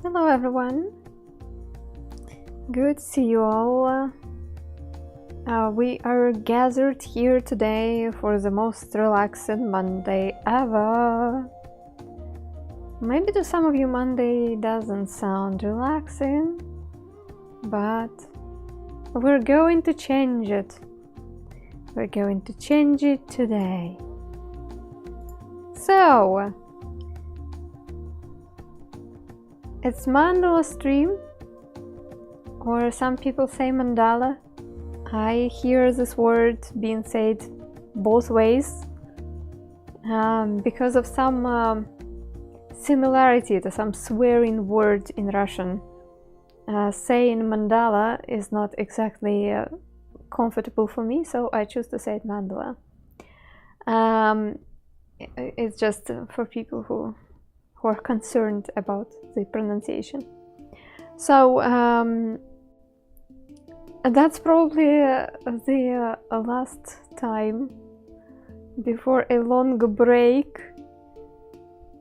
Hello everyone, good to see you all. We are gathered here today for the most relaxing Monday ever. Maybe to some of you Monday doesn't sound relaxing, but we're going to change it. We're going to change it today. So, it's mandala stream, or some people say mandala. I hear this word being said both ways because of some similarity to some swearing word in Russian. Saying mandala is not exactly comfortable for me, so I choose to say it mandala. It's just for people who are concerned about the pronunciation. So that's probably the last time before a long break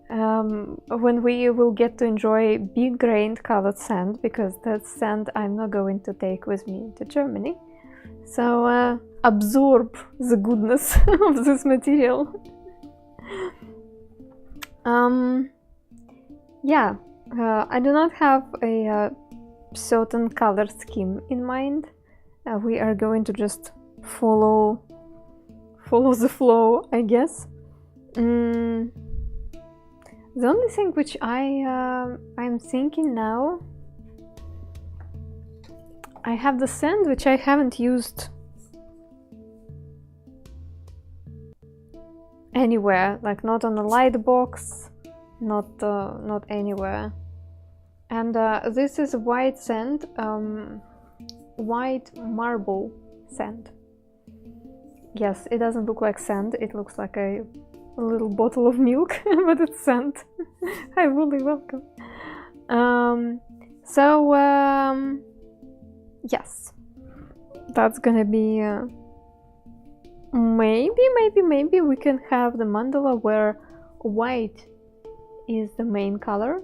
when we will get to enjoy big grained colored sand, because that sand I'm not going to take with me to Germany. So absorb the goodness of this material. I do not have a certain color scheme in mind. We are going to just follow the flow, I guess. The only thing which I'm thinking now, I have the sand which I haven't used anywhere, like not on a lightbox, not anywhere. And this is white sand, white marble sand. Yes, it doesn't look like sand, it looks like a little bottle of milk, but it's sand. Hi, Wooly, welcome. Yes, that's gonna be maybe we can have the mandala where white is the main color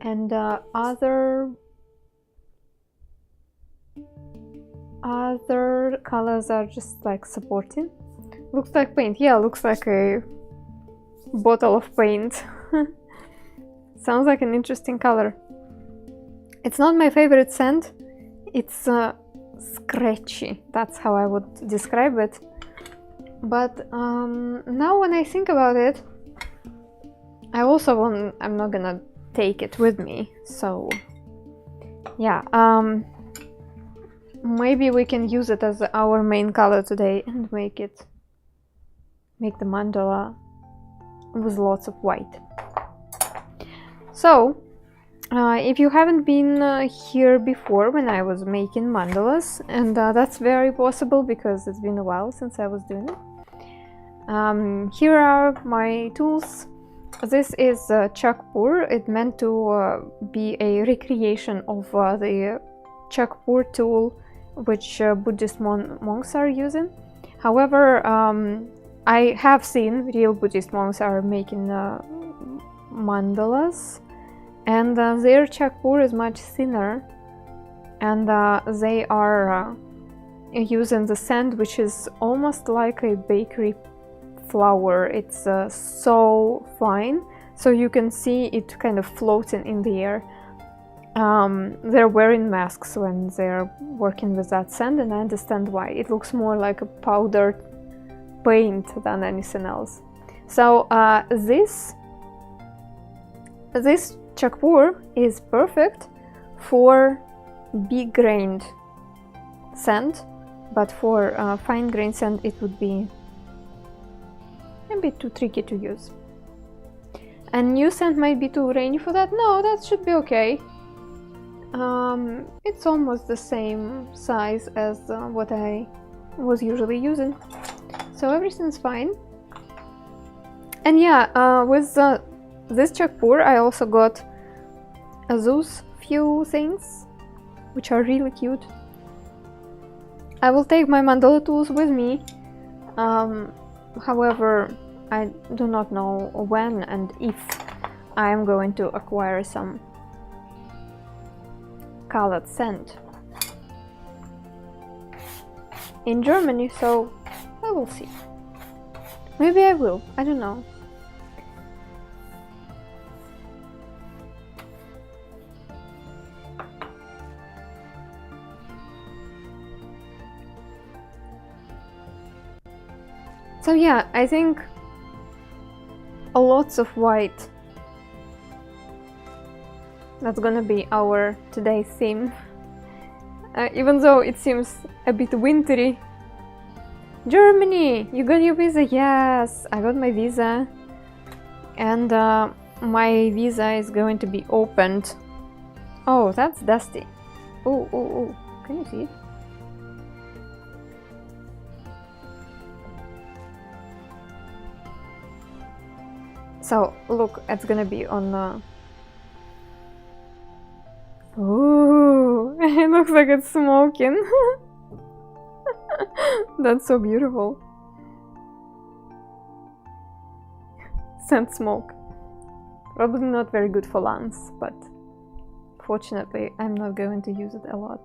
and other colors are just like supporting. Looks like paint. Yeah, looks like a bottle of paint. Sounds like an interesting color. It's not my favorite scent. It's scratchy. That's how I would describe it. But now when I think about it, I'm not gonna take it with me. So yeah, maybe we can use it as our main color today and make the mandala with lots of white. So if you haven't been here before when I was making mandalas, and that's very possible because it's been a while since I was doing it, here are my tools. This is chalkboard. It's meant to be a recreation of the chalkboard tool which Buddhist monks are using. However, I have seen real Buddhist monks are making mandalas, and their chalkboard is much thinner, and they are using the sand which is almost like a bakery flour. It's so fine, so you can see it kind of floating in the air. They're wearing masks when they're working with that sand, and I understand why. It looks more like a powdered paint than anything else. So this chalkboard is perfect for big grained sand, but for fine grained sand it would be a bit too tricky to use. And new sand might be too rainy for that. No, that should be okay. It's almost the same size as what I was usually using, so everything's fine. And yeah, with this chalkboard I also got those few things which are really cute. I will take my mandala tools with me. However, I do not know when and if I am going to acquire some colored sand in Germany, so I will see. Maybe I will, I don't know. So yeah, I think a lots of white. That's gonna be our today's theme. Even though it seems a bit wintry. Germany! You got your visa? Yes! I got my visa. And my visa is going to be opened. Oh, that's dusty. Oh, oh, oh. Can you see it? So, look, it's gonna be on... Ooh, it looks like it's smoking. That's so beautiful. Scent smoke. Probably not very good for lungs, but fortunately I'm not going to use it a lot.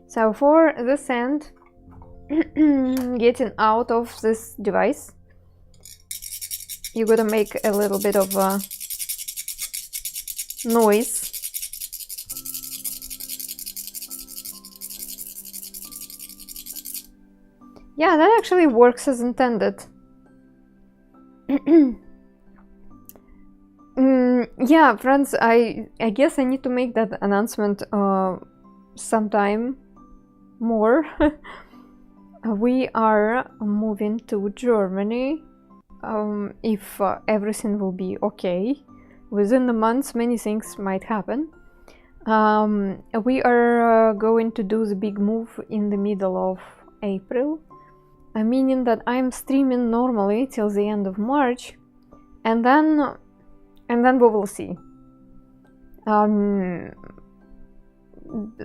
So for the scent, getting out of this device, you gotta make a little bit of noise. Yeah, that actually works as intended. Yeah, friends, I guess I need to make that announcement sometime more. We are moving to Germany. If everything will be okay. Within the months, many things might happen. We are going to do the big move in the middle of April, meaning that I'm streaming normally till the end of March, and then we will see.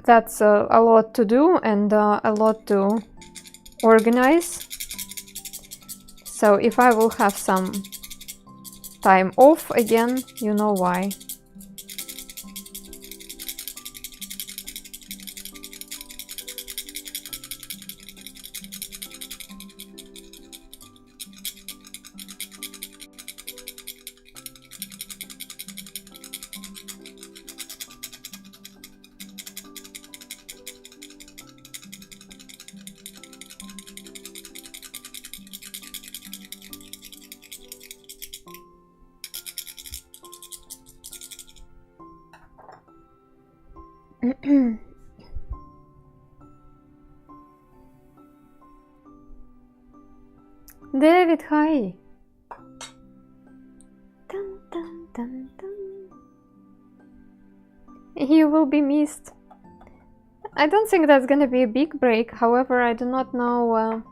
That's a lot to do and a lot to organize. So if I will have some time off again, you know why. David, hi! Dun, dun, dun, dun. You will be missed. I don't think that's gonna be a big break, however, I do not know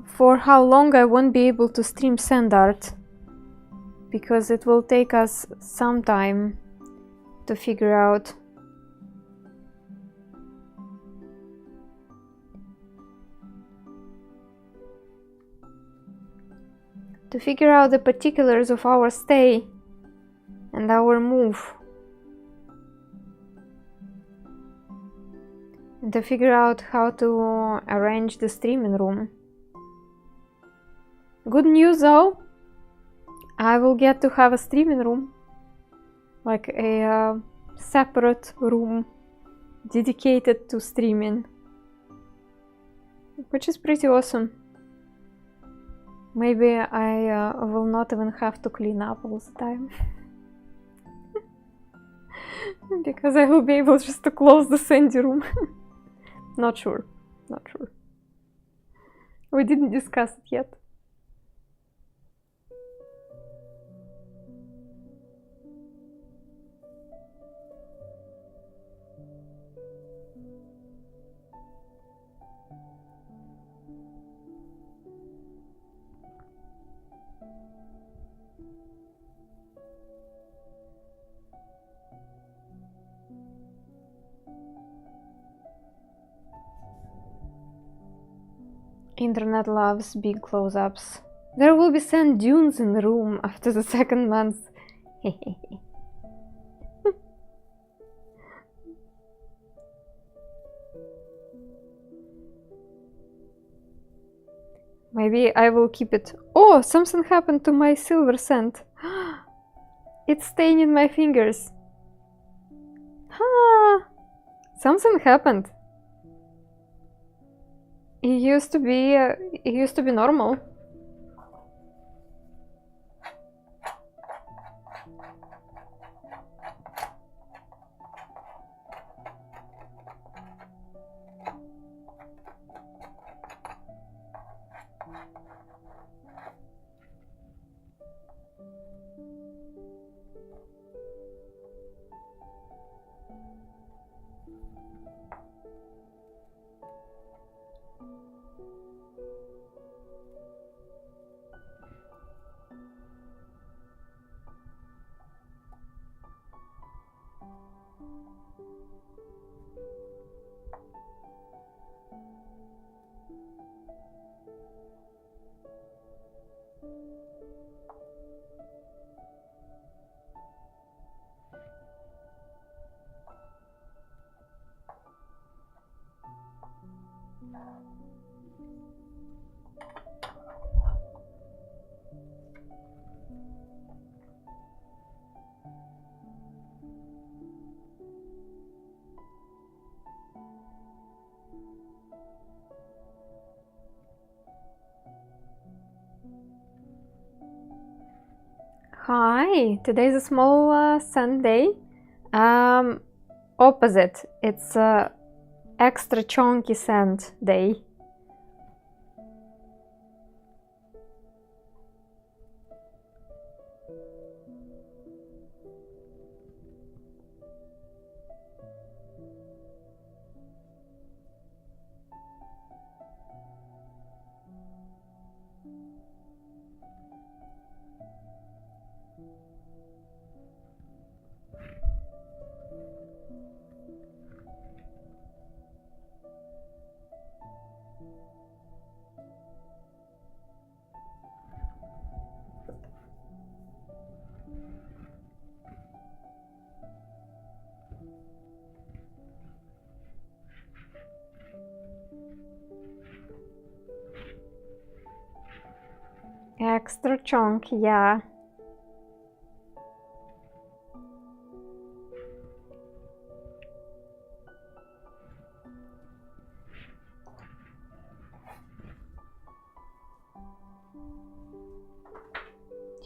for how long I won't be able to stream sand art, because it will take us some time to figure out. To figure out the particulars of our stay and our move. And to figure out how to arrange the streaming room. Good news though, I will get to have a streaming room. Like a separate room dedicated to streaming. Which is pretty awesome. Maybe I will not even have to clean up all the time. Because I will be able just to close the sandy room. Not sure. Not sure. We didn't discuss it yet. Internet loves big close-ups. There will be sand dunes in the room after the second month. Maybe I will keep it. Oh, something happened to my silver sand. It's staining my fingers. Ah, something happened. It used to be normal. Hi, today's a small Sunday. Opposite, it's extra chunky sand day. Extra chunk, yeah.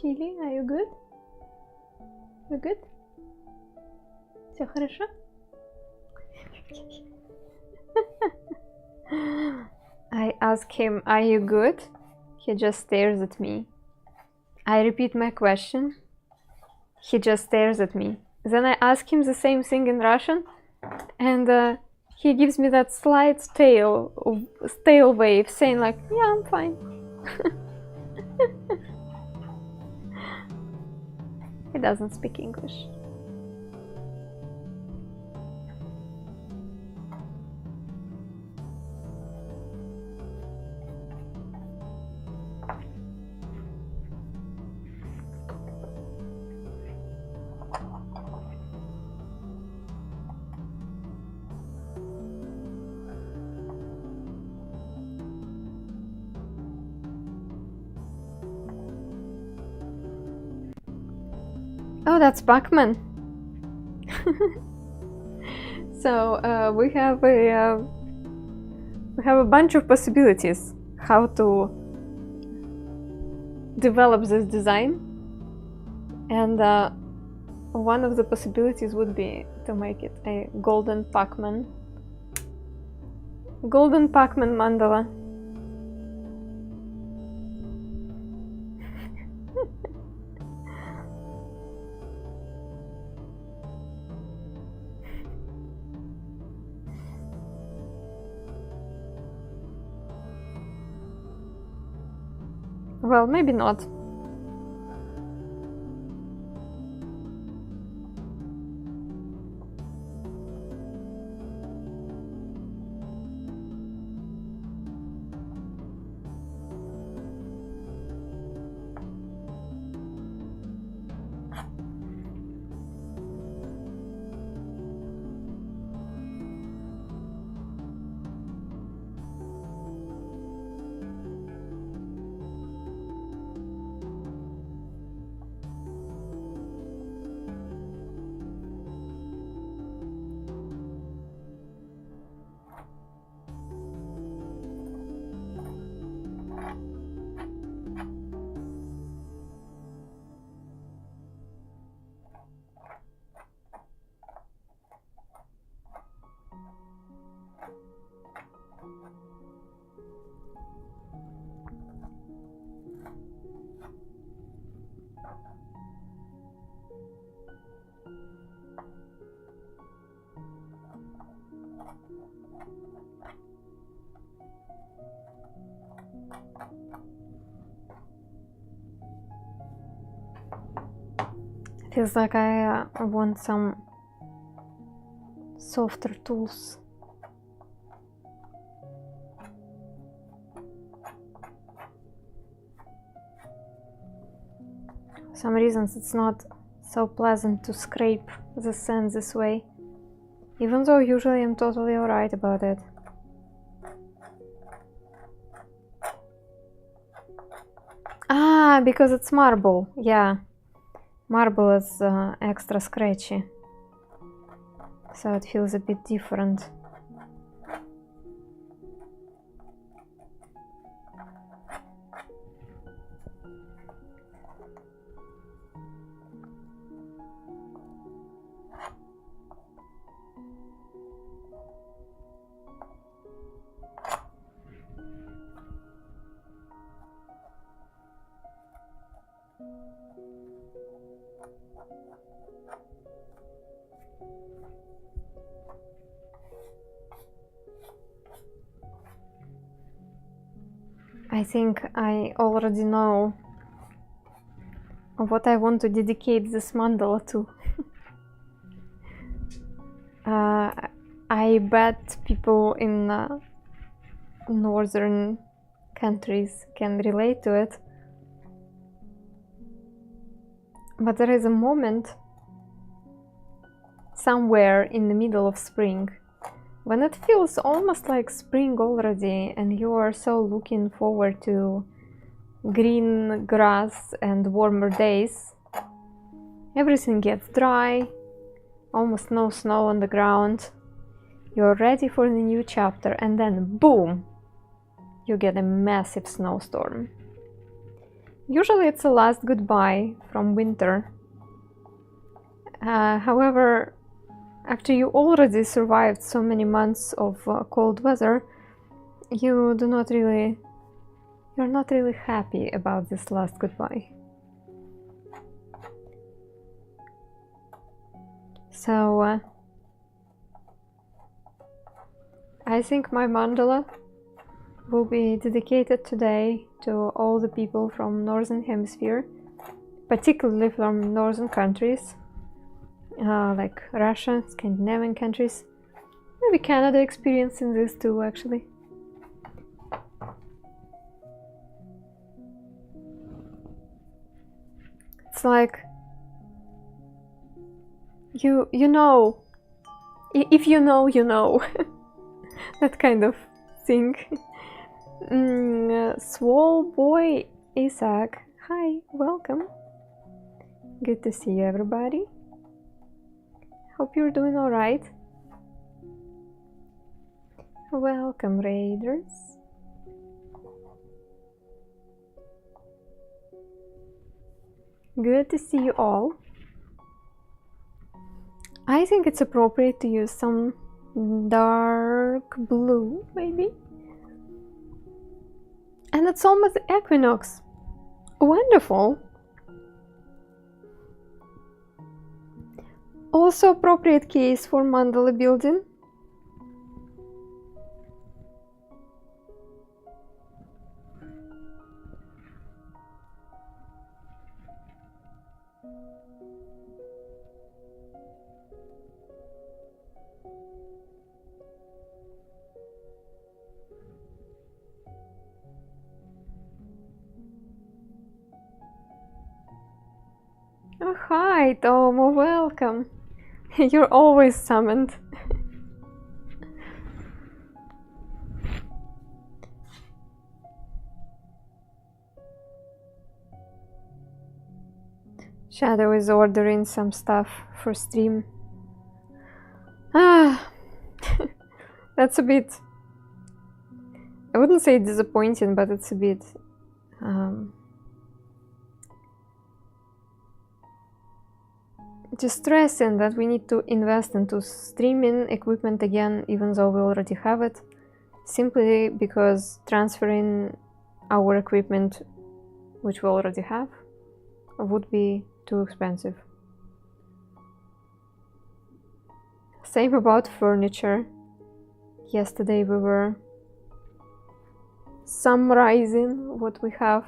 Chili, are you good? You good? Все хорошо? I ask him, are you good? He just stares at me. I repeat my question. He just stares at me. Then I ask him the same thing in Russian, and he gives me that slight tail wave, saying like, yeah, I'm fine. He doesn't speak English. Oh, that's Pac-Man. So we have a bunch of possibilities how to develop this design, and one of the possibilities would be to make it a golden Pac-Man mandala. Well, maybe not. Feels like I want some softer tools. For some reasons it's not so pleasant to scrape the sand this way, even though usually I'm totally alright about it. Ah, because it's marble, yeah. Marble is extra scratchy, so it feels a bit different. I think I already know what I want to dedicate this mandala to. I bet people in northern countries can relate to it. But there is a moment somewhere in the middle of spring when it feels almost like spring already, and you are so looking forward to green grass and warmer days. Everything gets dry, almost no snow on the ground. You're ready for the new chapter, and then boom! You get a massive snowstorm. Usually it's a last goodbye from winter. However, after you already survived so many months of cold weather, you're not really happy about this last goodbye. So I think my mandala will be dedicated today to all the people from Northern Hemisphere, particularly from northern countries. Like Russia, Scandinavian countries, maybe Canada experiencing this too, actually. It's like, you know, if you know, you know, that kind of thing. Swole boy Isaac, hi, welcome. Good to see you, everybody. Hope you're doing alright. Welcome, Raiders. Good to see you all. I think it's appropriate to use some dark blue, maybe. And it's almost equinox. Wonderful. Also appropriate case for mandala building. Oh, hi, Tomo, welcome. You're always summoned. Shadow is ordering some stuff for stream. That's a bit... I wouldn't say disappointing, but it's a bit... distressing that we need to invest into streaming equipment again, even though we already have it, simply because transferring our equipment, which we already have, would be too expensive. Same about furniture. Yesterday we were summarizing what we have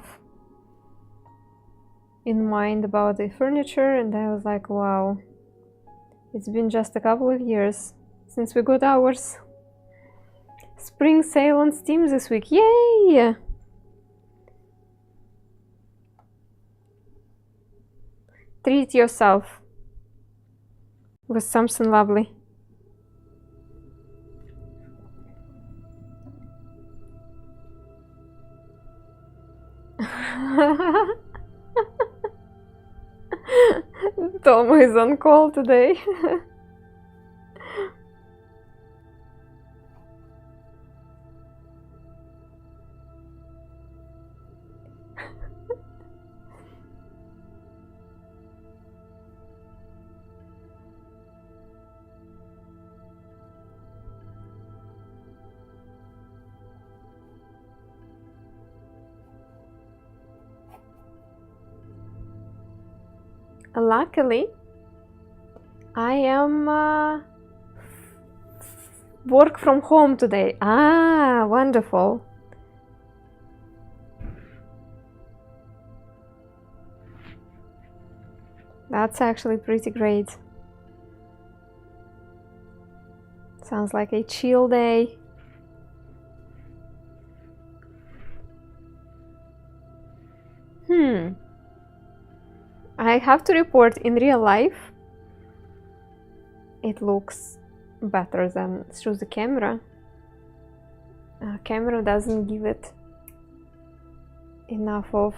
in mind about the furniture, and I was like, wow, it's been just a couple of years since we got ours. Spring sale on Steam this week, yay! Treat yourself with something lovely. Tom is on call today. Luckily, I am work from home today. Ah, wonderful. That's actually pretty great. Sounds like a chill day. I have to report, in real life it looks better than through the camera. Camera doesn't give it enough of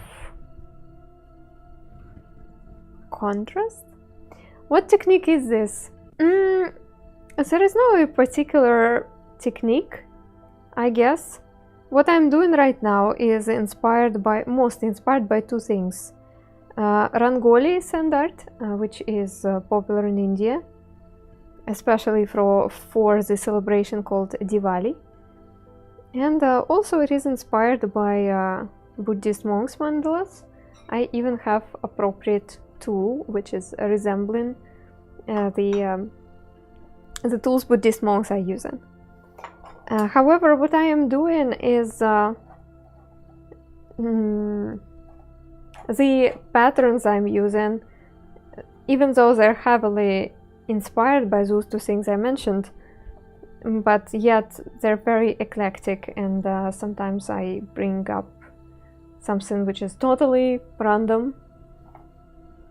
contrast. What technique is this? There is no particular technique, I guess. What I'm doing right now is mostly inspired by two things. Rangoli sand art, which is popular in India, especially for the celebration called Diwali. And also it is inspired by Buddhist monks' mandalas. I even have appropriate tool which is resembling the tools Buddhist monks are using. However, what I am doing is the patterns I'm using, even though they're heavily inspired by those two things I mentioned, but yet they're very eclectic, and sometimes I bring up something which is totally random.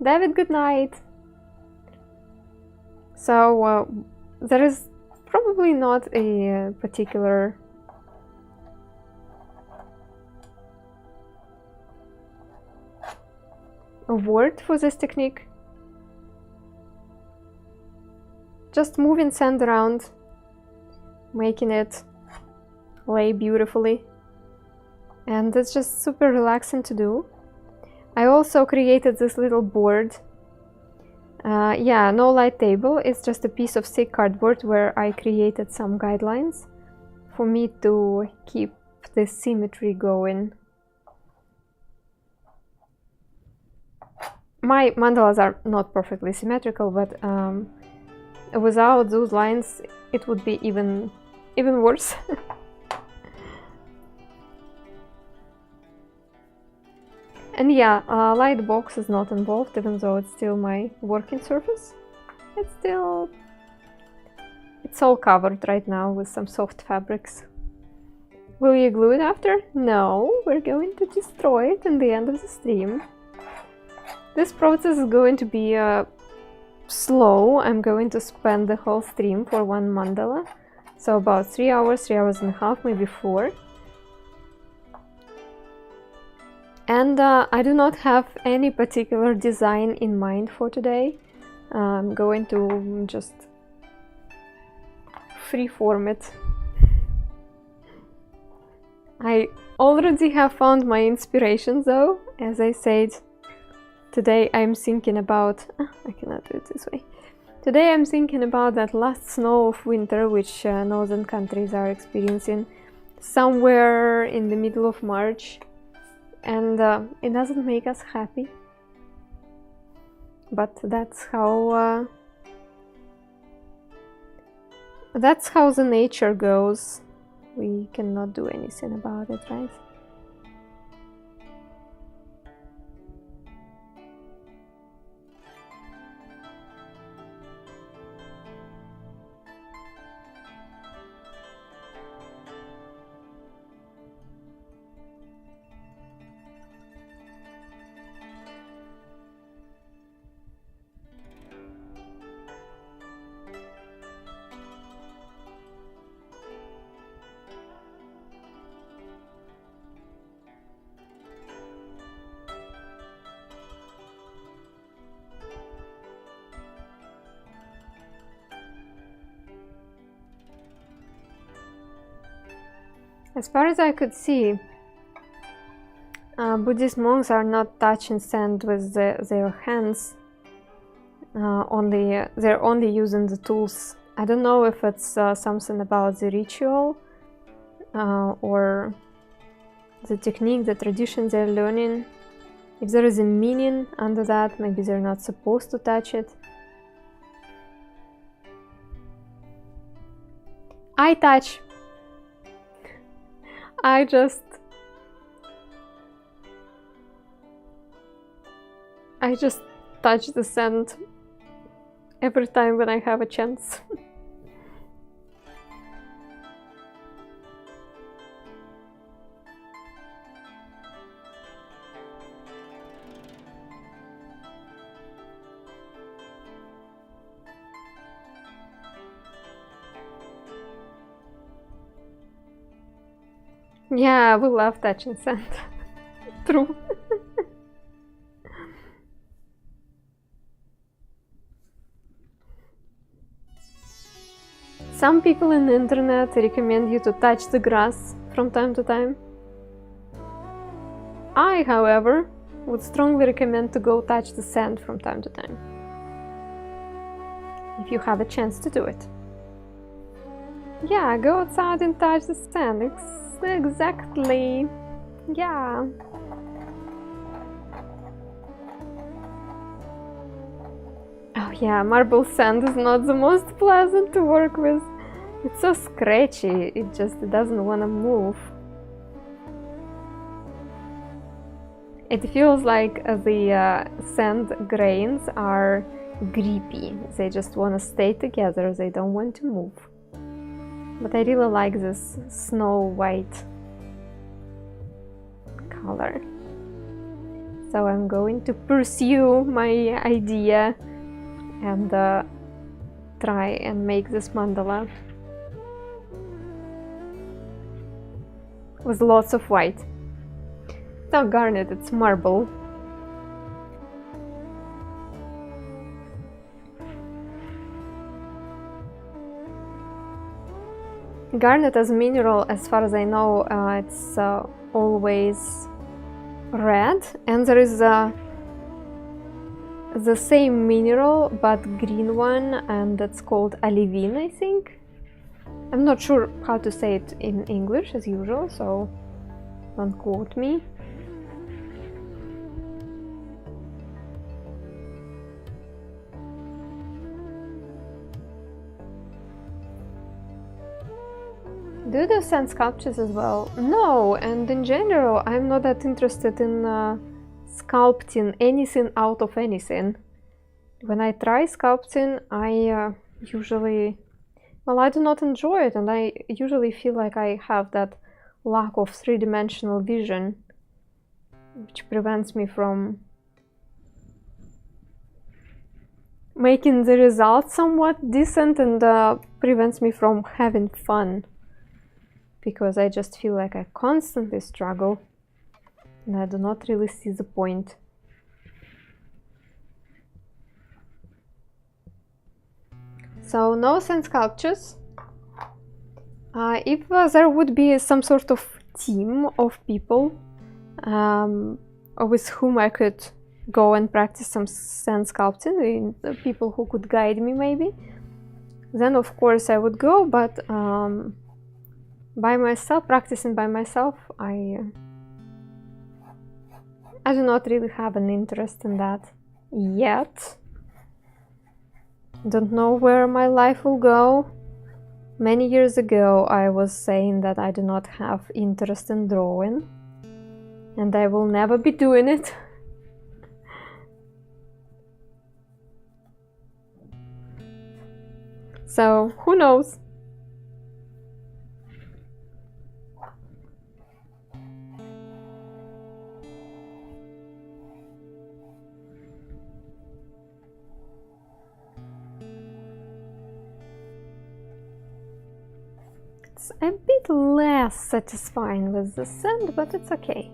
David, good night! So there is probably not a particular word for this technique. Just moving sand around, making it lay beautifully, and it's just super relaxing to do. I also created this little board. Yeah, no light table, it's just a piece of thick cardboard where I created some guidelines for me to keep the symmetry going. My mandalas are not perfectly symmetrical, but without those lines it would be even worse. And yeah, lightbox is not involved, even though it's still my working surface. It's all covered right now with some soft fabrics. Will you glue it after? No, we're going to destroy it in the end of the stream. This process is going to be slow. I'm going to spend the whole stream for one mandala, so about 3 hours and a half, maybe 4. And I do not have any particular design in mind for today. I'm going to just freeform it. I already have found my inspiration though. As I said, today I'm thinking about... I cannot do it this way. Today I'm thinking about that last snow of winter which northern countries are experiencing somewhere in the middle of March. and it doesn't make us happy, but that's how the nature goes. We cannot do anything about it, right? As far as I could see, Buddhist monks are not touching sand with their hands. They're only using the tools. I don't know if it's something about the ritual or the technique, the tradition they're learning. If there is a meaning under that, maybe they're not supposed to touch it. I touch. I just touch the sand every time when I have a chance. Yeah, we love touching sand. True. Some people in the internet recommend you to touch the grass from time to time. I, however, would strongly recommend to go touch the sand from time to time, if you have a chance to do it. Yeah, go outside and touch the sand. Exactly. Yeah. Oh yeah, marble sand is not the most pleasant to work with. It's so scratchy, it doesn't want to move. It feels like the sand grains are grippy. They just want to stay together, they don't want to move. But I really like this snow white color. So I'm going to pursue my idea and try and make this mandala with lots of white. It's not garnet, it's marble. Garnet as mineral, as far as I know, it's always red, and there is the same mineral but green one, and that's called olivine, I think. I'm not sure how to say it in English as usual, so don't quote me. Do you do sand sculptures as well? No, and in general I'm not that interested in sculpting anything out of anything. When I try sculpting, I usually, well, I do not enjoy it, and I usually feel like I have that lack of three-dimensional vision, which prevents me from making the result somewhat decent, and prevents me from having fun, because I just feel like I constantly struggle and I do not really see the point. So no sand sculptures. If there would be some sort of team of people with whom I could go and practice some sand sculpting, people who could guide me maybe, then of course I would go, but by myself, practicing by myself, I I do not really have an interest in that yet. Don't know where my life will go. Many years ago I was saying that I do not have interest in drawing, and I will never be doing it. So, who knows? It's a bit less satisfying with the sand, but it's okay.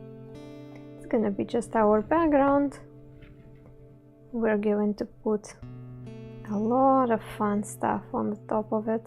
It's gonna be just our background. We're going to put a lot of fun stuff on the top of it.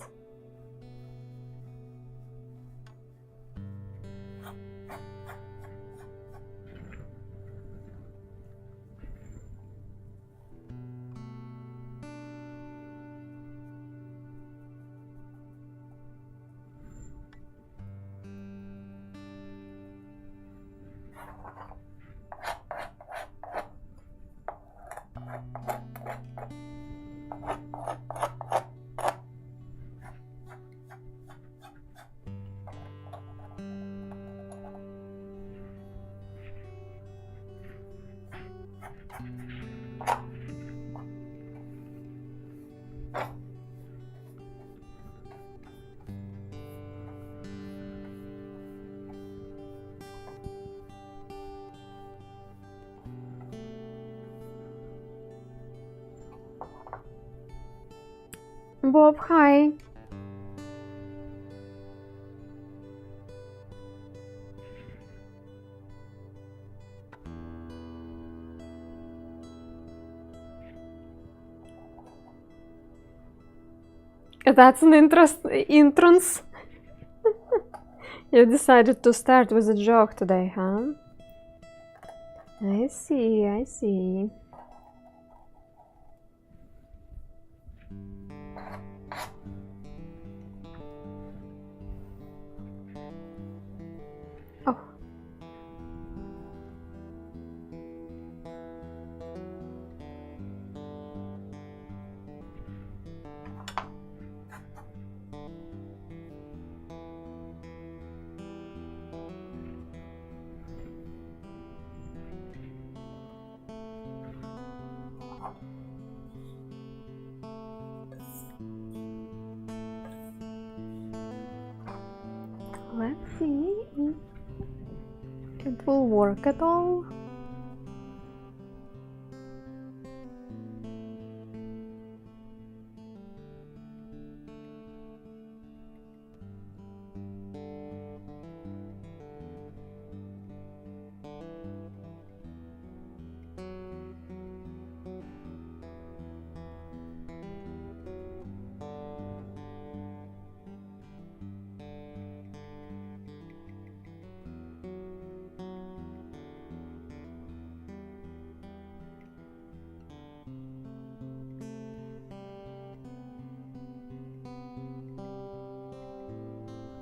Bob, hi. That's an entrance. You decided to start with a joke today, huh? I see, I see. Oh. Let's see if it will work at all.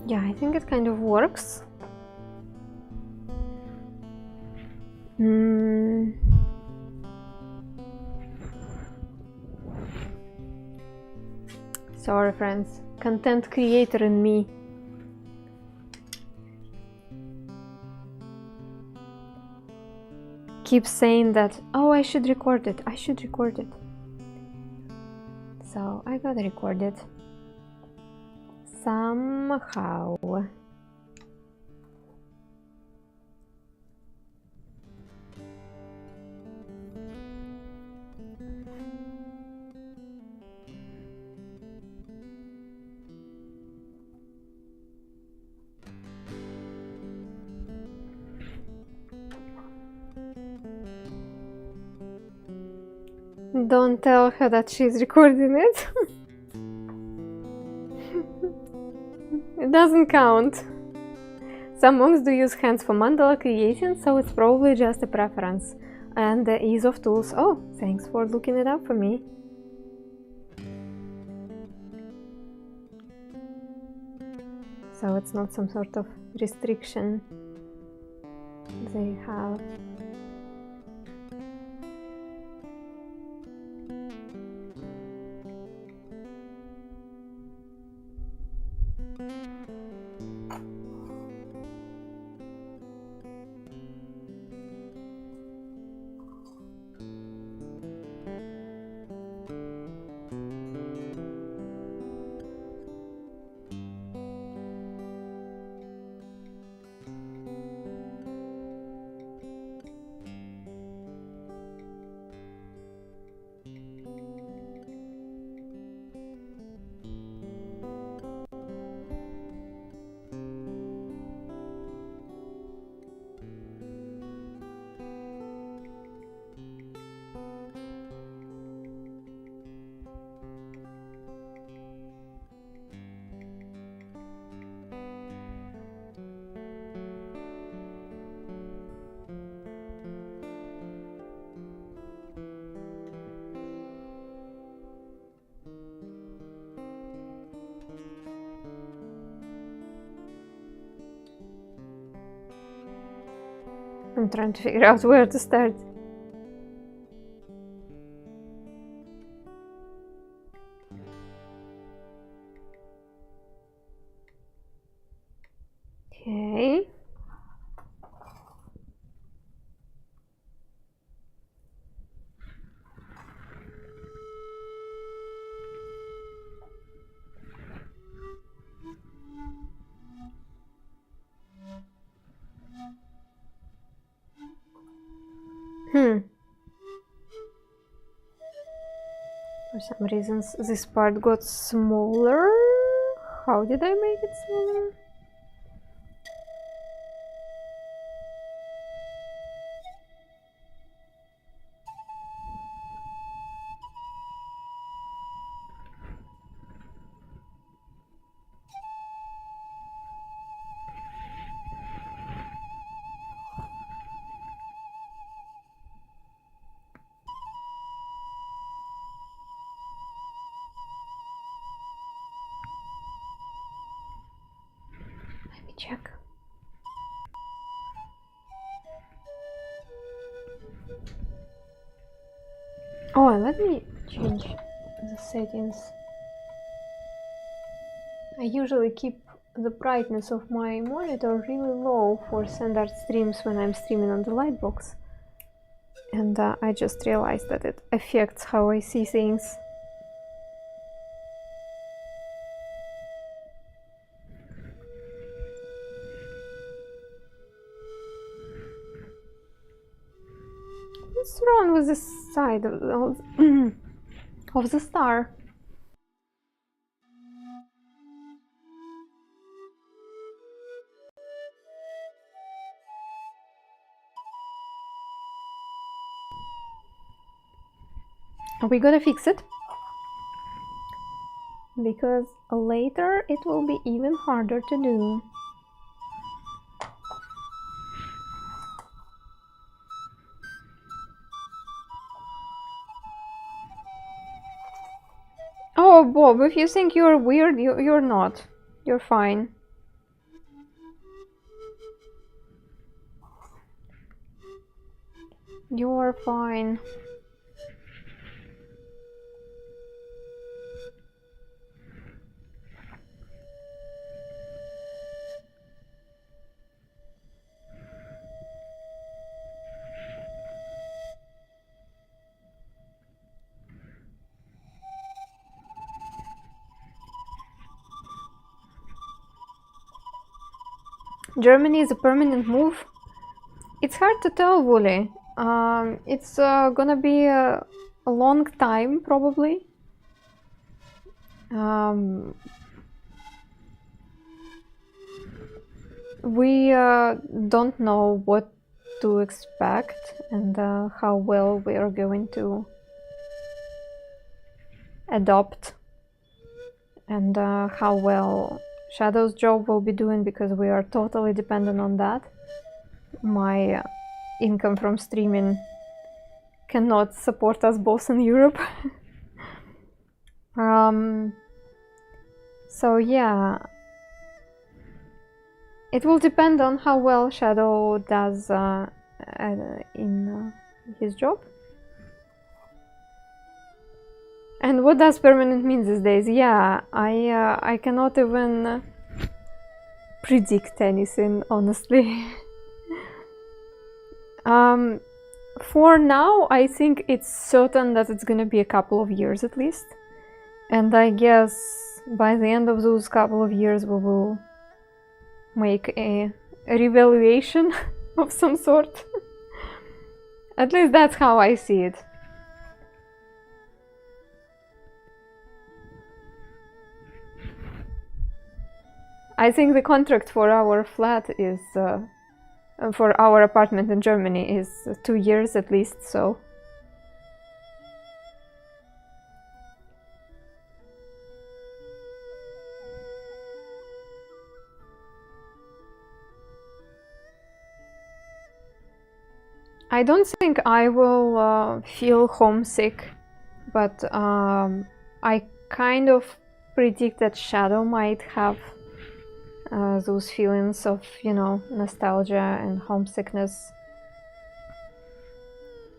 Yeah, I think it kind of works. Sorry, friends. Content creator in me. Keeps saying that, oh, I should record it. I should record it. So I gotta record it. Somehow. Don't tell her that she's recording it. It doesn't count. Some monks do use hands for mandala creation, so it's probably just a preference. And the ease of tools. Oh, thanks for looking it up for me. So it's not some sort of restriction they have. I'm trying to figure out where to start. Okay. For some reasons this part got smaller. How did I make it smaller? Let me check. Oh, and let me change the settings. I usually keep the brightness of my monitor really low for standard streams when I'm streaming on the lightbox. And I just realized that it affects how I see things. What's wrong with this side of the star? Are we gonna fix it? Because later it will be even harder to do. Oh, Bob, if you think you're weird, you're not. You're fine. You're fine. Germany is a permanent move? It's hard to tell, Wooly. It's gonna be a long time, probably. We don't know what to expect and how well we are going to adopt, and how well Shadow's job will be doing, because we are totally dependent on that. My income from streaming cannot support us both in Europe. So yeah, it will depend on how well Shadow does in his job. And what does permanent mean these days? Yeah, I cannot even predict anything, honestly. For now, I think it's certain that it's gonna be a couple of years at least. And I guess by the end of those couple of years we will make a revaluation of some sort. At least that's how I see it. I think the contract for our flat is for our apartment in Germany is 2 years at least, so I don't think I will feel homesick, but I kind of predict that Shadow might have those feelings of, you know, nostalgia and homesickness.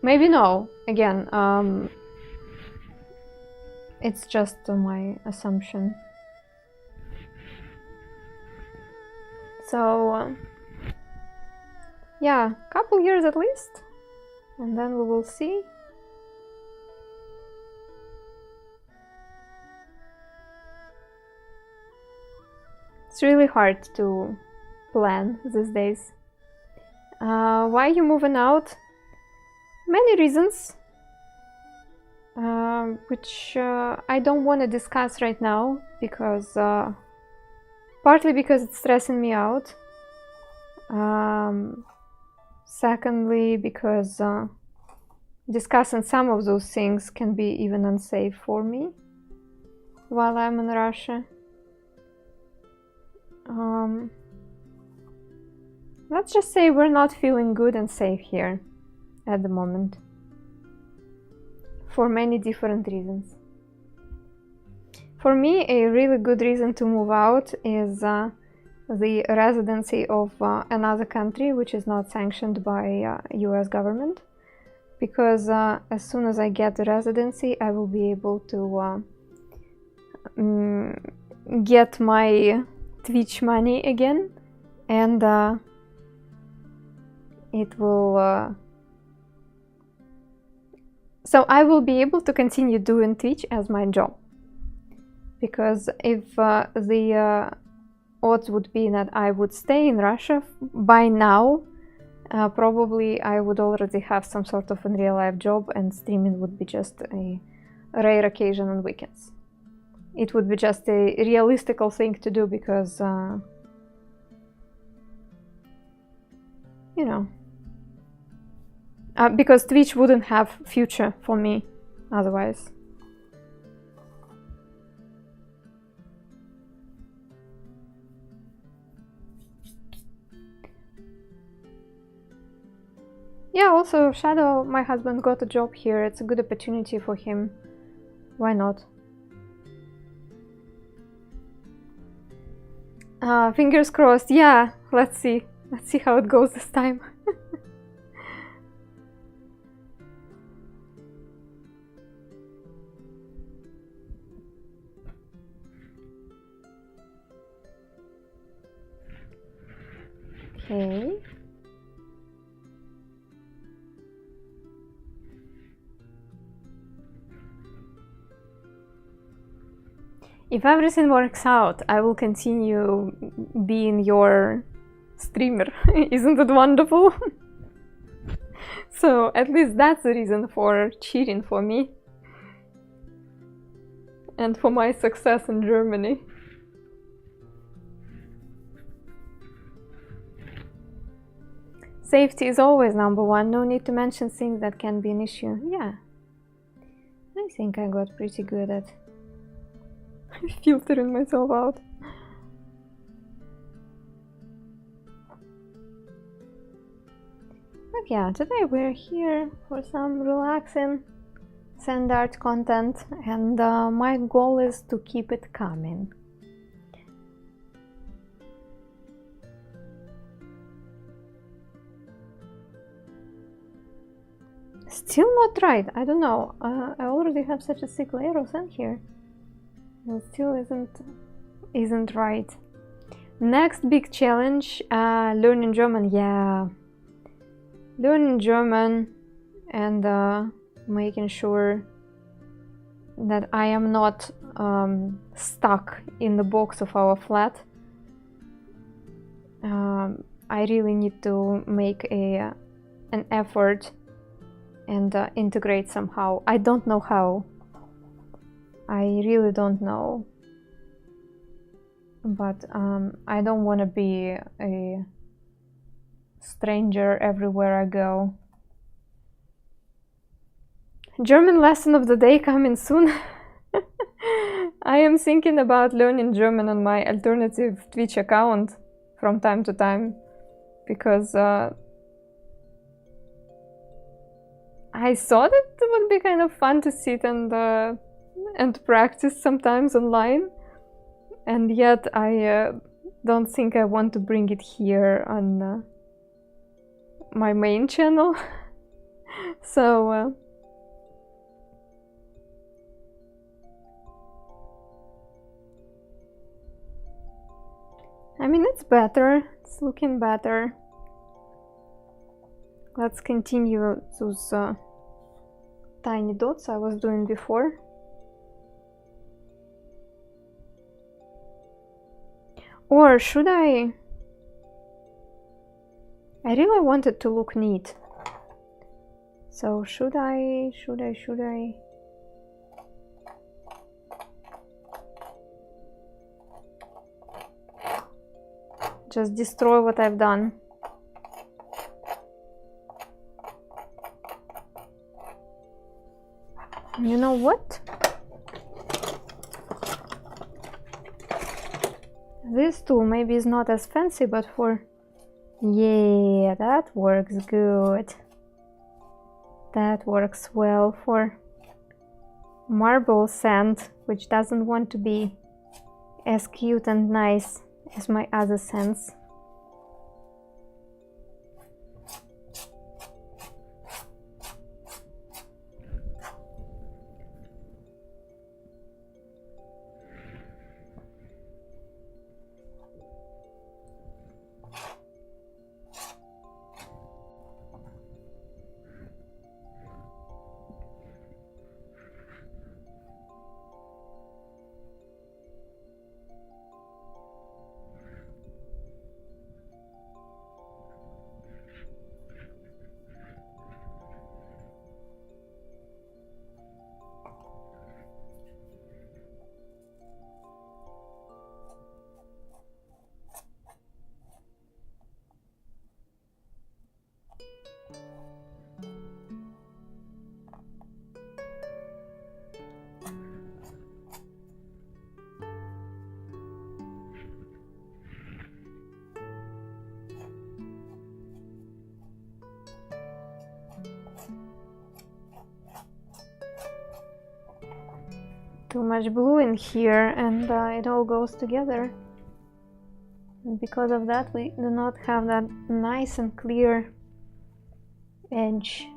Maybe no. Again, it's just my assumption. So, yeah, couple years at least, and then we will see. It's really hard to plan these days. Why are you moving out? Many reasons, which I don't want to discuss right now, because partly because it's stressing me out. Secondly, because discussing some of those things can be even unsafe for me while I'm in Russia. Let's just say we're not feeling good and safe here at the moment, for many different reasons. For me, a really good reason to move out is the residency of another country which is not sanctioned by US government, because as soon as I get the residency, I will be able to get my Twitch money again, and it will so I will be able to continue doing Twitch as my job, because if the odds would be that I would stay in Russia by now, probably I would already have some sort of a real life job, and streaming would be just a rare occasion on weekends. It would be just a realistical thing to do, because you know, because Twitch wouldn't have future for me otherwise. Yeah, also Shadow, my husband, got a job here. It's a good opportunity for him. Why not? Fingers crossed. Yeah, let's see. Let's see how it goes this time. Okay. If everything works out, I will continue being your streamer. Isn't it wonderful? So at least that's the reason for cheering for me and for my success in Germany. Safety is always number one. No need to mention things that can be an issue. Yeah, I think I got pretty good at filtering myself out. But yeah, today we're here for some relaxing sand art content, and my goal is to keep it coming. Still not right. I don't know. I already have such a thick layer of sand here. It still isn't right. Next big challenge, learning German. Yeah, learning German and making sure that I am not stuck in the box of our flat. I really need to make an effort and integrate somehow. I don't know how. I really don't know. But I don't want to be a stranger everywhere I go. German lesson of the day coming soon. I am thinking about learning German on my alternative Twitch account from time to time, because I thought it would be kind of fun to sit and practice sometimes online, and yet I don't think I want to bring it here on my main channel. So I mean, it's better, it's looking better. Let's continue those tiny dots I was doing before. Or should I really want it to look neat. So should I just destroy what I've done? You know what? This tool maybe is not as fancy, but yeah, that works good. That works well for marble sand, which doesn't want to be as cute and nice as my other sands. Too much blue in here, and it all goes together. And because of that, we do not have that nice and clear edge.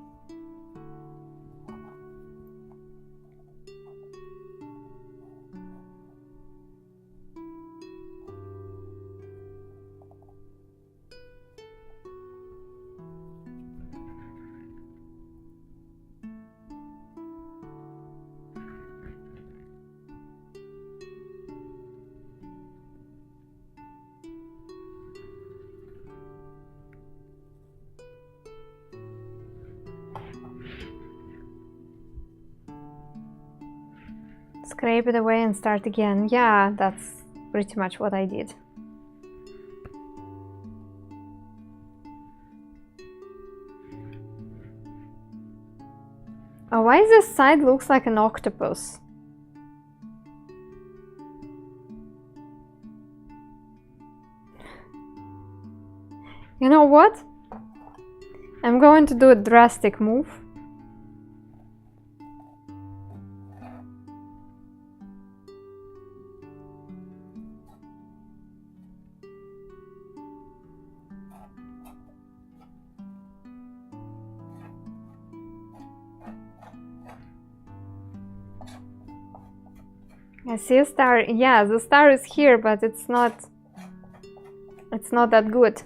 Scrape it away and start again. Yeah, that's pretty much what I did. Oh, why this side looks like an octopus? You know what? I'm going to do a drastic move. I see a star. Yeah, the star is here, but it's not It's not that good.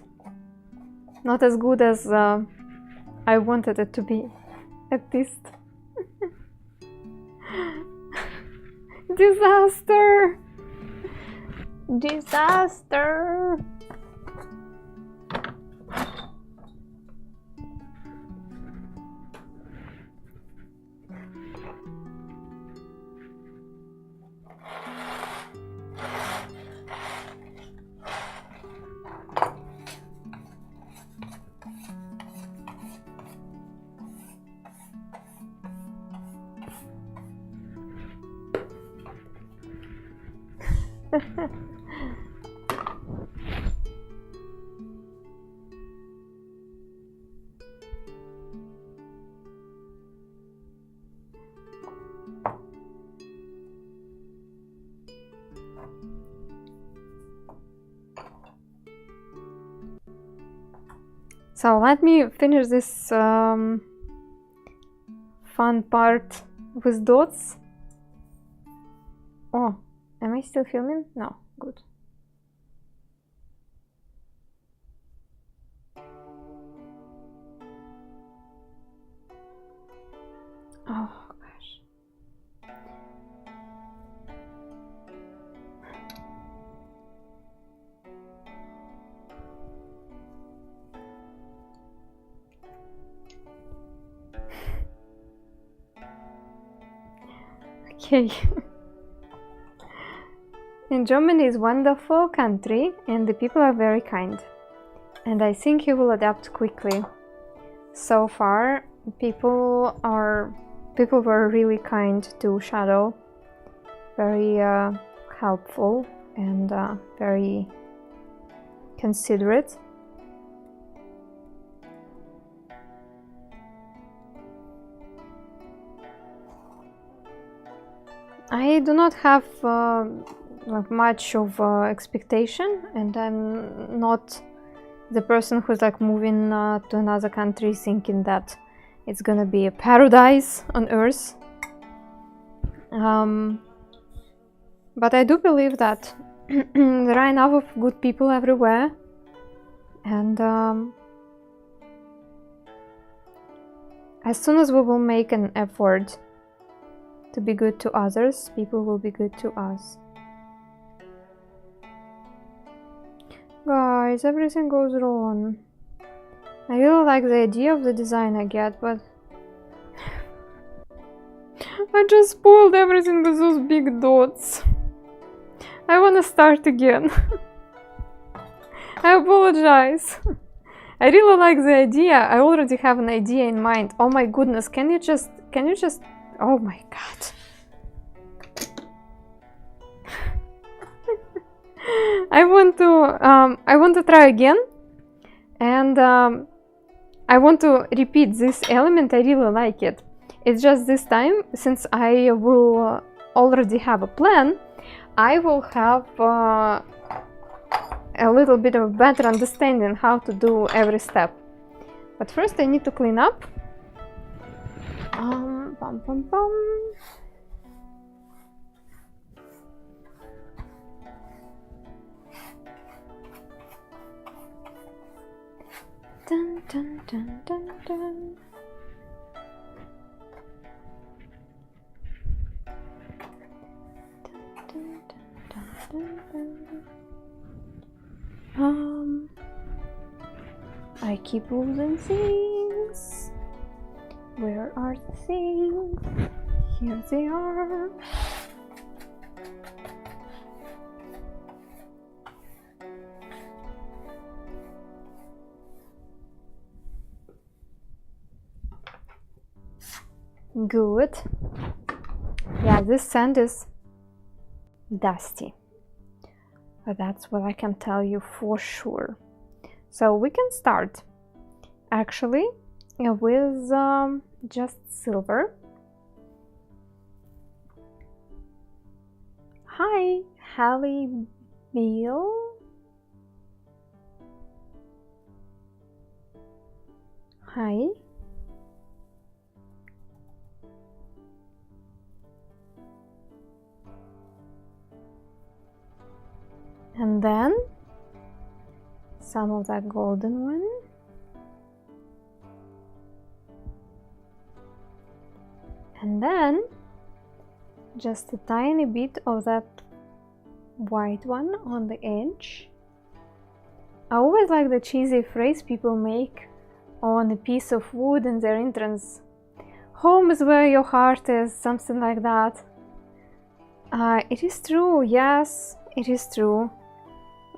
Not as good as I wanted it to be, at least. Disaster! Disaster! So let me finish this fun part with dots. Oh, am I still filming? No, good. Oh gosh. Okay. And Germany is a wonderful country and the people are very kind. And I think you will adapt quickly. So far, people were really kind to Shadow. Very helpful and very considerate. I do not have like much of expectation, and I'm not the person who's like moving to another country thinking that it's gonna be a paradise on earth. But I do believe that there are enough of good people everywhere, and as soon as we will make an effort to be good to others, people will be good to us. Guys, everything goes wrong. I really like the idea of the design I get, but I just spoiled everything with those big dots. I wanna start again. I apologize. I really like the idea. I already have an idea in mind. Oh my goodness, can you just oh my god. I want to try again, and I want to repeat this element. I really like it. It's just this time, since I will already have a plan, I will have a little bit of better understanding how to do every step. But first I need to clean up. Bum, bum, bum. Dun, dun, dun, dun, dun. Dun, dun, dun, dun, dun. I keep losing things. Where are the things? Here they are. Good. Yeah, this sand is dusty. But that's what I can tell you for sure. So we can start actually with just silver. Hi, Hallie Beal. Hi. And then some of that golden one. And then just a tiny bit of that white one on the edge. I always like the cheesy phrase people make on a piece of wood in their entrance. Home is where your heart is, something like that. It is true, yes, it is true.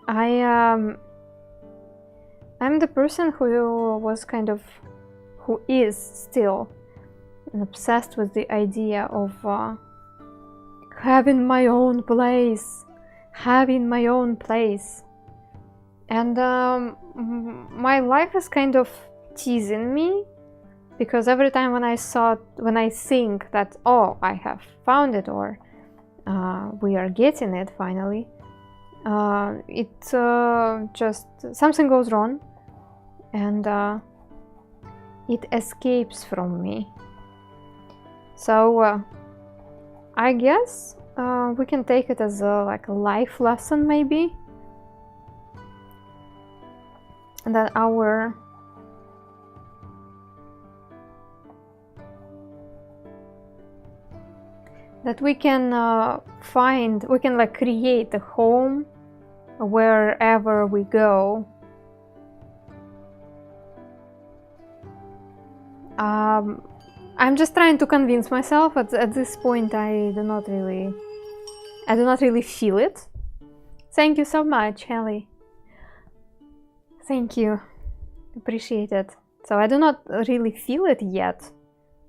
I'm the person who is still obsessed with the idea of having my own place. And my life is kind of teasing me, because every time when I think that, oh, I have found it, or we are getting it finally, just something goes wrong, and it escapes from me. So I guess we can take it as like a life lesson, maybe, that we can like create a home wherever we go. I'm just trying to convince myself. At this point, I do not really feel it. Thank you so much, Hallie. Thank you, appreciate it. So I do not really feel it yet.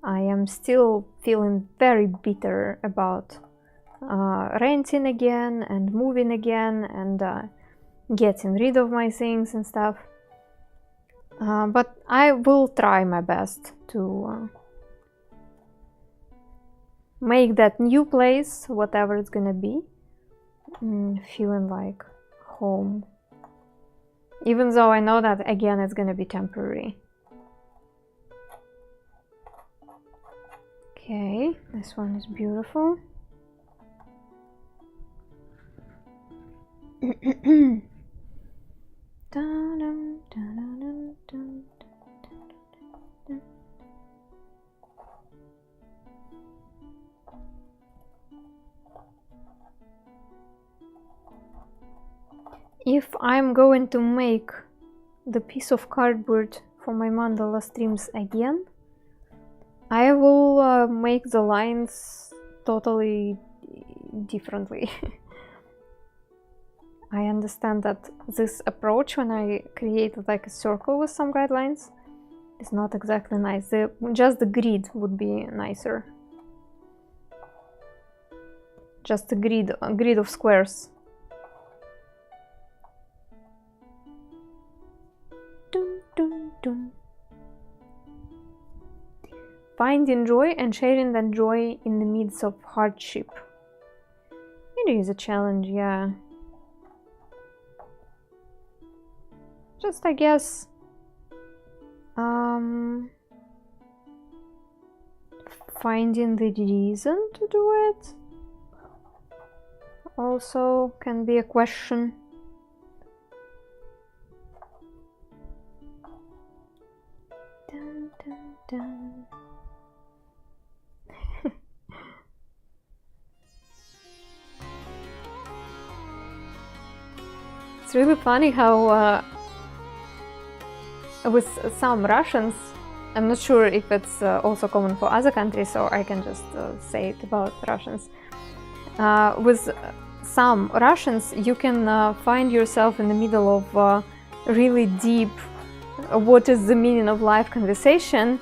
I am still feeling very bitter about renting again and moving again and getting rid of my things and stuff. But I will try my best to make that new place, whatever it's gonna be, feeling like home. Even though I know that, again, it's gonna be temporary. Okay, this one is beautiful. If I'm going to make the piece of cardboard for my mandala streams again, I will make the lines totally differently. I understand that this approach, when I create like a circle with some guidelines, is not exactly nice. Just the grid would be nicer. Just a grid of squares. Dun, dun, dun. Finding joy and sharing that joy in the midst of hardship. It is a challenge, yeah. Just, I guess, finding the reason to do it also can be a question. Dun, dun, dun. It's really funny how with some Russians, I'm not sure if it's also common for other countries, so I can just say it about Russians. With some Russians, you can find yourself in the middle of really deep what is the meaning of life conversation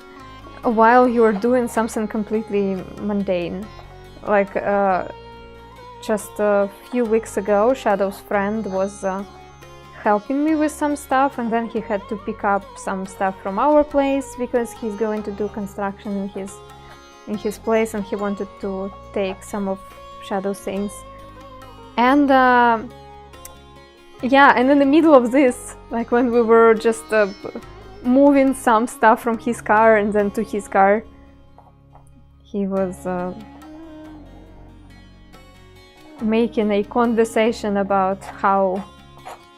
while you're doing something completely mundane. Like just a few weeks ago, Shadow's friend was helping me with some stuff, and then he had to pick up some stuff from our place because he's going to do construction in his place, and he wanted to take some of Shadow's things. And yeah, and in the middle of this, like when we were just moving some stuff from his car and then to his car, he was making a conversation about how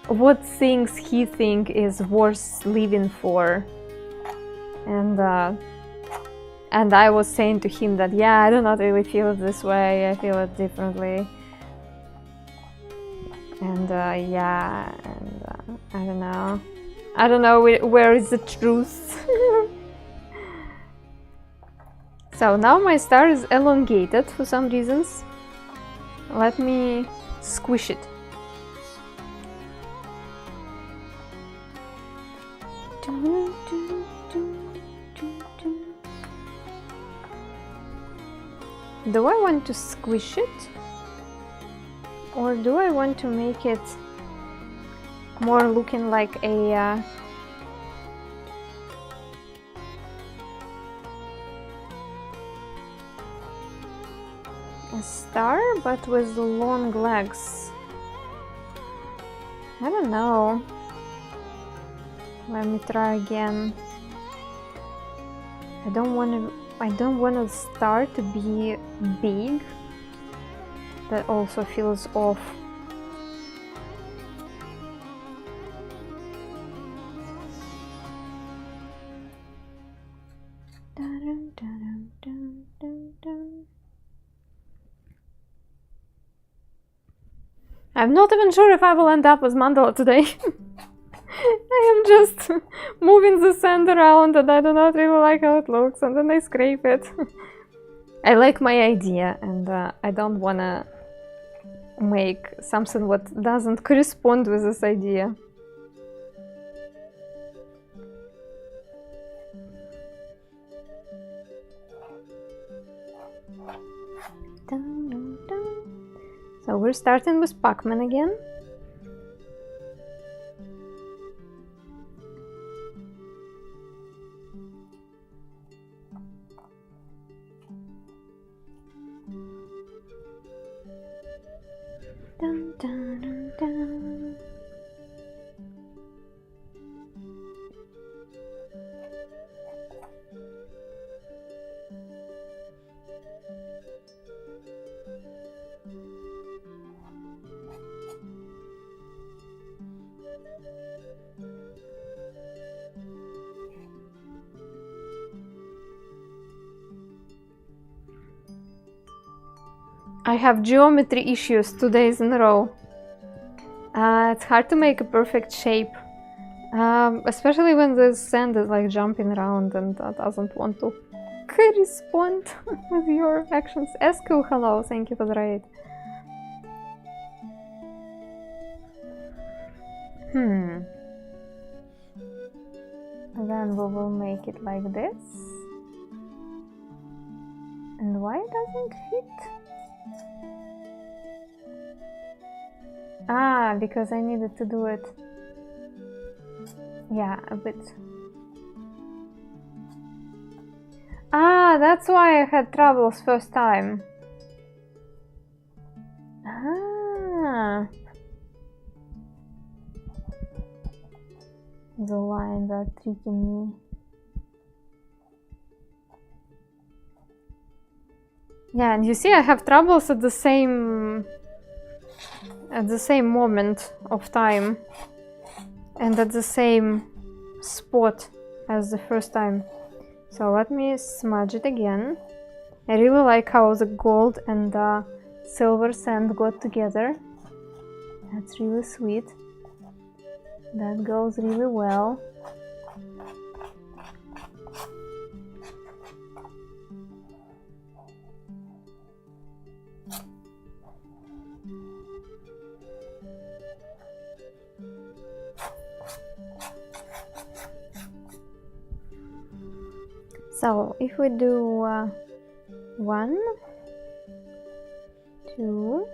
what things he think is worth living for. And I was saying to him that, yeah, I do not really feel it this way, I feel it differently. And yeah, and I don't know where is the truth. So now my star is elongated for some reasons. Let me squish it. Do I want to squish it? Or do I want to make it more looking like a star, but with long legs? I don't know. Let me try again. I don't want a star to be big. That also feels off. I'm not even sure if I will end up with mandala today. I am just moving the sand around and I do not really like how it looks, and then I scrape it. I like my idea, and I don't wanna make something what doesn't correspond with this idea. So we're starting with Pac-Man again. Dun, dun, dun, dun. I have geometry issues 2 days in a row. It's hard to make a perfect shape, especially when the sand is like jumping around and doesn't want to correspond with your actions. Esku, hello, thank you for the raid. Then we will make it like this. And why it doesn't fit? Ah, because I needed to do it, yeah, a bit. Ah, that's why I had troubles first time. Ah, the lines are tricking me. Yeah, and you see I have troubles at the same moment of time and at the same spot as the first time. So let me smudge it again. I really like how the gold and the silver sand got together. That's really sweet. That goes really well. So if we do 1, 2,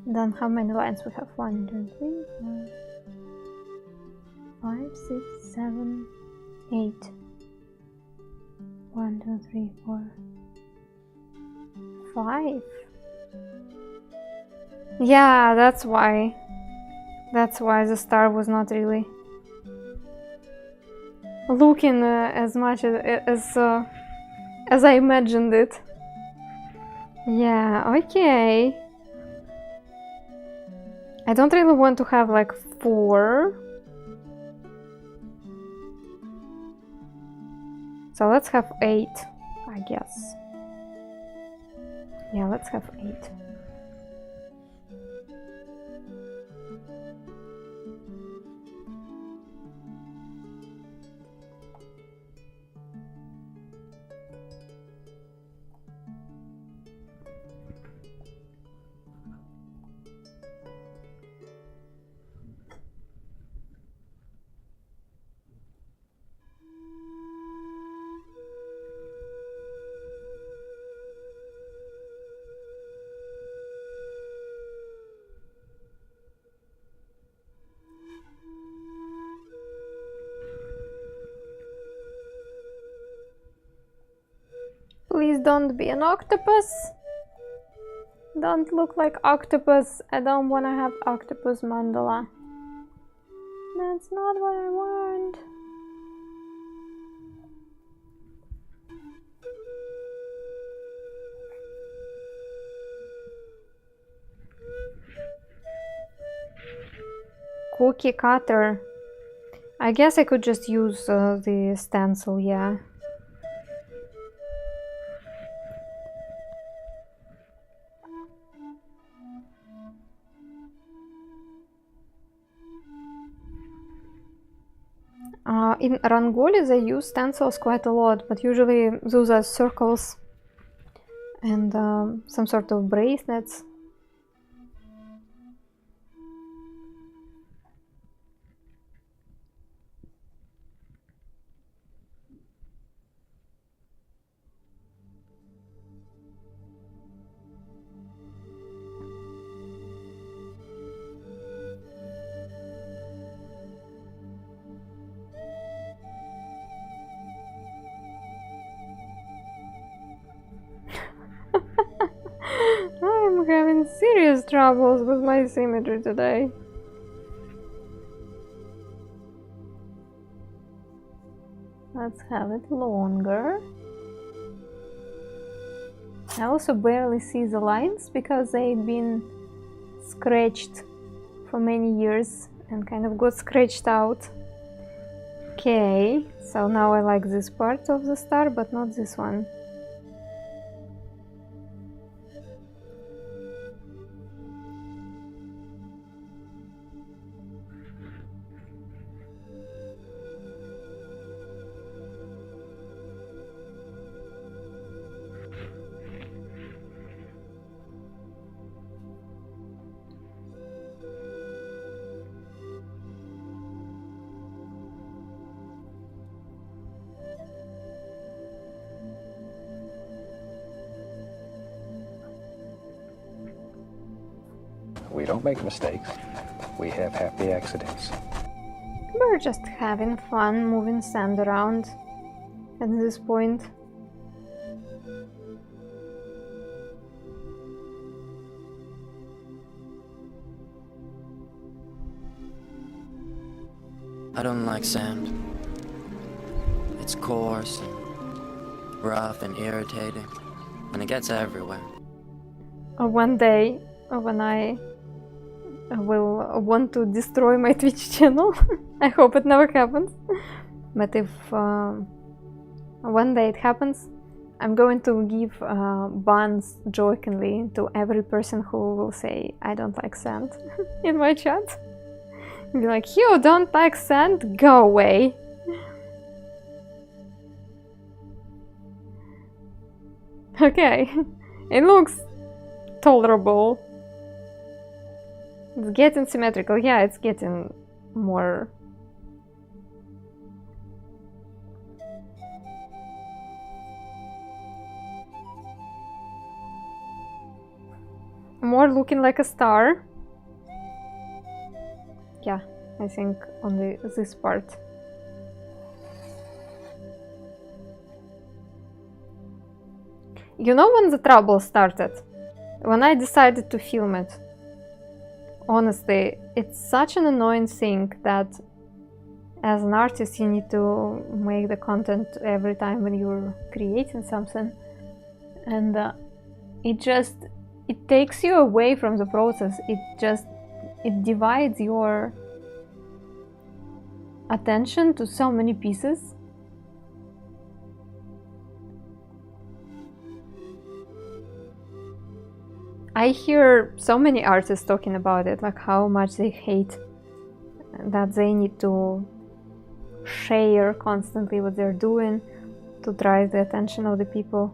then how many lines we have? 1, 2, 3, 4, 5, 6, 7, 8. 1, 2, 3, 4, 5. Yeah, that's why. That's why the star was not really looking as much as I imagined it. Yeah, okay. I don't really want to have like 4. So let's have 8, I guess. Yeah, let's have 8. Please don't be an octopus. Don't look like octopus. I don't want to have octopus mandala. That's not what I want. Cookie cutter. I guess I could just use the stencil, yeah. In Rangoli they use stencils quite a lot, but usually those are circles and some sort of bracelets. I'm having serious troubles with my symmetry today. Let's have it longer. I also barely see the lines because they've been scratched for many years and kind of got scratched out. Okay, so now I like this part of the star, but not this one. We don't make mistakes. We have happy accidents. We're just having fun moving sand around at this point. I don't like sand. It's coarse and rough and irritating, and it gets everywhere. One day when I will want to destroy my Twitch channel, I hope it never happens, but if one day it happens, I'm going to give bans jokingly to every person who will say I don't like sand in my chat. Be like, you don't like sand? Go away. Okay, it looks tolerable. It's getting symmetrical. Yeah, it's getting more. More looking like a star. Yeah, I think only this part. You know when the trouble started? When I decided to film it. Honestly, it's such an annoying thing that as an artist you need to make the content every time when you're creating something. And it takes you away from the process. It divides your attention to so many pieces. I hear so many artists talking about it, like how much they hate that they need to share constantly what they're doing to drive the attention of the people.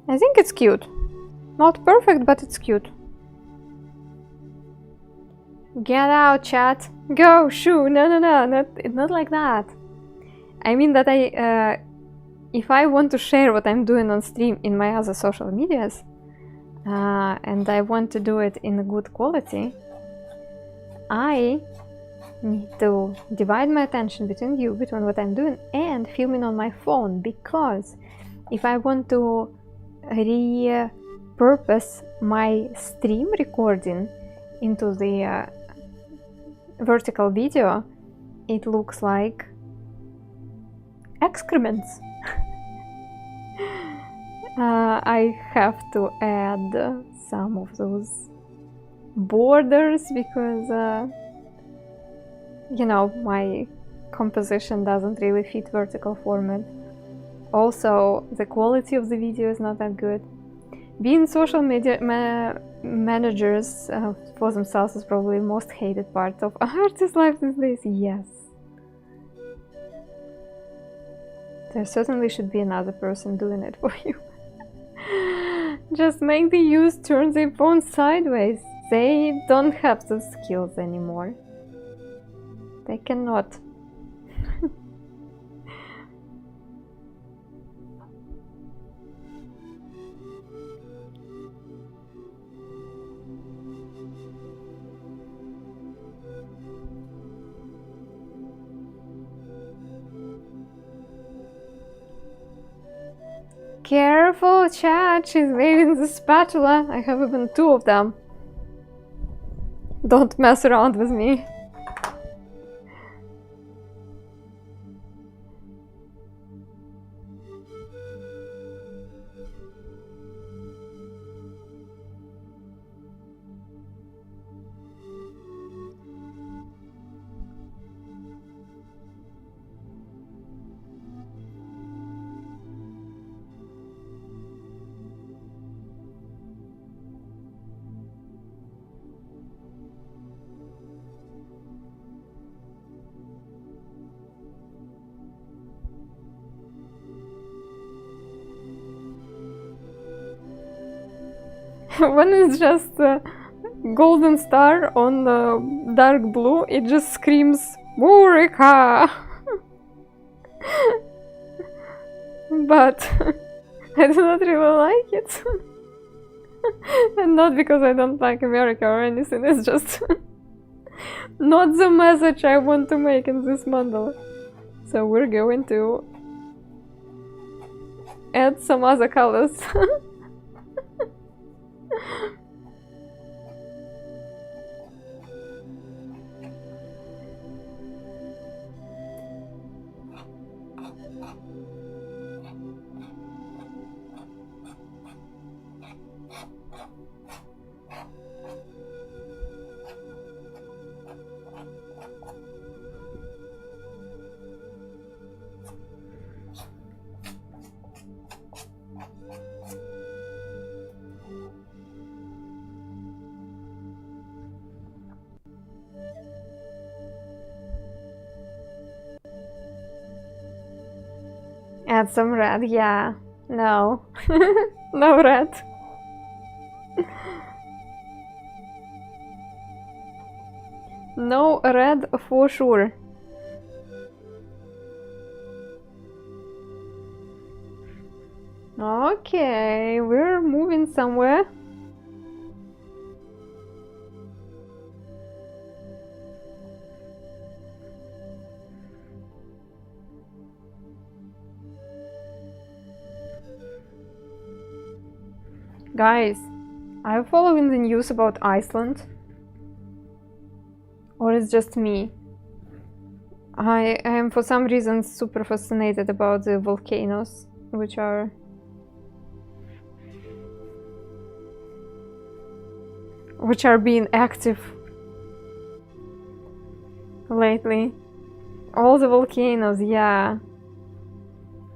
I think it's cute. Not perfect, but it's cute. Get out, chat. Go, shoo. No, not like that. I mean that if I want to share what I'm doing on stream in my other social medias, and I want to do it in a good quality, I need to divide my attention between what I'm doing and filming on my phone, because if I want to repurpose my stream recording into the vertical video, it looks like excrements. I have to add some of those borders because you know, my composition doesn't really fit vertical format. Also, the quality of the video is not that good. Being social media managers for themselves is probably the most hated part of artist life these days. Yes. There certainly should be another person doing it for you. Just make the use turn their phone sideways. They don't have those skills anymore. They cannot. Careful, chat, she's waving the spatula. I have even two of them. Don't mess around with me. When it's just a golden star on dark blue, it just screams Murica! But I do not really like it. And not because I don't like America or anything, it's just not the message I want to make in this mandala. So we're going to add some other colors. Add some red, yeah. No. No red. No red for sure. Okay, we're moving somewhere. Guys, are you following the news about Iceland? Or it's just me? I am for some reason super fascinated about the volcanoes, which are being active lately. All the volcanoes, yeah.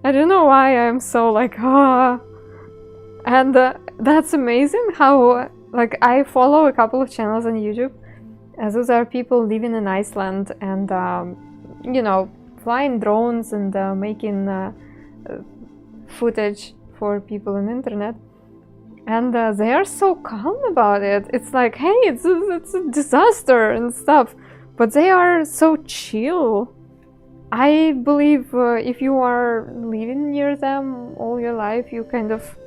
I don't know why I'm so like, ah. And that's amazing how, like, I follow a couple of channels on YouTube. Those are people living in Iceland and, you know, flying drones and making footage for people on the internet. And they are so calm about it. It's like, hey, it's a disaster and stuff. But they are so chill. I believe if you are living near them all your life, you kind of,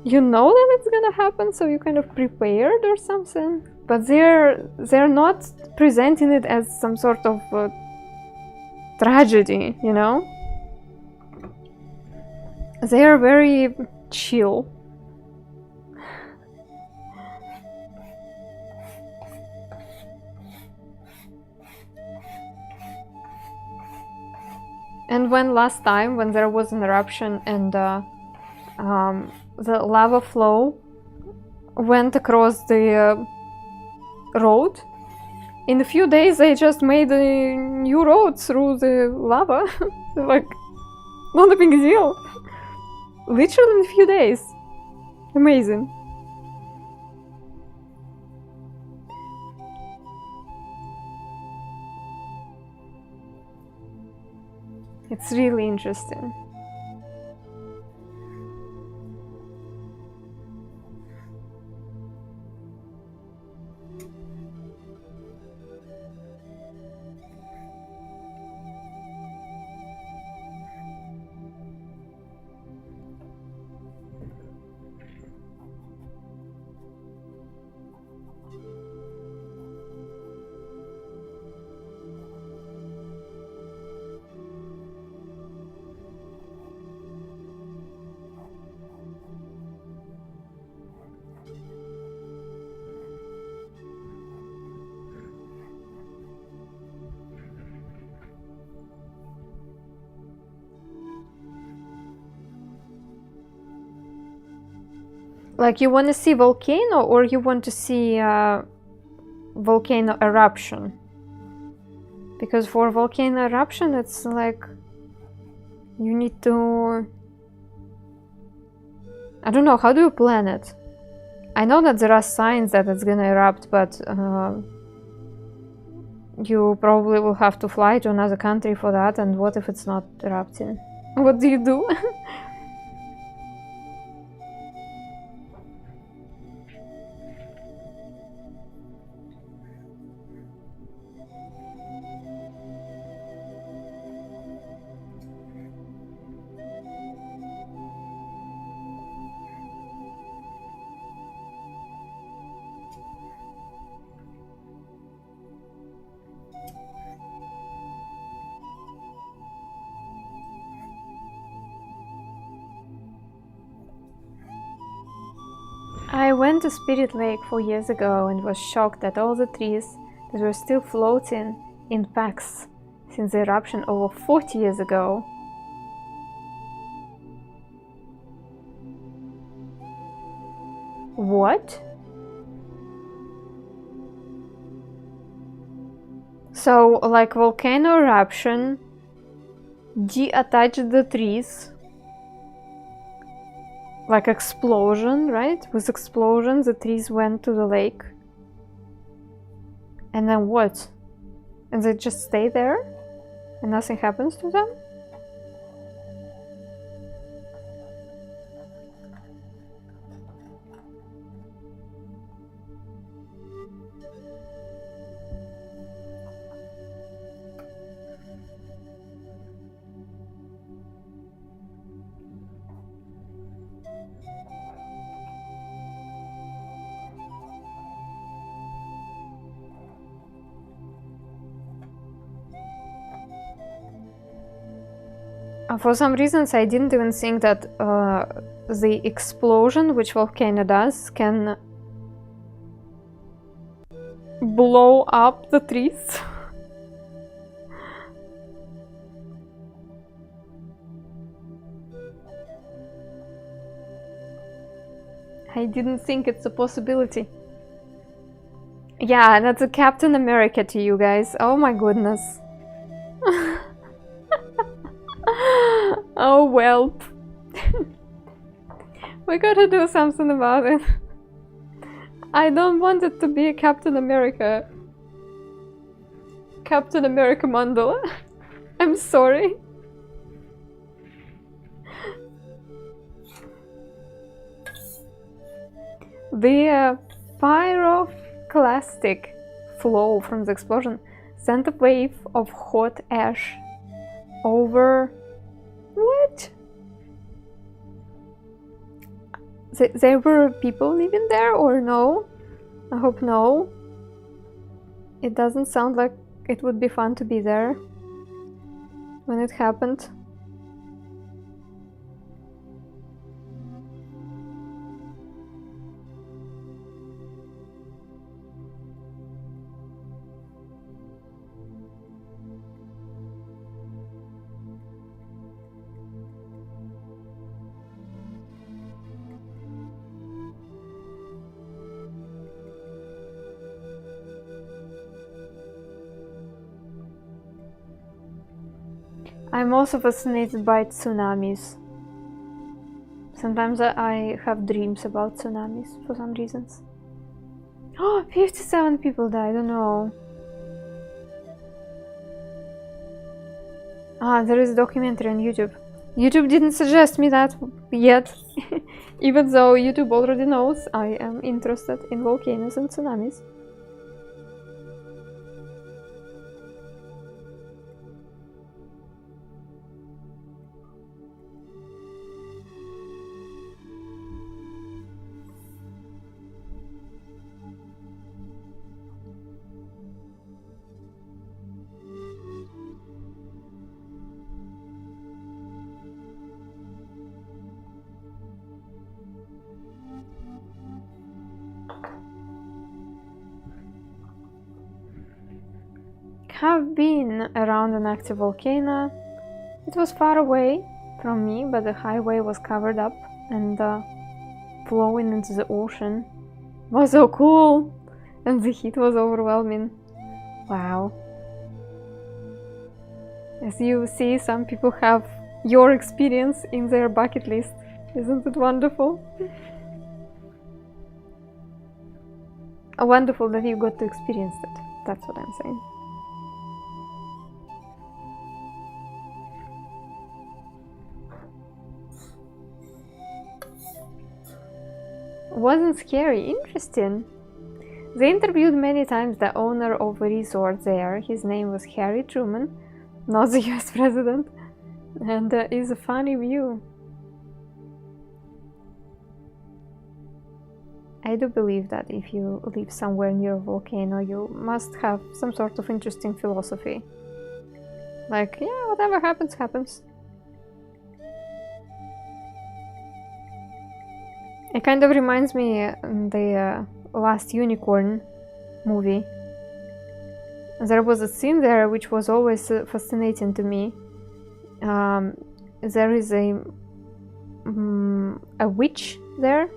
you know that it's gonna happen, so you kind of prepared or something. But they're not presenting it as some sort of tragedy, you know? They are very chill. And when last time, when there was an eruption and the lava flow went across the road, in a few days they just made a new road through the lava. Like, not a big deal. Literally in a few days. Amazing. It's really interesting. Like, you want to see volcano or you want to see volcano eruption? Because for volcano eruption, it's like you need to, I don't know, how do you plan it? I know that there are signs that it's gonna erupt, but you probably will have to fly to another country for that, and what if it's not erupting? What do you do? I went to Spirit Lake 4 years ago and was shocked at all the trees that were still floating in packs since the eruption over 40 years ago. What? So, like, volcano eruption deattached the trees. Like explosion, right? With explosion, the trees went to the lake. And then what? And they just stay there? And nothing happens to them? For some reasons, I didn't even think that the explosion, which volcano does, can blow up the trees. I didn't think it's a possibility. Yeah, that's a Captain America to you guys. Oh my goodness. Oh well. We gotta do something about it. I don't want it to be a Captain America. Captain America mandala. I'm sorry. The pyroclastic flow from the explosion sent a wave of hot ash over... What? There were people living there or no? I hope no. It doesn't sound like it would be fun to be there when it happened. I'm also fascinated by tsunamis. Sometimes I have dreams about tsunamis for some reasons. Oh, 57 people died, I don't know. Ah, there is a documentary on YouTube. YouTube didn't suggest me that yet, even though YouTube already knows I am interested in volcanoes and tsunamis. Have been around an active volcano. It was far away from me, but the highway was covered up and flowing into the ocean. It was so cool, and the heat was overwhelming. Wow. As you see, some people have your experience in their bucket list. Isn't it wonderful? Wonderful that you got to experience that. That's what I'm saying. Wasn't scary, interesting. They interviewed many times the owner of a resort there. His name was Harry Truman, not the US president, and is a funny view. I do believe that if you live somewhere near a volcano, you must have some sort of interesting philosophy. Like, yeah, whatever happens, happens. It kind of reminds me the Last Unicorn movie. There was a scene there which was always fascinating to me. There is a witch there.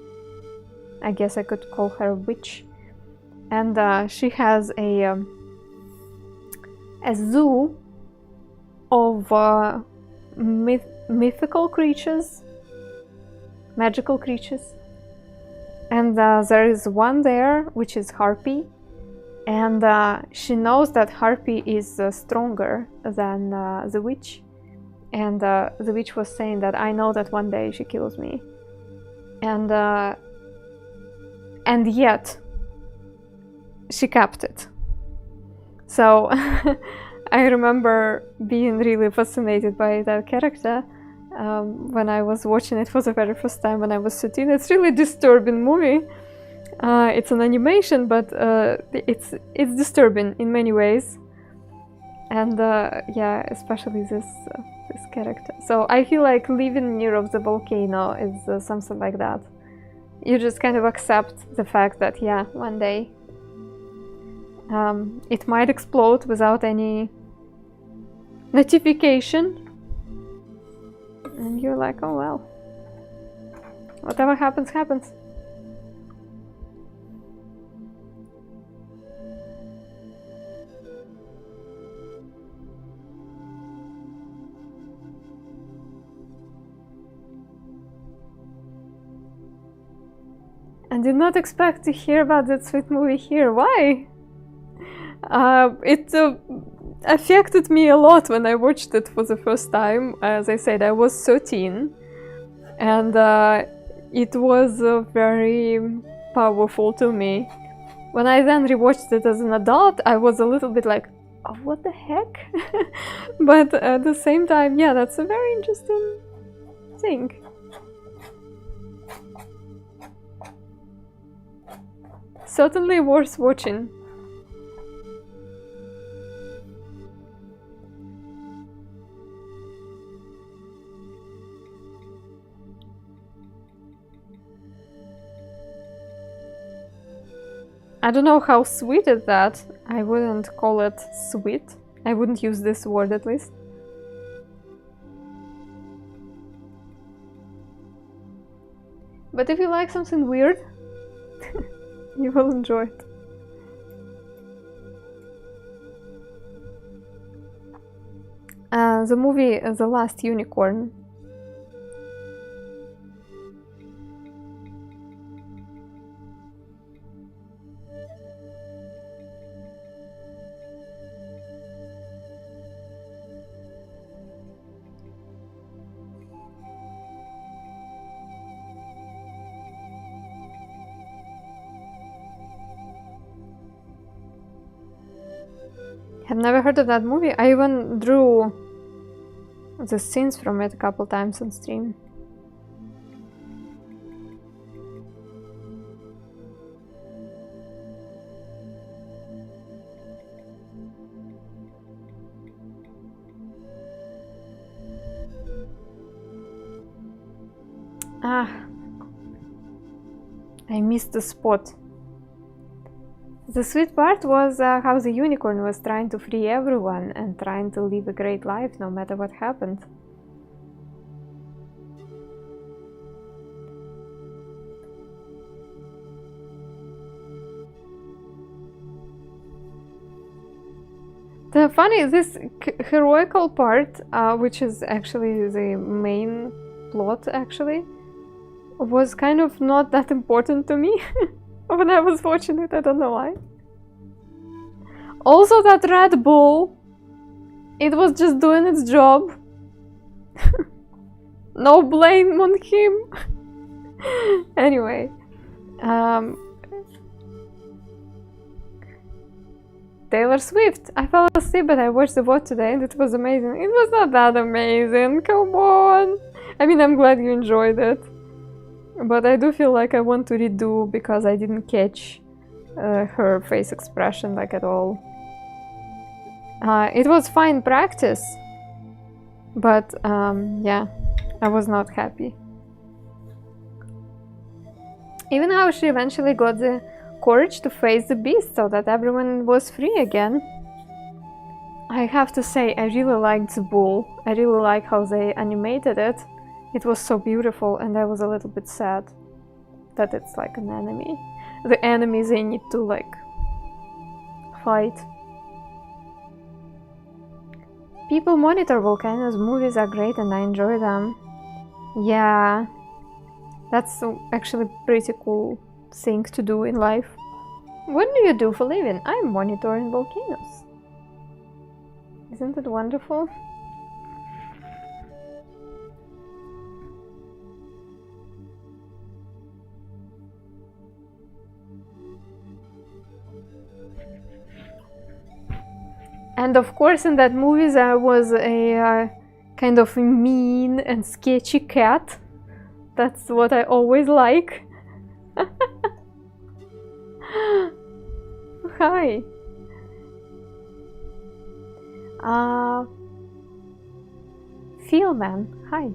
I guess I could call her a witch. And she has a zoo of mythical creatures, magical creatures. And there is one there, which is Harpy, and she knows that Harpy is stronger than the witch, and the witch was saying that I know that one day she kills me, and yet she kept it. So I remember being really fascinated by that character. When I was watching it for the very first time when I was 13. It's really disturbing movie. It's an animation, but it's disturbing in many ways. And yeah, especially this this character. So I feel like living near of the volcano is something like that. You just kind of accept the fact that, yeah, one day it might explode without any notification. And you're like, oh well. Whatever happens, happens. I did not expect to hear about that sweet movie here. Why? It affected me a lot when I watched it for the first time. As I said, I was 13, and it was very powerful to me. When I then rewatched it as an adult, I was a little bit like, oh, what the heck? But at the same time, yeah, that's a very interesting thing. Certainly worth watching. I don't know how sweet is that. I wouldn't call it sweet. I wouldn't use this word at least. But if you like something weird, you will enjoy it. The movie The Last Unicorn. I've never heard of that movie. I even drew the scenes from it a couple times on stream. Ah, I missed the spot. The sweet part was how the unicorn was trying to free everyone and trying to live a great life no matter what happened. The funny, this heroical part, which is actually the main plot actually, was kind of not that important to me. When I was watching it, I don't know why. Also, that Red Bull, it was just doing its job. No blame on him. Anyway, Taylor Swift. I fell asleep, but I watched the VOD today and it was amazing. It was not that amazing, come on. I mean, I'm glad you enjoyed it. But I do feel like I want to redo because I didn't catch her face expression like at all. It was fine practice, but yeah, I was not happy. Even how she eventually got the courage to face the beast so that everyone was free again. I have to say, I really liked the bull. I really like how they animated it. It was so beautiful, and I was a little bit sad that it's like an enemy. The enemies they need to like fight. People monitor volcanoes. Movies are great and I enjoy them. Yeah, that's actually a pretty cool thing to do in life. What do you do for a living? I'm monitoring volcanoes. Isn't it wonderful? And of course in that movie there was a kind of mean and sketchy cat. That's what I always like. Hi. Phil, man, hi.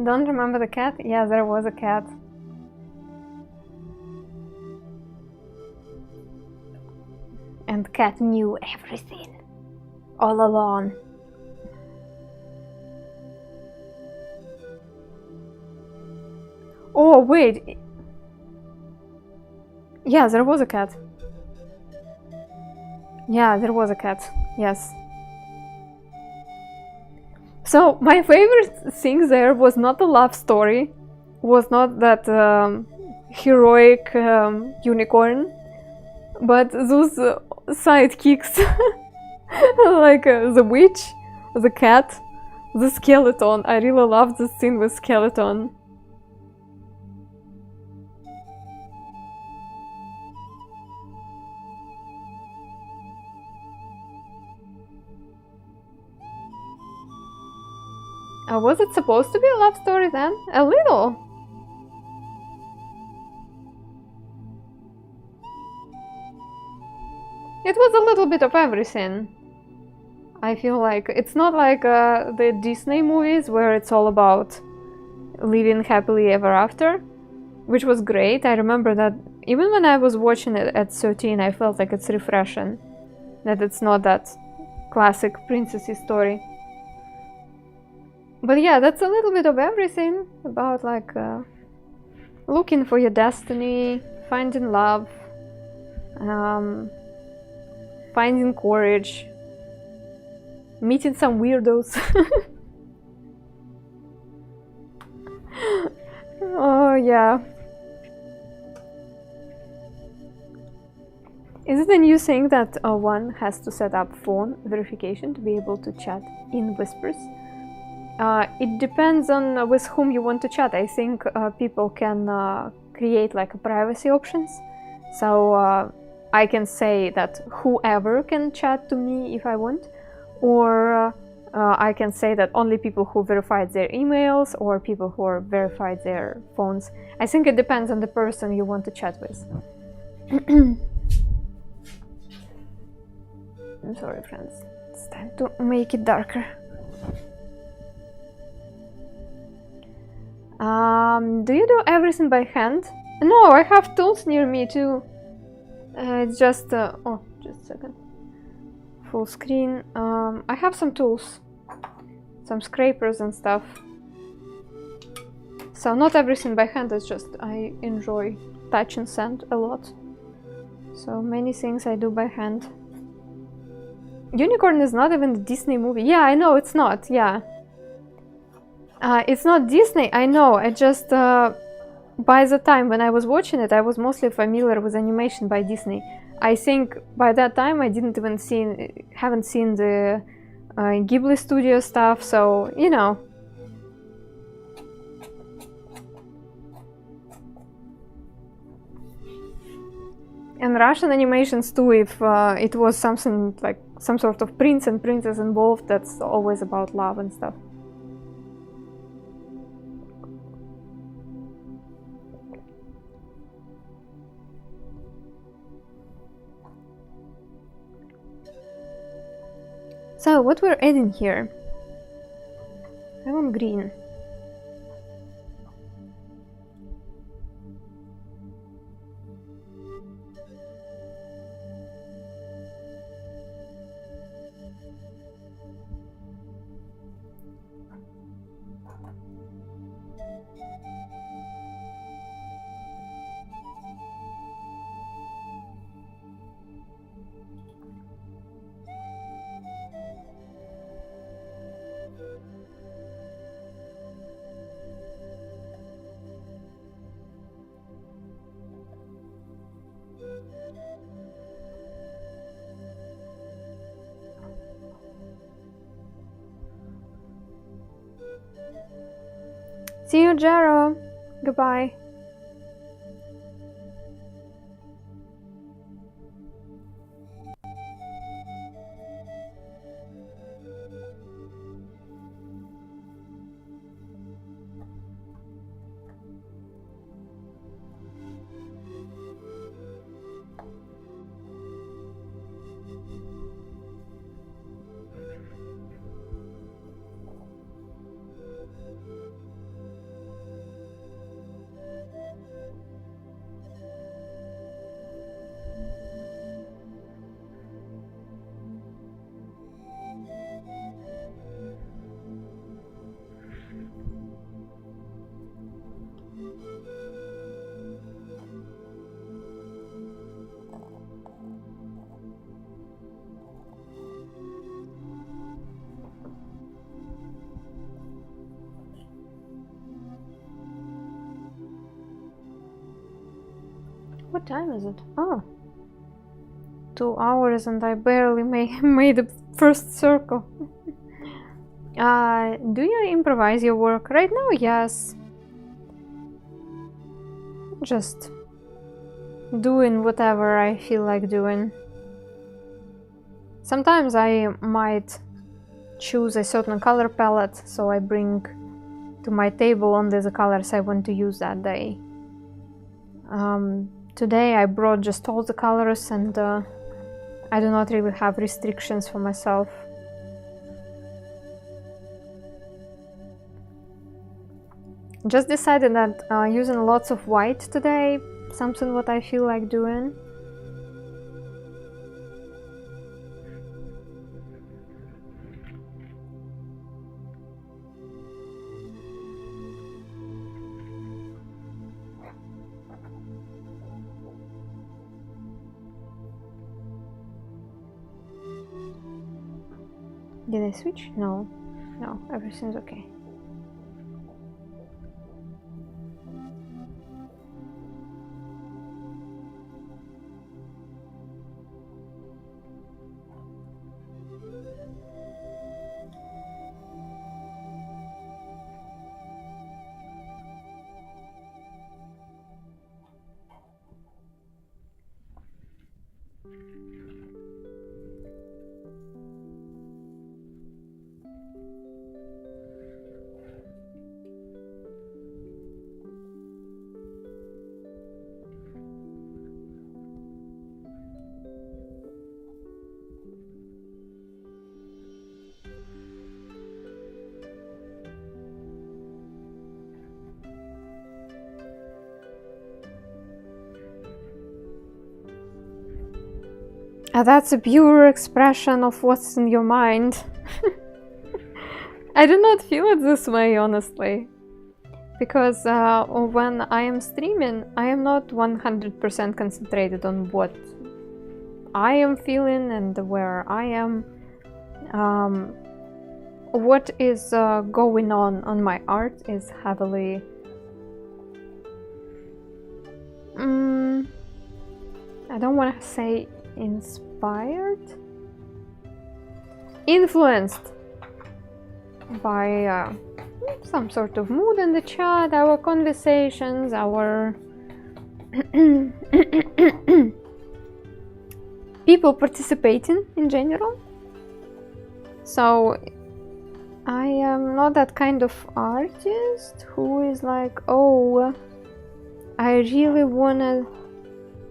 Don't remember the cat? Yeah, there was a cat. And cat knew everything. All along. Oh, wait. Yeah, there was a cat. Yeah, there was a cat. Yes. So, my favorite thing there was not the love story. Was not that heroic unicorn. But those sidekicks. Like the witch, the cat, the skeleton. I really love the scene with skeleton. Was it supposed to be a love story then? A little. It was a little bit of everything. I feel like it's not like the Disney movies where it's all about living happily ever after, which was great. I remember that even when I was watching it at 13, I felt like it's refreshing, that it's not that classic princessy story. But yeah, that's a little bit of everything about like looking for your destiny, finding love, finding courage, meeting some weirdos. Oh yeah. Is it a new thing that one has to set up phone verification to be able to chat in whispers? It depends on with whom you want to chat. I think people can create like a privacy options. So I can say that whoever can chat to me if I want, or I can say that only people who verified their emails or people who are verified their phones. I think it depends on the person you want to chat with. I'm sorry, friends. It's time to make it darker. Do you do everything by hand? No, I have tools near me too. It's just oh, just a second. Full screen. I have some tools, some scrapers and stuff. So not everything by hand. It's just I enjoy touch and sand a lot. So many things I do by hand. Unicorn is not even a Disney movie. Yeah, I know it's not. Yeah. It's not Disney, I know. I just by the time when I was watching it, I was mostly familiar with animation by Disney. I think by that time I didn't even haven't seen the Ghibli studio stuff, so you know. And Russian animations too, if it was something like some sort of prince and princess involved, that's always about love and stuff. So, what we're adding here? I want green. See you, Jaro. Goodbye. What time is it? Oh. 2 hours and I barely made the first circle. Do you improvise your work? Right now, yes. Just doing whatever I feel like doing. Sometimes I might choose a certain color palette, so I bring to my table only the colors I want to use that day. Today I brought just all the colors, and I do not really have restrictions for myself. Just decided that using lots of white today, something what I feel like doing. Did I switch? No. No, everything's okay. That's a pure expression of what's in your mind. I do not feel it this way, honestly. Because when I am streaming, I am not 100% concentrated on what I am feeling and where I am. What is going on my art is heavily... I don't want to say inspired? Influenced by some sort of mood in the chat, our conversations, our people participating in general. So I am not that kind of artist who is like, oh, I really wanna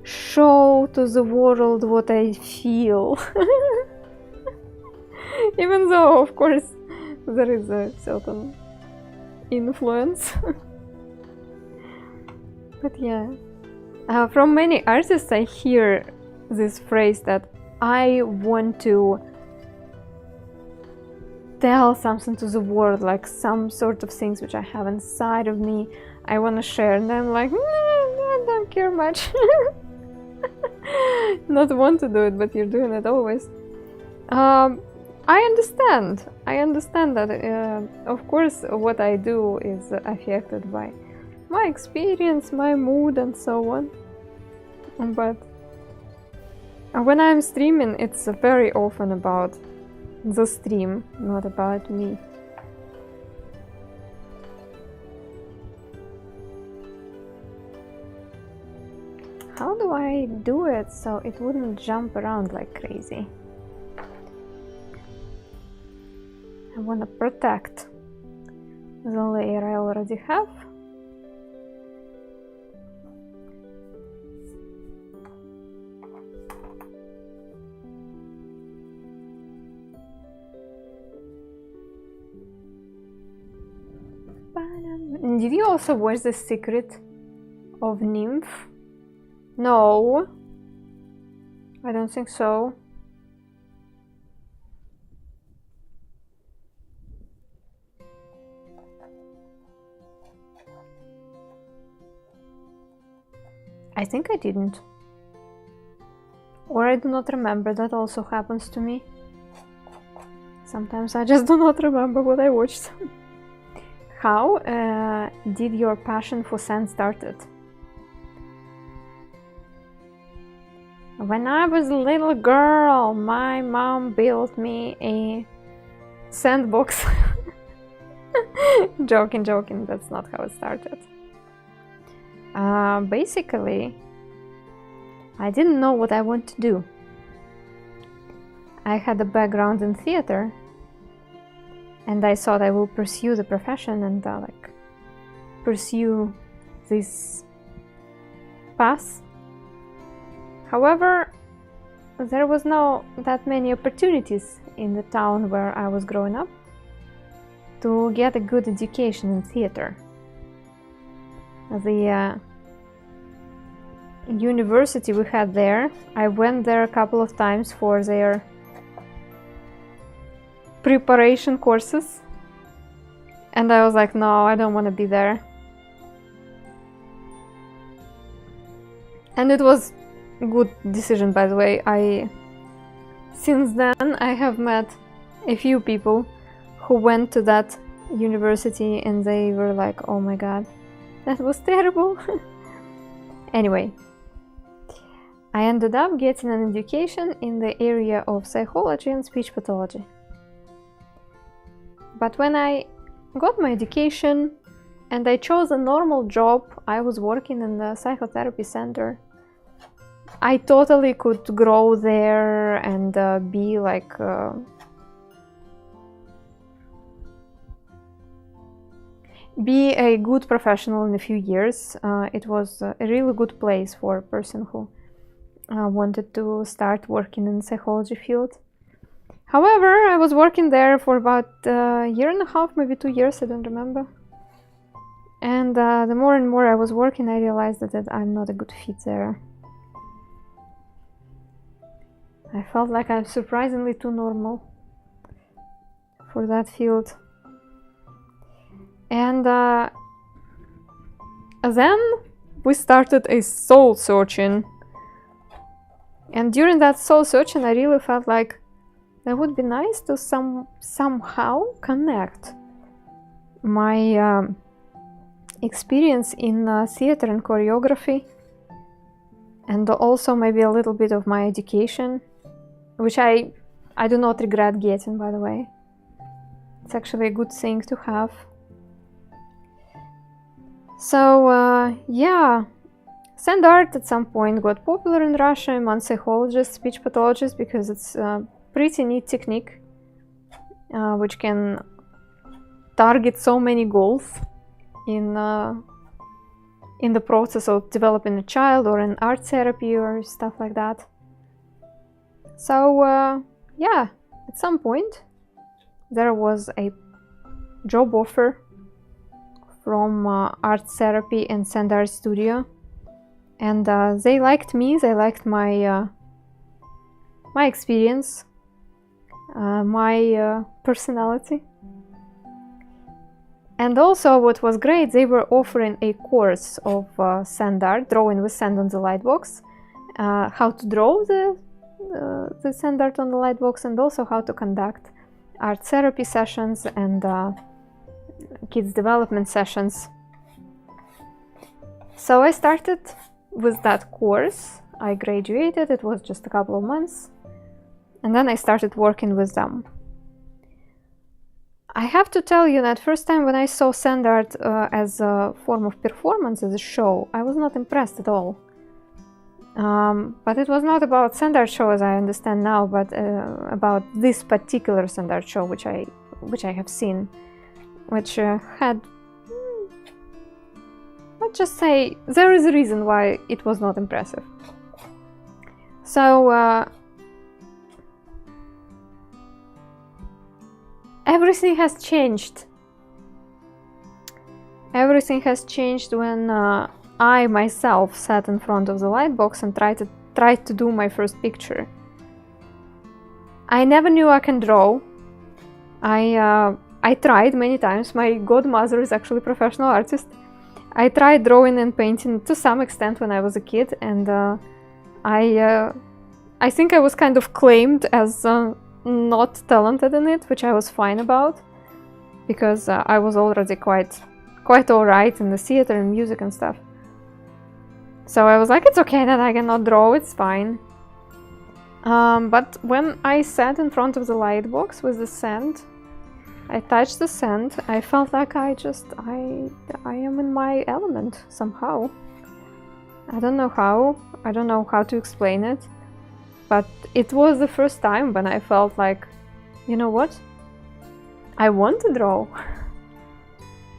show to the world what I feel. Even though, of course, there is a certain influence. But yeah, from many artists I hear this phrase that I want to tell something to the world, like some sort of things which I have inside of me, I want to share, and I'm like, no, I don't care much. Not want to do it, but you're doing it always. I understand that of course what I do is affected by my experience, my mood and so on, but when I'm streaming it's very often about the stream, not about me. How do I do it so it wouldn't jump around like crazy? I want to protect the layer I already have. Did you also watch The Secret of Nymph? No, I don't think so. I think I didn't. Or I do not remember, that also happens to me. Sometimes I just do not remember what I watched. How did your passion for sand started? When I was a little girl, my mom built me a sandbox. Joking, that's not how it started. Basically, I didn't know what I want to do. I had a background in theater, and I thought I will pursue the profession and like pursue this path. However, there was not that many opportunities in the town where I was growing up to get a good education in theater. The university we had there, I went there a couple of times for their preparation courses, and I was like, no, I don't want to be there. And it was a good decision, by the way. Since then I have met a few people who went to that university and they were like, oh my god, that was terrible. Anyway, I ended up getting an education in the area of psychology and speech pathology. But when I got my education and I chose a normal job, I was working in the psychotherapy center. I totally could grow there and be like be a good professional in a few years. It was a really good place for a person who wanted to start working in the psychology field. However, I was working there for about a year and a half, maybe 2 years, I don't remember. And the more and more I was working, I realized that I'm not a good fit there. I felt like I'm surprisingly too normal for that field. And then we started a soul searching. And during that soul searching, I really felt like that would be nice to somehow connect my experience in theater and choreography, and also maybe a little bit of my education, which I do not regret getting, by the way. It's actually a good thing to have. So yeah, sand art at some point got popular in Russia among psychologists, speech pathologists, because it's a pretty neat technique which can target so many goals in the process of developing a child or in art therapy or stuff like that. So yeah, at some point there was a job offer from art therapy and sand art studio, and they liked me, they liked my my experience, my personality. And also what was great, they were offering a course of sand art, drawing with sand on the lightbox, how to draw the sand art on the lightbox, and also how to conduct art therapy sessions and kids development sessions. So I started with that course. I graduated, it was just a couple of months, and then I started working with them. I have to tell you that first time when I saw sand art as a form of performance, as a show, I was not impressed at all. But it was not about sand art show as I understand now, but about this particular sand art show which I have seen, which had, let's just say, there is a reason why it was not impressive. So everything has changed. Everything has changed when I myself sat in front of the lightbox and tried to do my first picture. I never knew I can draw. I tried many times. My godmother is actually a professional artist. I tried drawing and painting to some extent when I was a kid, and I think I was kind of claimed as not talented in it, which I was fine about, because I was already quite alright in the theater and music and stuff. So I was like, it's okay that I cannot draw, it's fine. But when I sat in front of the light box with the sand, I touched the sand, I felt like I am in my element somehow. I don't know how to explain it, but it was the first time when I felt like, you know what? I want to draw.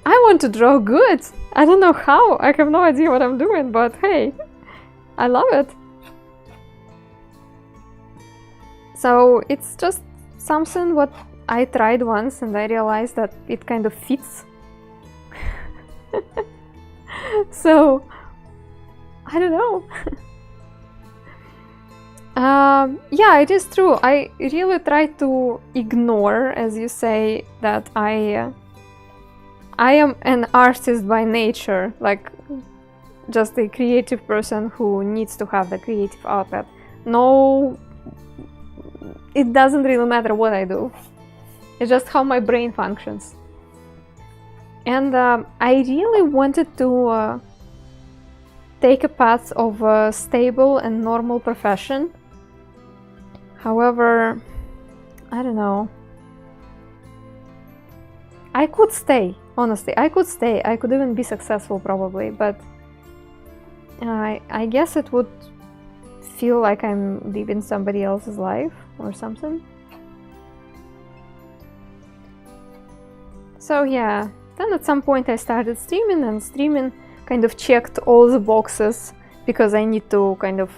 I want to draw good. I don't know how, I have no idea what I'm doing, but hey, I love it. So it's just something what I tried once and I realized that it kind of fits. So, I don't know. Yeah, it is true. I really try to ignore, as you say, that I am an artist by nature, like just a creative person who needs to have the creative outlet. No, it doesn't really matter what I do. It's just how my brain functions. And I really wanted to take a path of a stable and normal profession. However, I don't know. I could stay, honestly, I could stay. I could even be successful probably, but I guess it would feel like I'm living somebody else's life or something. So yeah, then at some point I started streaming, and streaming kind of checked all the boxes because I need to kind of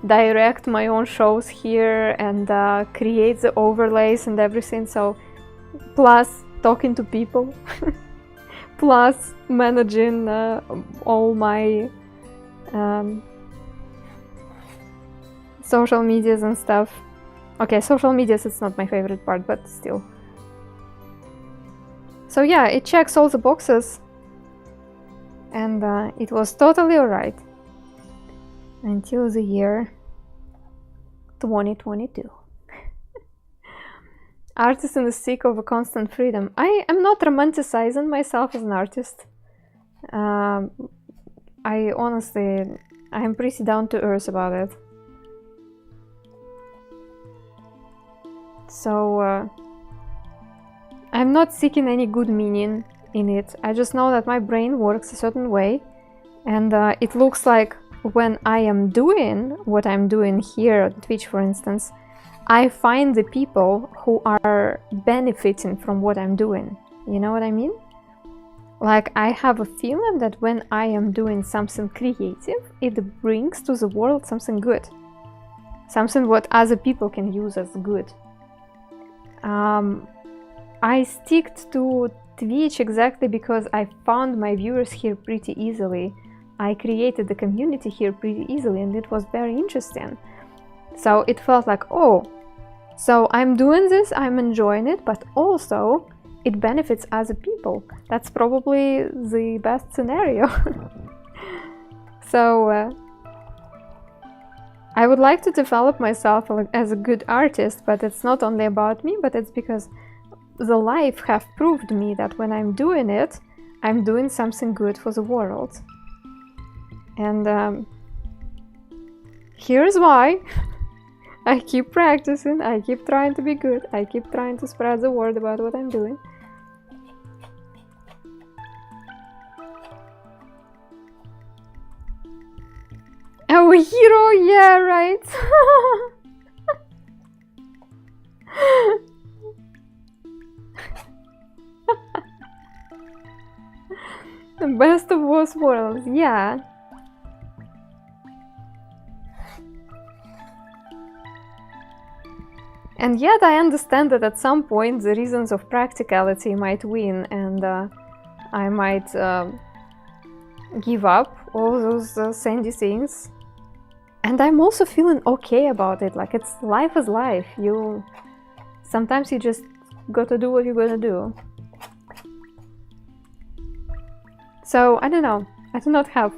direct my own shows here and create the overlays and everything. So plus talking to people, plus managing all my social medias and stuff. Okay, social medias is not my favorite part, but still. So yeah, it checks all the boxes, and it was totally alright until the year 2022. Artist in the seek of a constant freedom. I am not romanticizing myself as an artist. I honestly, I'm pretty down to earth about it. So I'm not seeking any good meaning in it. I just know that my brain works a certain way, and it looks like when I am doing what I'm doing here on Twitch, for instance, I find the people who are benefiting from what I'm doing. You know what I mean? Like, I have a feeling that when I am doing something creative, it brings to the world something good. Something what other people can use as good. I sticked to Twitch exactly because I found my viewers here pretty easily. I created the community here pretty easily, and it was very interesting. So it felt like, oh, so I'm doing this, I'm enjoying it, but also it benefits other people. That's probably the best scenario. So I would like to develop myself as a good artist, but it's not only about me, but it's because the life have proved me that when I'm doing it, I'm doing something good for the world. And here's why. I keep practicing, I keep trying to be good, I keep trying to spread the word about what I'm doing. Oh, a hero, yeah, right. The best of both worlds, yeah. And yet I understand that at some point the reasons of practicality might win, and I might give up all those sandy things. And I'm also feeling okay about it, like it's life is life. Sometimes you just gotta do what you're gonna do. So, I don't know, I do not have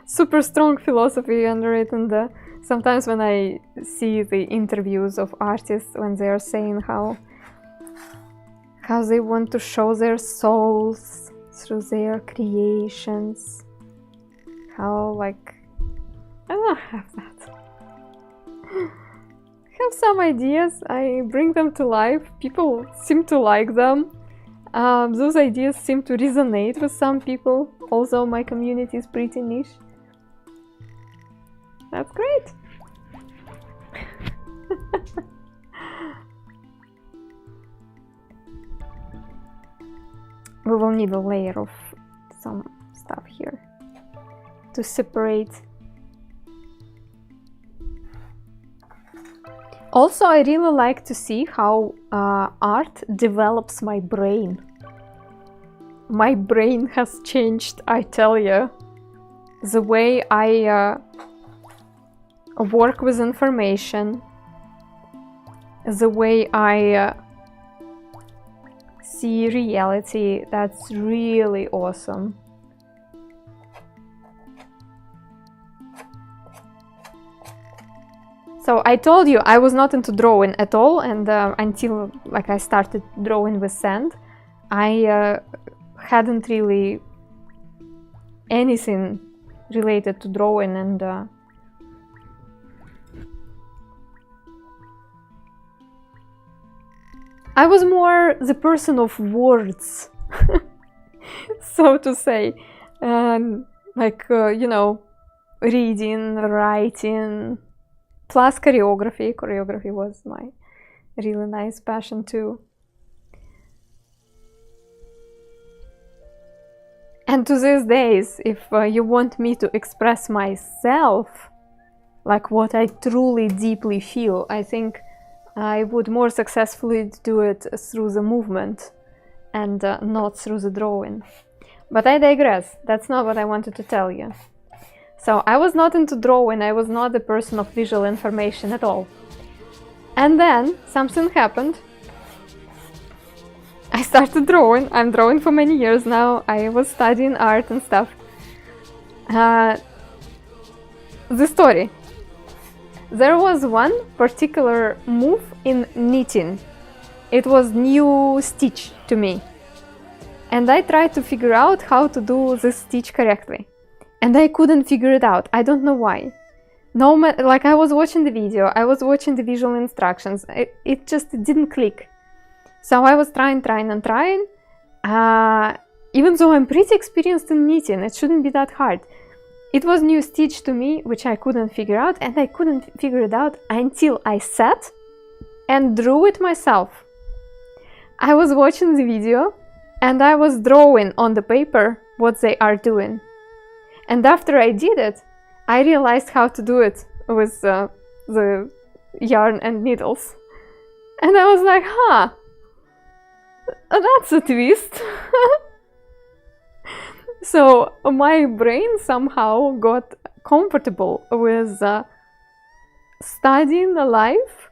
super strong philosophy under it, and sometimes when I see the interviews of artists when they are saying how they want to show their souls through their creations, how, like, I don't have that. have some ideas, I bring them to life, people seem to like them. Those ideas seem to resonate with some people, although my community is pretty niche. That's great! We will need a layer of some stuff here to separate. Also, I really like to see how art develops my brain. My brain has changed, I tell you. The way I work with information, the way I see reality, that's really awesome. So I told you I was not into drawing at all, and until like I started drawing with sand, I hadn't really anything related to drawing, and I was more the person of words, so to say, like you know, reading, writing. Plus choreography. Choreography was my really nice passion too. And to these days, if you want me to express myself, like what I truly deeply feel, I think I would more successfully do it through the movement and not through the drawing. But I digress. That's not what I wanted to tell you. So I was not into drawing, I was not the person of visual information at all. And then something happened. I started drawing. I'm drawing for many years now. I was studying art and stuff. The story. There was one particular move in knitting. It was new stitch to me. And I tried to figure out how to do this stitch correctly. And I couldn't figure it out. I don't know why. No, like I was watching the video, I was watching the visual instructions. It just didn't click. So I was trying. Even though I'm pretty experienced in knitting, it shouldn't be that hard. It was new stitch to me, which I couldn't figure out, and I couldn't figure it out until I sat and drew it myself. I was watching the video and I was drawing on the paper what they are doing. And after I did it, I realized how to do it with the yarn and needles. And I was like, huh, that's a twist. So my brain somehow got comfortable with studying life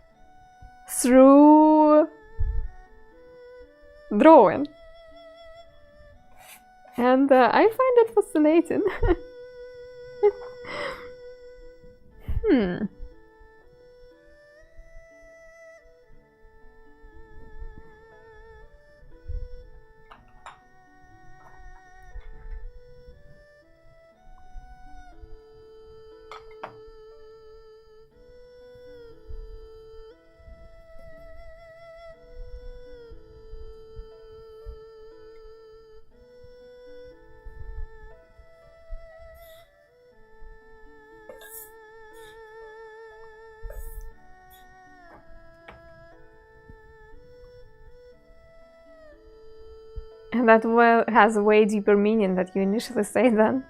through drawing. And I find it fascinating. And that has a way deeper meaning that you initially say then.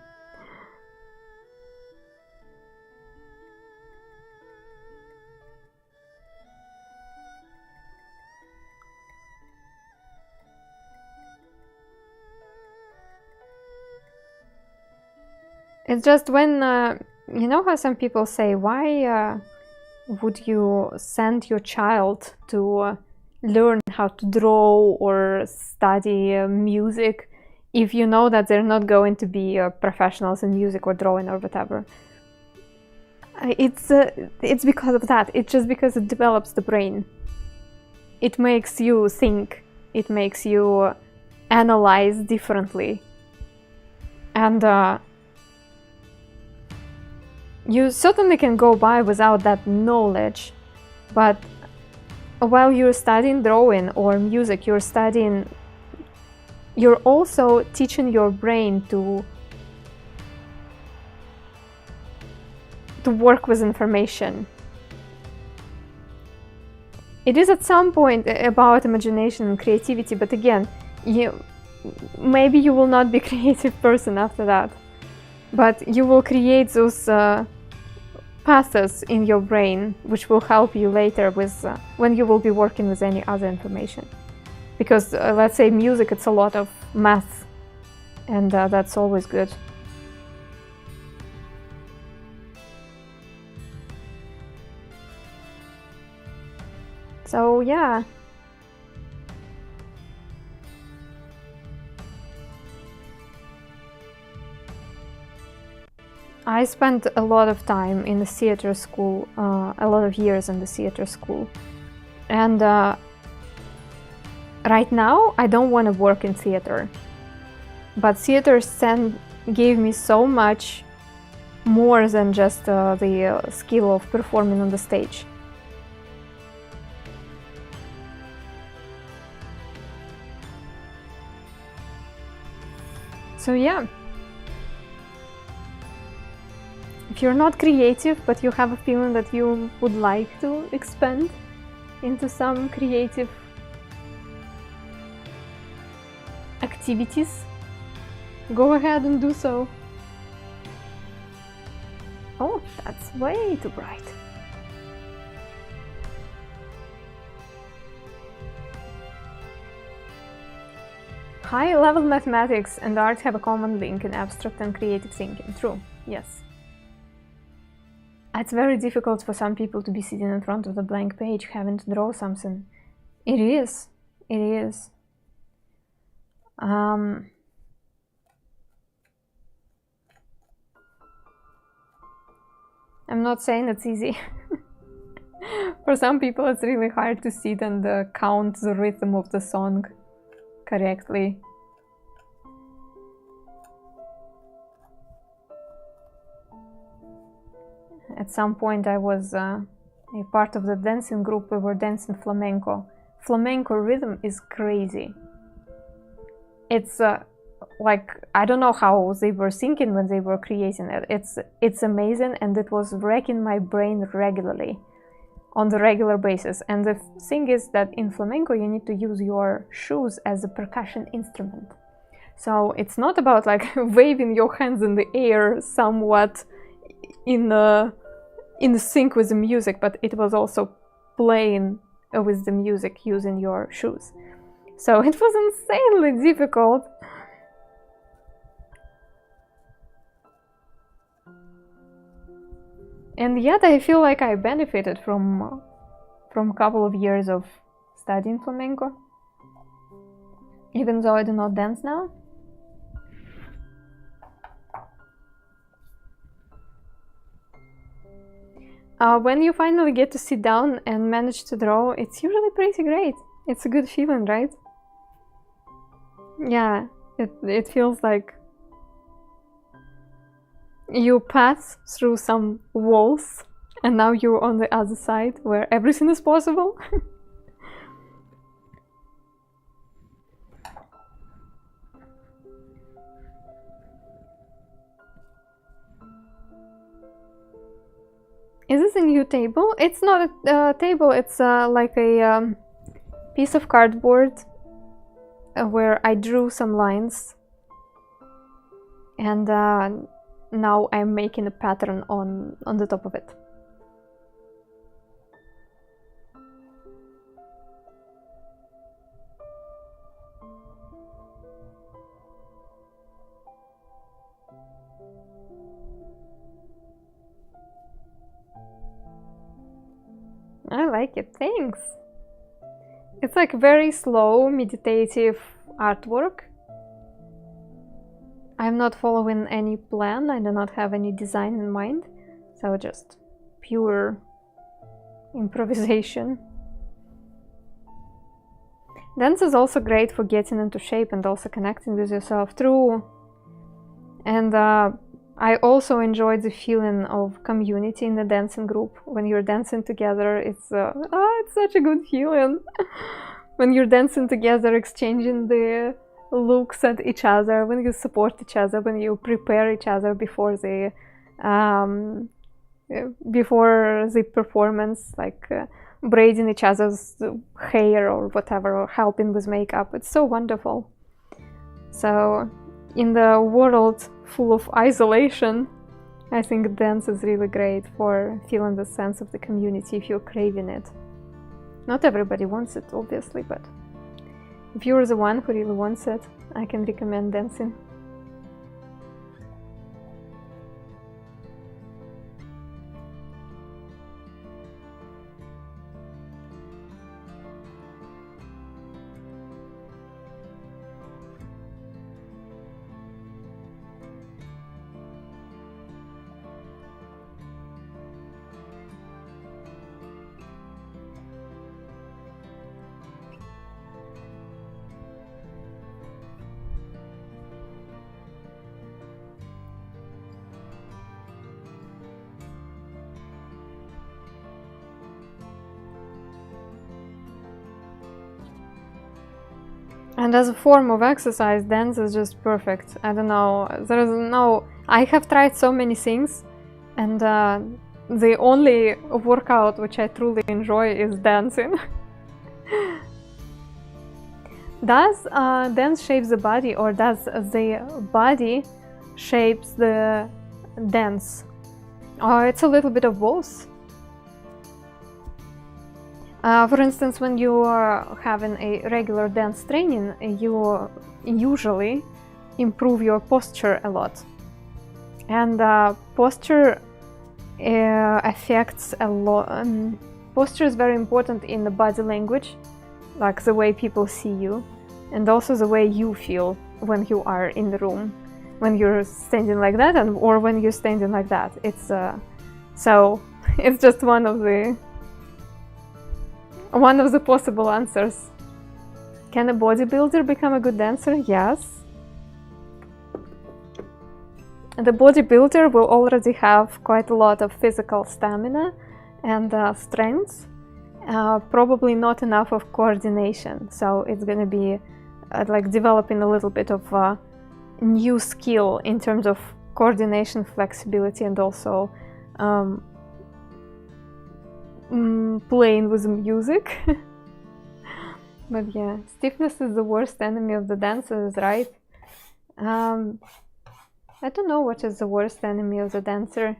It's just when, you know how some people say, why would you send your child to learn how to draw or study music if you know that they're not going to be professionals in music or drawing or whatever? It's because of that. It's just because it develops the brain. It makes you think. It makes you analyze differently. And You certainly can go by without that knowledge, but while you're studying drawing or music, you're also teaching your brain to work with information. It is at some point about imagination and creativity, but again, maybe you will not be a creative person after that, but you will create those paths in your brain which will help you later with when you will be working with any other information. Because let's say music, it's a lot of math, and that's always good. So yeah. I spent a lot of time in the theater school, a lot of years in the theater school. And right now, I don't want to work in theater. But theater gave me so much more than just the skill of performing on the stage. So yeah. If you're not creative, but you have a feeling that you would like to expand into some creative activities, go ahead and do so. Oh, that's way too bright. High-level mathematics and art have a common link in abstract and creative thinking. True, yes. It's very difficult for some people to be sitting in front of the blank page having to draw something. It is. It is. I'm not saying it's easy. For some people it's really hard to sit and count the rhythm of the song correctly. At some point I was a part of the dancing group. We were dancing flamenco. Flamenco rhythm is crazy. It's like, I don't know how they were thinking when they were creating it. It's amazing, and it was wrecking my brain regularly, on the regular basis. And the thing is that in flamenco you need to use your shoes as a percussion instrument. So it's not about like waving your hands in the air somewhat in sync with the music, but it was also playing with the music using your shoes. So it was insanely difficult. And yet I feel like I benefited from a couple of years of studying flamenco, even though I do not dance now. When you finally get to sit down and manage to draw, it's usually pretty great. It's a good feeling, right? Yeah, it feels like you pass through some walls and now you're on the other side where everything is possible. Is this a new table? It's not a table, it's like a piece of cardboard where I drew some lines, and now I'm making a pattern on the top of it. I like it, thanks! It's like very slow, meditative artwork. I'm not following any plan, I do not have any design in mind, so just pure improvisation. Dance is also great for getting into shape and also connecting with yourself. True. And I also enjoyed the feeling of community in the dancing group. When you're dancing together, it's such a good feeling. When you're dancing together, exchanging the looks at each other, when you support each other, when you prepare each other before the performance, like braiding each other's hair or whatever, or helping with makeup. It's so wonderful. So in the world full of isolation, I think dance is really great for feeling the sense of the community if you're craving it. Not everybody wants it, obviously, but if you're the one who really wants it, I can recommend dancing. And as a form of exercise, dance is just perfect. I don't know, I have tried so many things, and the only workout which I truly enjoy is dancing. Does dance shape the body, or does the body shapes the dance? It's a little bit of both. For instance, when you are having a regular dance training, you usually improve your posture a lot. And posture affects a lot. Posture is very important in the body language, like the way people see you, and also the way you feel when you are in the room. When you're standing like that, or when you're standing like that. It's so it's just one of the possible answers. Can a bodybuilder become a good dancer? Yes. The bodybuilder will already have quite a lot of physical stamina and strength, probably not enough of coordination. So it's going to be like developing a little bit of new skill in terms of coordination, flexibility, and also playing with music. But yeah, stiffness is the worst enemy of the dancers, right? I don't know what is the worst enemy of the dancer.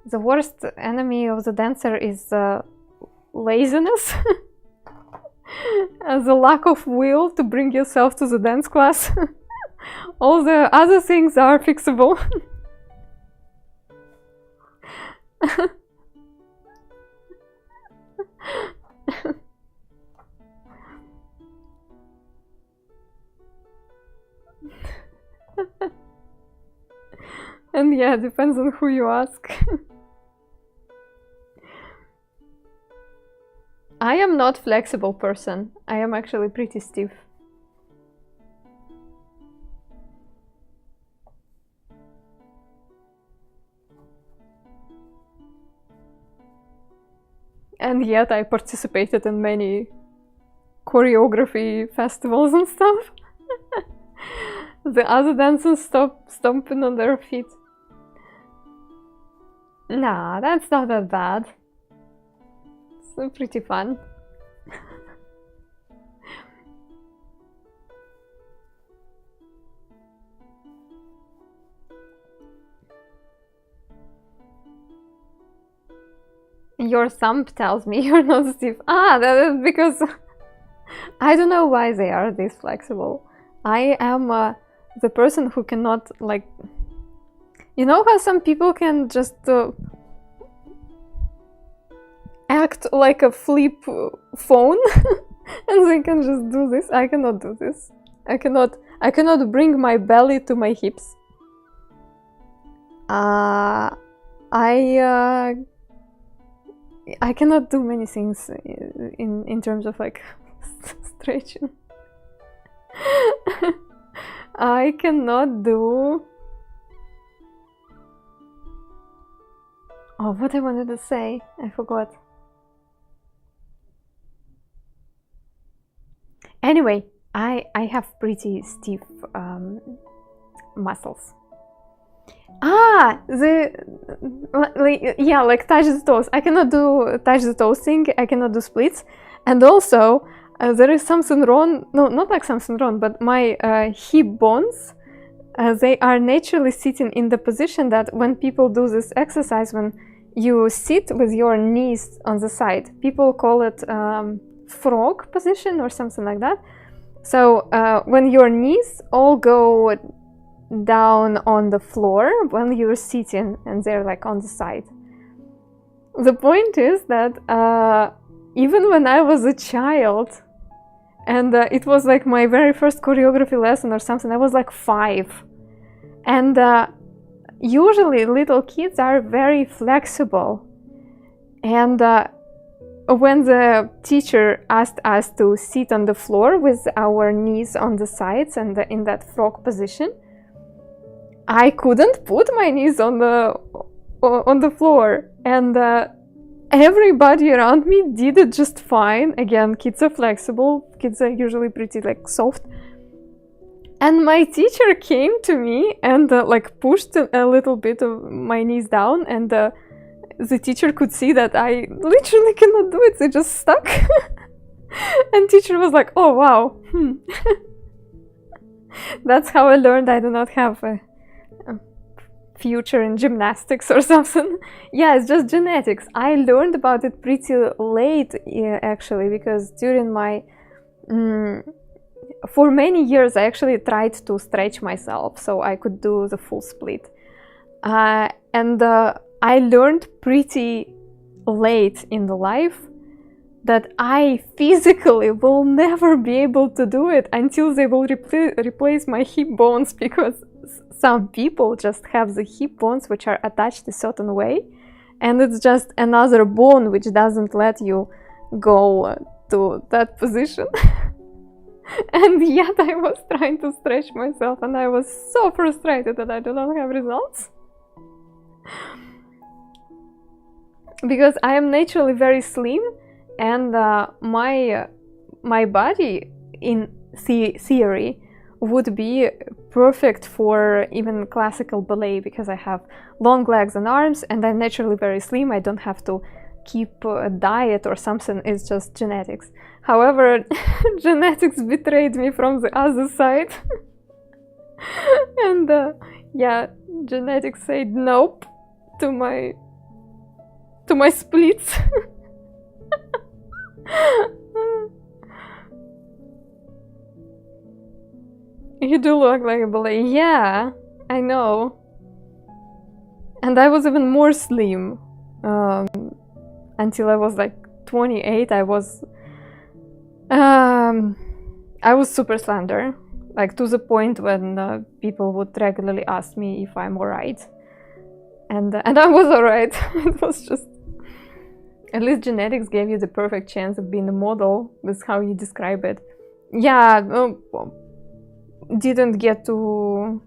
The worst enemy of the dancer is laziness. The lack of will to bring yourself to the dance class. All the other things are fixable. And yeah, depends on who you ask. I am not flexible person. I am actually pretty stiff. And yet I participated in many choreography festivals and stuff. The other dancers stop stomping on their feet. Nah, that's not that bad. It's pretty fun. Your thumb tells me you're not stiff. Ah, that is because I don't know why they are this flexible. I am the person who cannot, like, you know how some people can just act like a flip phone and they can just do this. I cannot do this. I cannot bring my belly to my hips. I cannot do many things in terms of like stretching. I cannot do... Oh, what I wanted to say, I forgot. Anyway, I have pretty stiff muscles. Like touch the toes. I cannot do touch the toes thing. I cannot do splits. And also, there is something wrong. No, not like something wrong, but my hip bones, they are naturally sitting in the position that when people do this exercise, when you sit with your knees on the side, people call it frog position or something like that. So when your knees all go down on the floor when you're sitting and they're like on the side. The point is that even when I was a child, and it was like my very first choreography lesson or something, I was like 5. And usually little kids are very flexible. And when the teacher asked us to sit on the floor with our knees on the sides and in that frog position, I couldn't put my knees on the floor, and everybody around me did it just fine. Again, kids are flexible. Kids are usually pretty like soft. And my teacher came to me and like pushed a little bit of my knees down, and the teacher could see that I literally cannot do it. They just stuck. And teacher was like, "Oh wow, that's how I learned I do not have a future in gymnastics or something." Yeah, it's just genetics. I learned about it pretty late, actually, because during my for many years I actually tried to stretch myself so I could do the full split, and I learned pretty late in the life that I physically will never be able to do it until they will replace my hip bones, because some people just have the hip bones which are attached a certain way, and it's just another bone which doesn't let you go to that position. And yet I was trying to stretch myself, and I was so frustrated that I do not have results. Because I am naturally very slim, and my body in theory would be perfect for even classical ballet, because I have long legs and arms, and I'm naturally very slim. I don't have to keep a diet or something. It's just genetics. However, genetics betrayed me from the other side. And yeah, genetics said nope to my splits. You do look like a ballet. Yeah, I know. And I was even more slim until I was like 28. I was super slender, like to the point when people would regularly ask me if I'm alright, and I was alright. It was just, at least genetics gave you the perfect chance of being a model. That's how you describe it. Yeah, didn't get to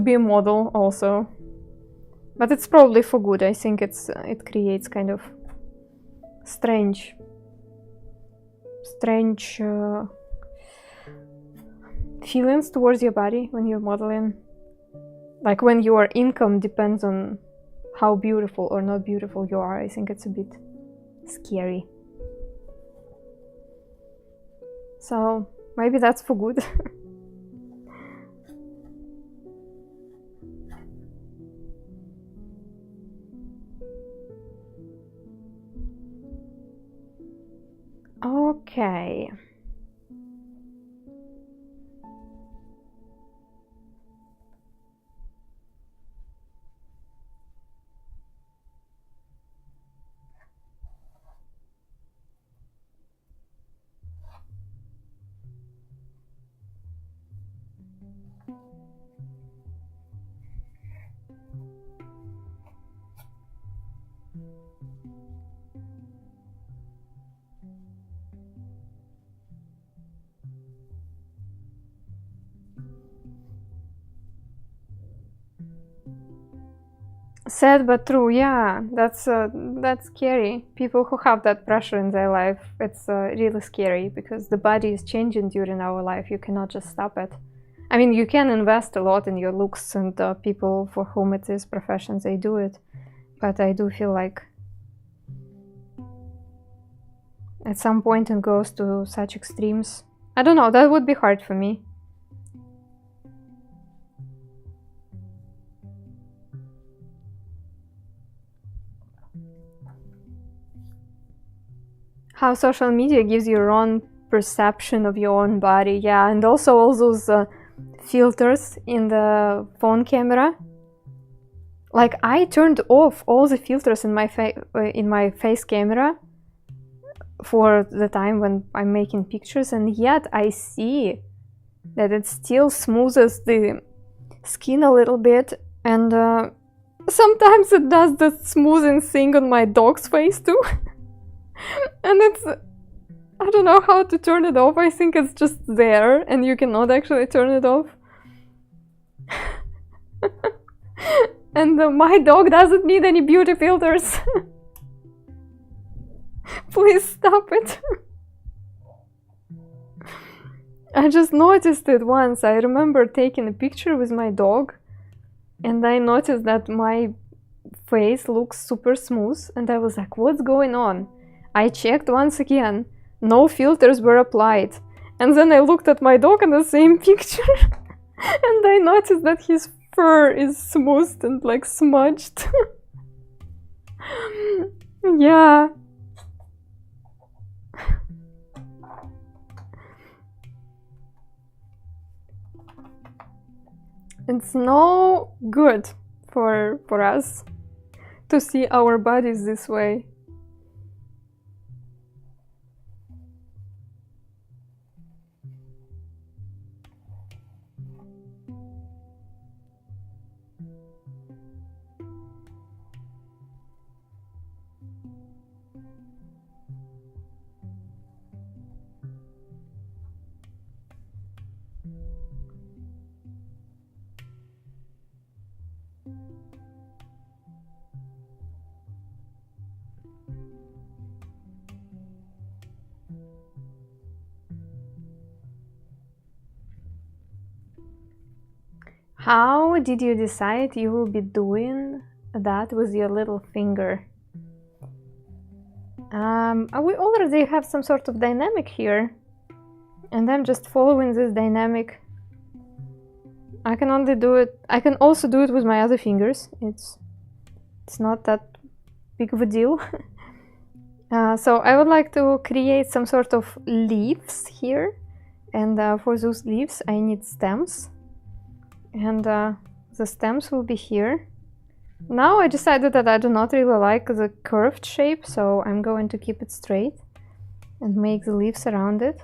be a model also, but it's probably for good. I think it creates kind of strange feelings towards your body when you're modeling, like when your income depends on how beautiful or not beautiful you are. I think it's a bit scary. So maybe that's for good. Okay. Sad but true. Yeah, that's scary. People who have that pressure in their life, it's really scary because the body is changing during our life. You cannot just stop it. I mean, you can invest a lot in your looks, and people for whom it is professions, they do it. But I do feel like at some point it goes to such extremes. I don't know, that would be hard for me. How social media gives you your own perception of your own body. Yeah, and also all those filters in the phone camera. Like, I turned off all the filters in my face camera for the time when I'm making pictures, and yet I see that it still smoothes the skin a little bit, and sometimes it does the smoothing thing on my dog's face too. And it's, I don't know how to turn it off. I think it's just there and you cannot actually turn it off. And my dog doesn't need any beauty filters. Please stop it. I just noticed it once. I remember taking a picture with my dog and I noticed that my face looks super smooth, and I was like, what's going on? I checked once again, no filters were applied, and then I looked at my dog in the same picture and I noticed that his fur is smoothed and like smudged. Yeah. It's no good for us to see our bodies this way. How did you decide you will be doing that with your little finger? We already have some sort of dynamic here, and I'm just following this dynamic. I can only do it, I can also do it with my other fingers. It's not that big of a deal. So I would like to create some sort of leaves here, and for those leaves I need stems. And the stems will be here. Now I decided that I do not really like the curved shape, so I'm going to keep it straight and make the leaves around it.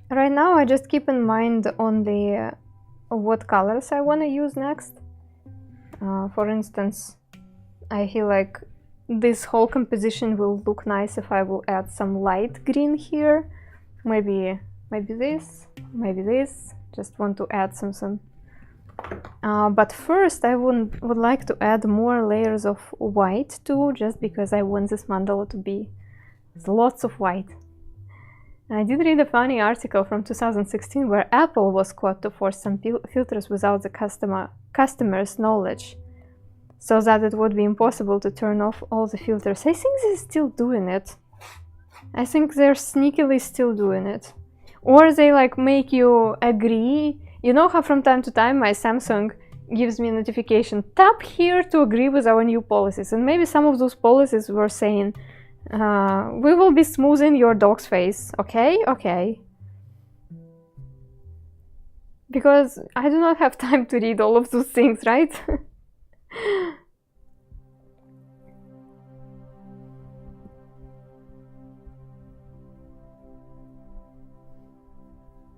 Right now I just keep in mind on the what colors I want to use next. For instance, I feel like this whole composition will look nice if I will add some light green here. Maybe this, maybe this. Just want to add some. But first I would like to add more layers of white too, just because I want this mandala to be lots of white. I did read a funny article from 2016 where Apple was caught to force some filters without the customer's knowledge, so that it would be impossible to turn off all the filters. I think they're still doing it. I think they're sneakily still doing it. Or they like make you agree. You know how from time to time my Samsung gives me a notification, tap here to agree with our new policies. And maybe some of those policies were saying, we will be smoothing your dog's face. Okay, okay. Because I do not have time to read all of those things, right?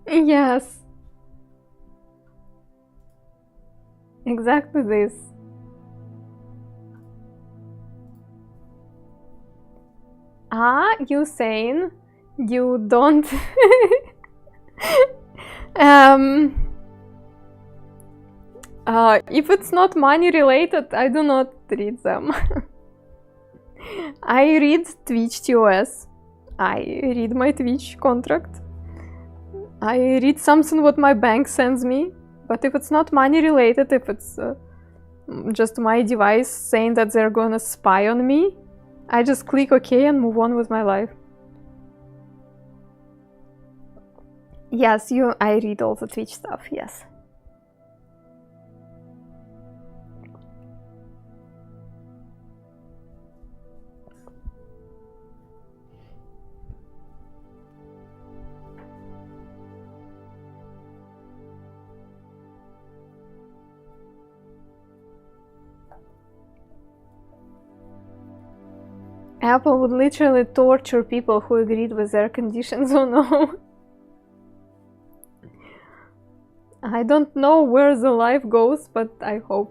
Yes. Exactly this. You saying you don't If it's not money related, I do not read them. I read Twitch TOS. I read my Twitch contract. I read something what my bank sends me. But if it's not money related, if it's just my device saying that they're gonna spy on me, I just click OK and move on with my life. Yes, I read all the Twitch stuff, yes. Apple would literally torture people who agreed with their conditions. Oh no. I don't know where the life goes, but I hope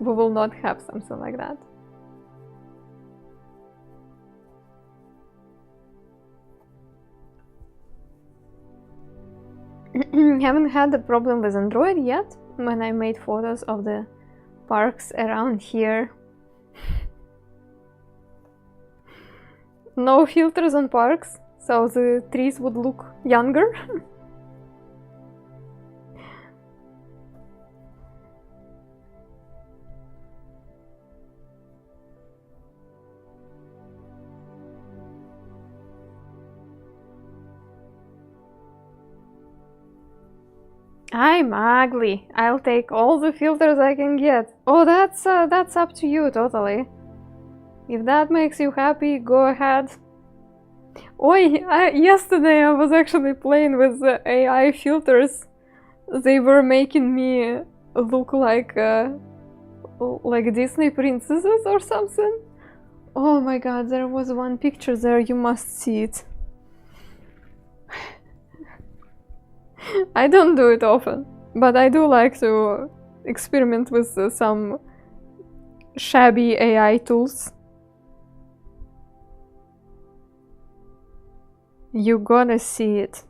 we will not have something like that. Haven't had a problem with Android yet when I made photos of the parks around here. No filters on parks, so the trees would look younger. I'm ugly. I'll take all the filters I can get. Oh, that's up to you, totally. If that makes you happy, go ahead. Yesterday I was actually playing with the AI filters. They were making me look like Disney princesses or something. Oh my god, there was one picture there, you must see it. I don't do it often, but I do like to experiment with some shabby AI tools. You gotta see it.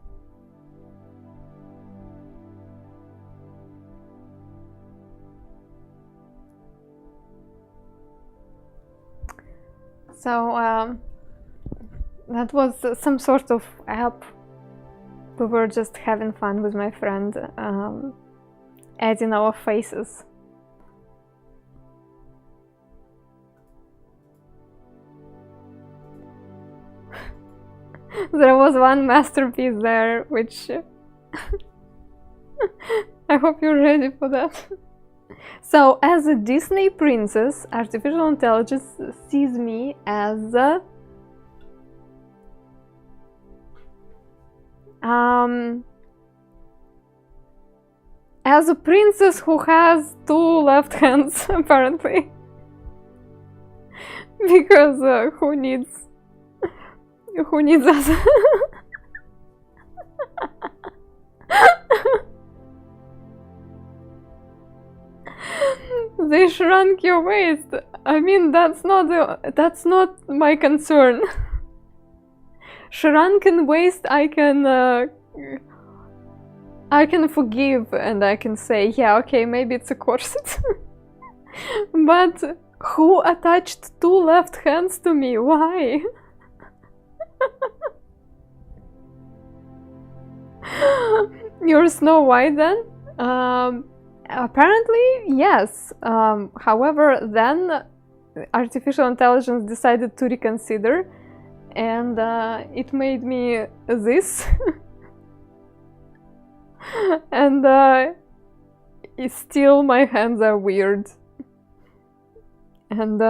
So that was some sort of app. We were just having fun with my friend, adding our faces. There was one masterpiece there, which I hope you're ready for that. So, as a Disney princess, artificial intelligence sees me as a princess who has two left hands, apparently. Because who needs us? They shrunk your waist. I mean, that's not my concern. Shrunken waist I can forgive, and I can say, yeah, okay, maybe it's a corset. But who attached two left hands to me? Why? You're Snow White then? Apparently, yes. However, then artificial intelligence decided to reconsider, and it made me this. And still my hands are weird. And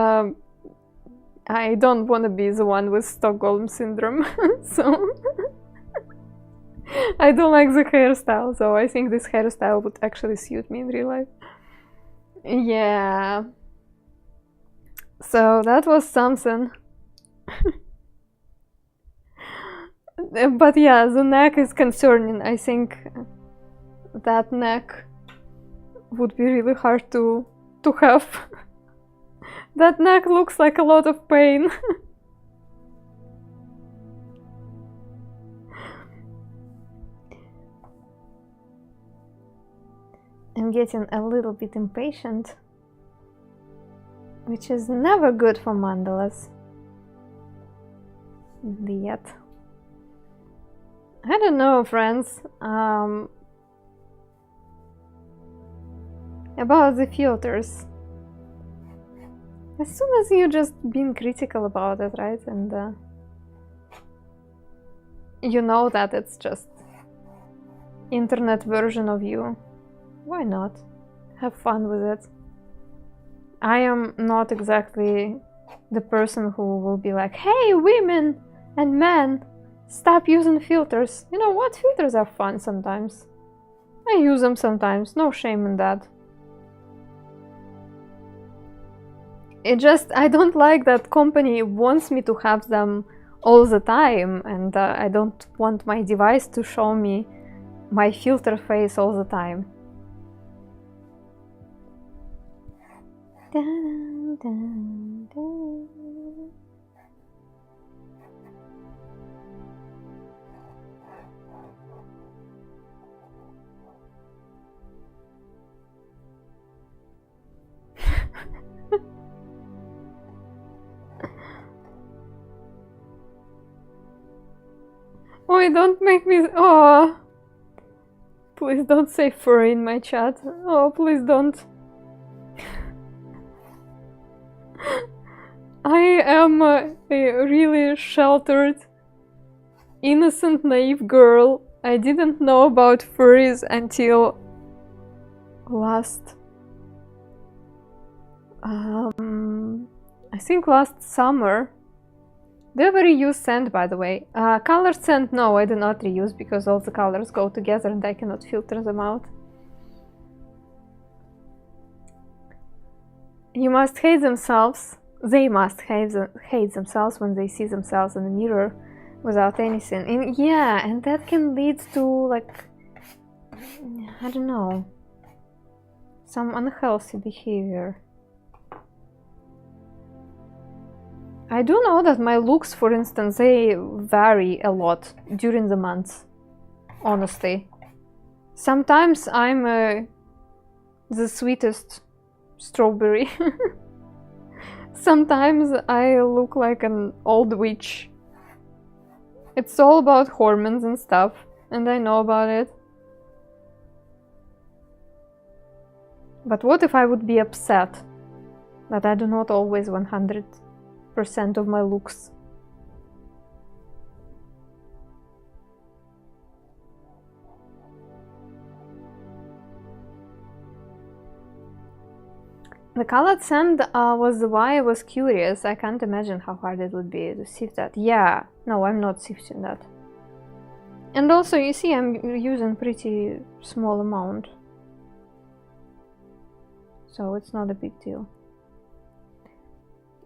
I don't want to be the one with Stockholm syndrome. So I don't like the hairstyle, so I think this hairstyle would actually suit me in real life. Yeah. So that was something. But yeah, the neck is concerning. I think that neck would be really hard to have. That neck looks like a lot of pain. I'm getting a little bit impatient, which is never good for mandalas. Yet. I don't know, friends, about the filters. As soon as you just being critical about it, right? And you know that it's just internet version of you. Why not? Have fun with it. I am not exactly the person who will be like, hey, women and men, stop using filters. You know what? Filters are fun sometimes. I use them sometimes. No shame in that. It just, I don't like that company wants me to have them all the time, and I don't want my device to show me my filter face all the time. Dun, dun, dun. Oh, don't make me. Oh, please don't say furry in my chat. Oh, please don't. I am a really sheltered, innocent, naive girl. I didn't know about furries until I think last summer. Do you ever reuse sand, by the way? Colored sand, no, I do not reuse because all the colors go together and I cannot filter them out. You must hate themselves. They must hate themselves when they see themselves in the mirror without anything. And yeah, and that can lead to, like, I don't know, some unhealthy behavior. I do know that my looks, for instance, they vary a lot during the months, honestly. Sometimes I'm the sweetest strawberry. Sometimes I look like an old witch. It's all about hormones and stuff, and I know about it. But what if I would be upset that I do not always 100% of my looks? The colored sand was why I was curious. I can't imagine how hard it would be to sift that. Yeah, no, I'm not sifting that. And also, you see, I'm using pretty small amount, so it's not a big deal.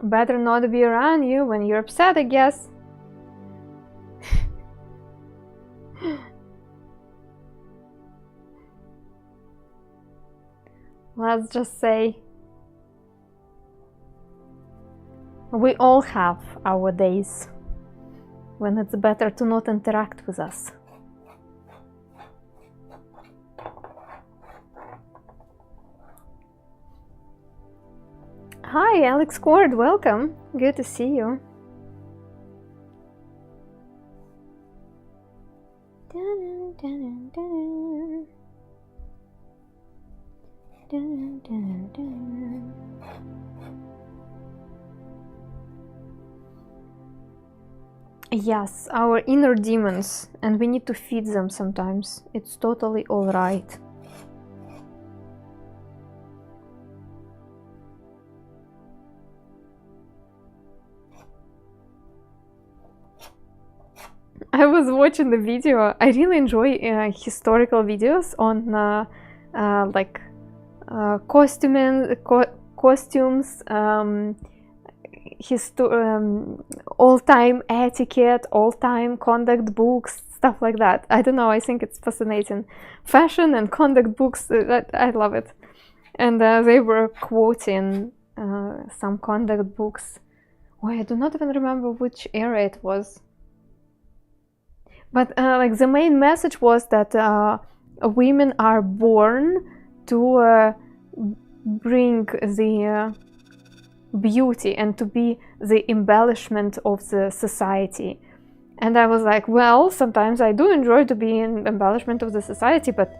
Better not be around you when you're upset, I guess. Let's just say we all have our days when it's better to not interact with us. Hi, Alex Cord, welcome. Good to see you. Dun, dun, dun, dun, dun, dun. Yes, our inner demons, and we need to feed them sometimes. It's totally alright. I was watching the video. I really enjoy historical videos on costumes, all-time etiquette, all-time conduct books, stuff like that. I don't know, I think it's fascinating. Fashion and conduct books, I love it. And they were quoting some conduct books. Oh, I do not even remember which era it was. But like the main message was that women are born to bring the beauty and to be the embellishment of the society. And I was like, well, sometimes I do enjoy to be an embellishment of the society, but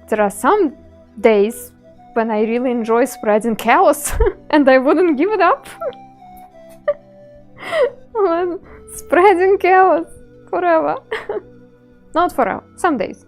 there are some days when I really enjoy spreading chaos and I wouldn't give it up. Spreading chaos forever. Not forever, some days.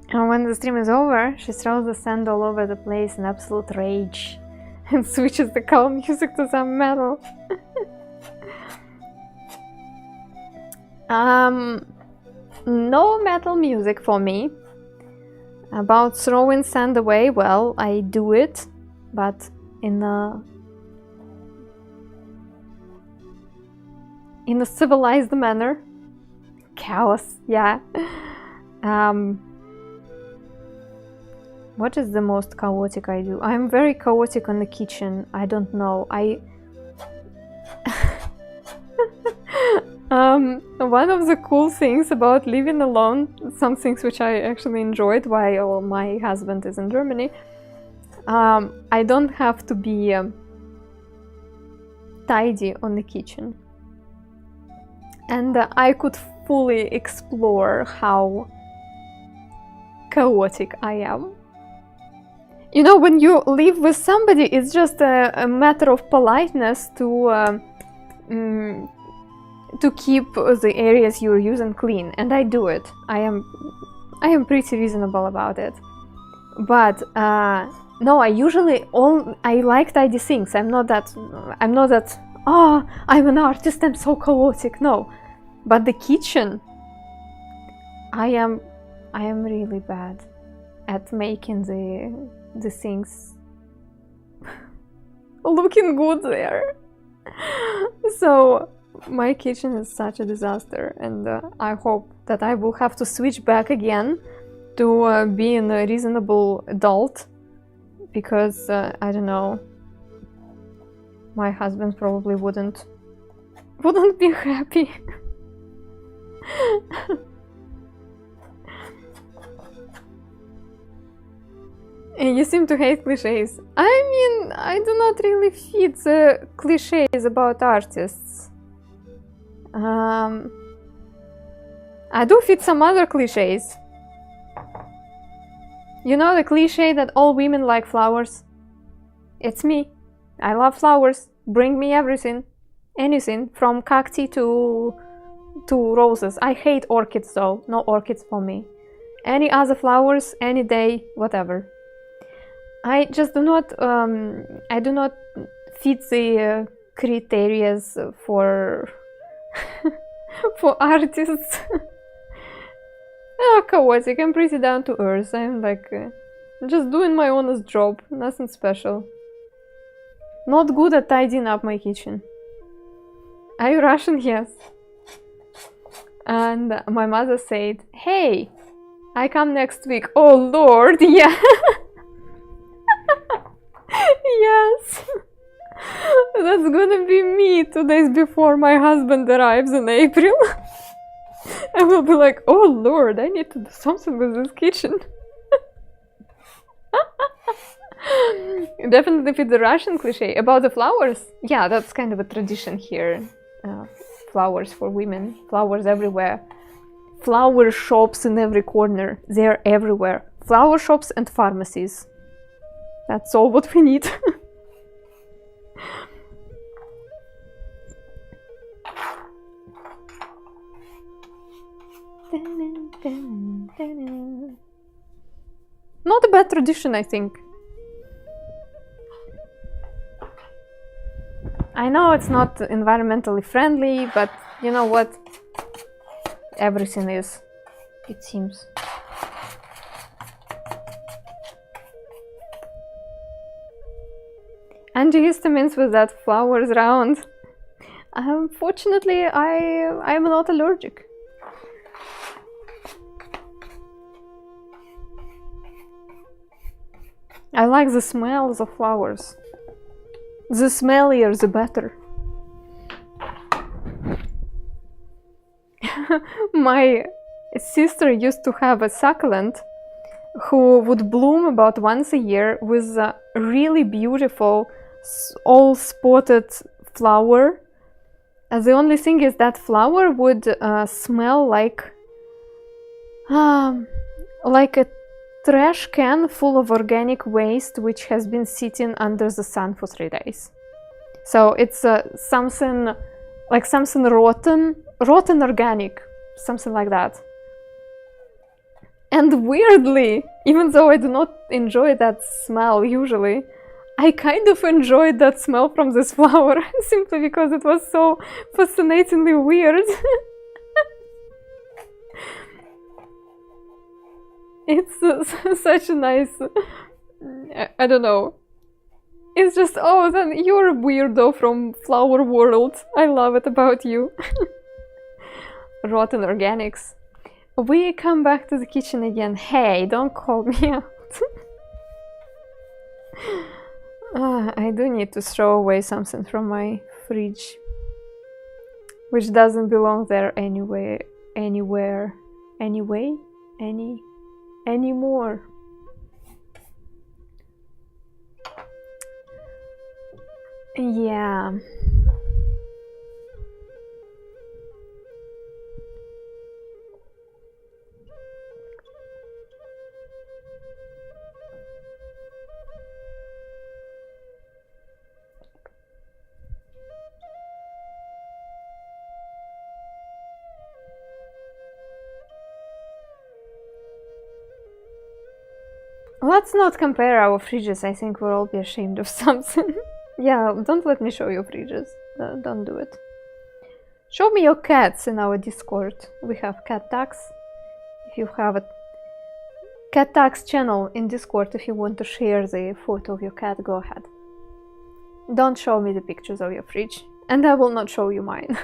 And when the stream is over, she throws the sand all over the place in absolute rage and switches the calm music to some metal. No metal music for me. About throwing sand away, well, I do it, but in a civilized manner. Chaos, yeah. What is the most chaotic I do? I'm very chaotic in the kitchen. I don't know. One of the cool things about living alone, some things which I actually enjoyed while my husband is in Germany, I don't have to be tidy on the kitchen. And I could fully explore how chaotic I am. You know, when you live with somebody, it's just a matter of politeness to keep the areas you're using clean, and I do it. I am pretty reasonable about it. But no, I like tidy things. I'm not that. Oh, I'm an artist. I'm so chaotic. No, but the kitchen, I am really bad at making the things looking good there. So my kitchen is such a disaster, and I hope that I will have to switch back again to being a reasonable adult, because I don't know, my husband probably wouldn't be happy. You seem to hate cliches. I mean, I do not really fit the cliches about artists. I do fit some other cliches. You know the cliche that all women like flowers? It's me. I love flowers. Bring me everything. Anything, from cacti to roses. I hate orchids though. No orchids for me. Any other flowers, any day, whatever. I just do not fit the criteria for for artists. Oh, chaotic. I'm pretty down to earth. I'm like just doing my honest job. Nothing special. Not good at tidying up my kitchen. Are you Russian? Yes. And my mother said, "Hey, I come next week." Oh Lord, yeah. Yes. That's gonna be me 2 days before my husband arrives in April. I will be like, oh Lord, I need to do something with this kitchen. Definitely fit the Russian cliche. About the flowers, yeah, that's kind of a tradition here. Flowers for women, flowers everywhere. Flower shops in every corner, they're everywhere. Flower shops and pharmacies. That's all what we need. Not a bad tradition, I think. I know it's not environmentally friendly, but you know what? Everything is, it seems. Antihistamines with that flowers round. Unfortunately, I'm not allergic. I like the smells of flowers. The smellier, the better. My sister used to have a succulent who would bloom about once a year with a really beautiful, all spotted flower. The only thing is that flower would smell like a trash can full of organic waste which has been sitting under the sun for 3 days. So it's something rotten organic, something like that. And weirdly, even though I do not enjoy that smell usually, I kind of enjoyed that smell from this flower simply because it was so fascinatingly weird. It's such a nice, I don't know. It's just, oh, then you're a weirdo from flower world. I love it about you. Rotten organics. We come back to the kitchen again. Hey, don't call me out. I do need to throw away something from my fridge, which doesn't belong there anyway, anymore. Yeah. Let's not compare our fridges. I think we'll all be ashamed of something. Yeah, don't let me show your fridges. Don't do it. Show me your cats in our Discord. We have cat tags. If you have a cat tags channel in Discord, if you want to share the photo of your cat, go ahead. Don't show me the pictures of your fridge, and I will not show you mine.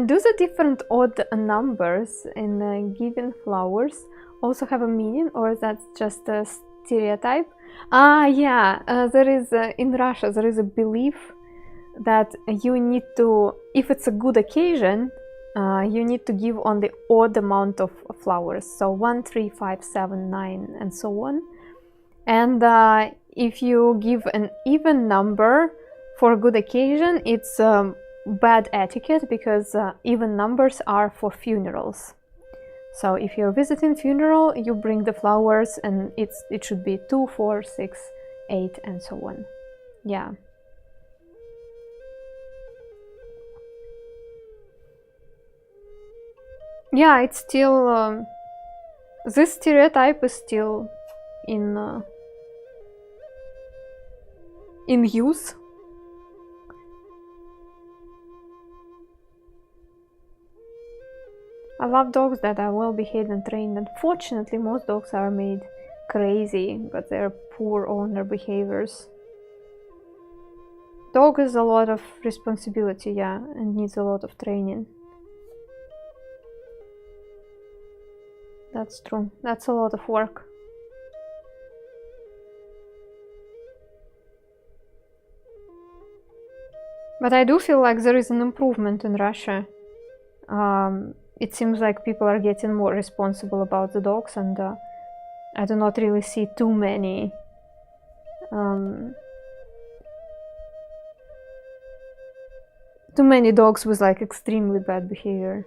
Do the different odd numbers in given flowers also have a meaning, or that's just a stereotype? Yeah, there is in Russia there is a belief that you need to, if it's a good occasion, you need to give on the odd amount of flowers, so 1, 3, 5, 7, 9, and so on. And if you give an even number for a good occasion, it's bad etiquette, because even numbers are for funerals. So if you're visiting funeral, you bring the flowers, and it should be 2, 4, 6, 8, and so on. Yeah. Yeah, it's still this stereotype is still in use. I love dogs that are well behaved and trained. Unfortunately, most dogs are made crazy, but they're poor owner behaviors. Dog is a lot of responsibility, yeah, and needs a lot of training. That's true. That's a lot of work. But I do feel like there is an improvement in Russia. It seems like people are getting more responsible about the dogs, and I do not really see too many dogs with like extremely bad behavior.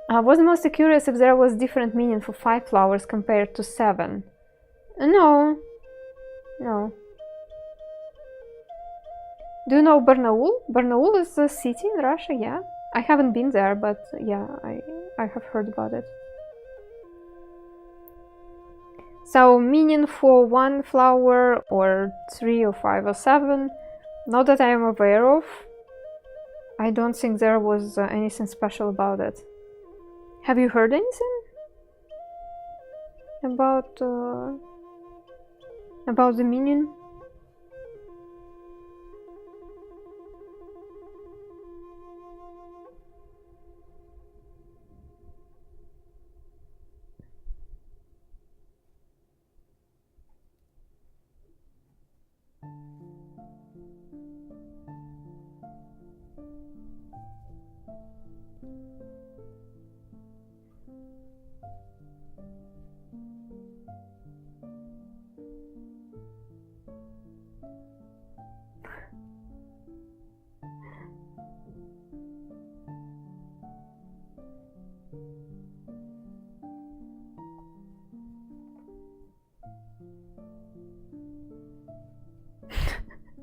I was mostly curious if there was different meaning for 5 flowers compared to 7. No. No. Do you know Barnaul? Barnaul is a city in Russia, yeah. I haven't been there, but yeah, I have heard about it. So, meaning for 1 flower, or 3 or 5 or 7, not that I am aware of. I don't think there was anything special about it. Have you heard anything about the meaning?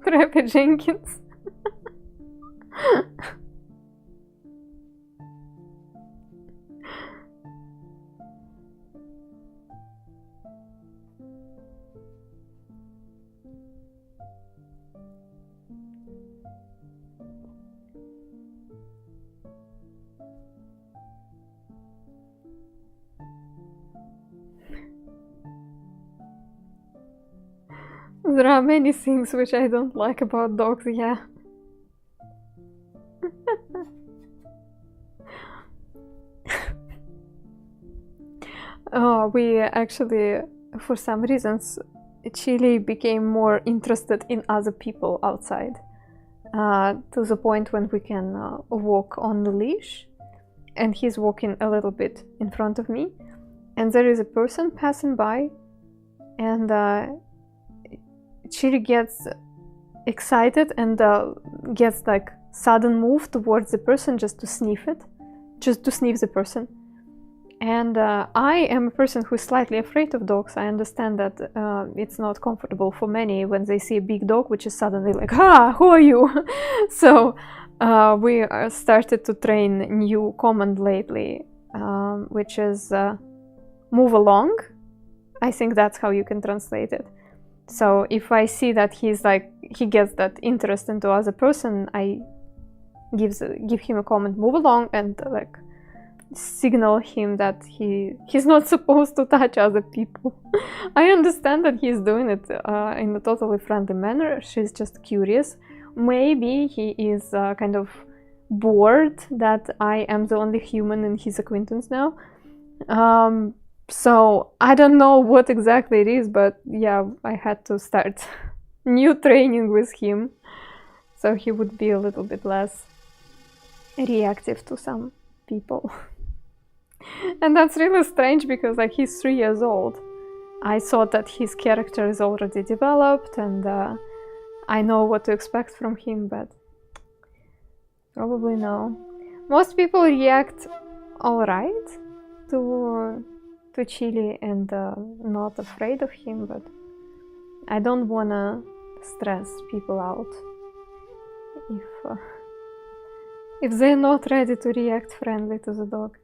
Crappy Jenkins. There are many things which I don't like about dogs, yeah. We actually, for some reasons, Chili became more interested in other people outside, to the point when we can walk on the leash, and he's walking a little bit in front of me, and there is a person passing by, and Chili gets excited and gets like sudden move towards the person just to sniff it, just to sniff the person. And I am a person who's slightly afraid of dogs. I understand that it's not comfortable for many when they see a big dog, which is suddenly like, ah, who are you? So we started to train new command lately, which is move along. I think that's how you can translate it. So if I see that he's like, he gets that interest into other person, I give him a command, move along, and like signal him that he's not supposed to touch other people. I understand that he's doing it in a totally friendly manner. She's just curious. Maybe he is kind of bored that I am the only human in his acquaintance now. So I don't know what exactly it is, but yeah, I had to start new training with him, so he would be a little bit less reactive to some people. And that's really strange because like he's 3 years old. I thought that his character is already developed and I know what to expect from him, but probably no. Most people react alright to Chili and not afraid of him, but I don't wanna stress people out if they're not ready to react friendly to the dog.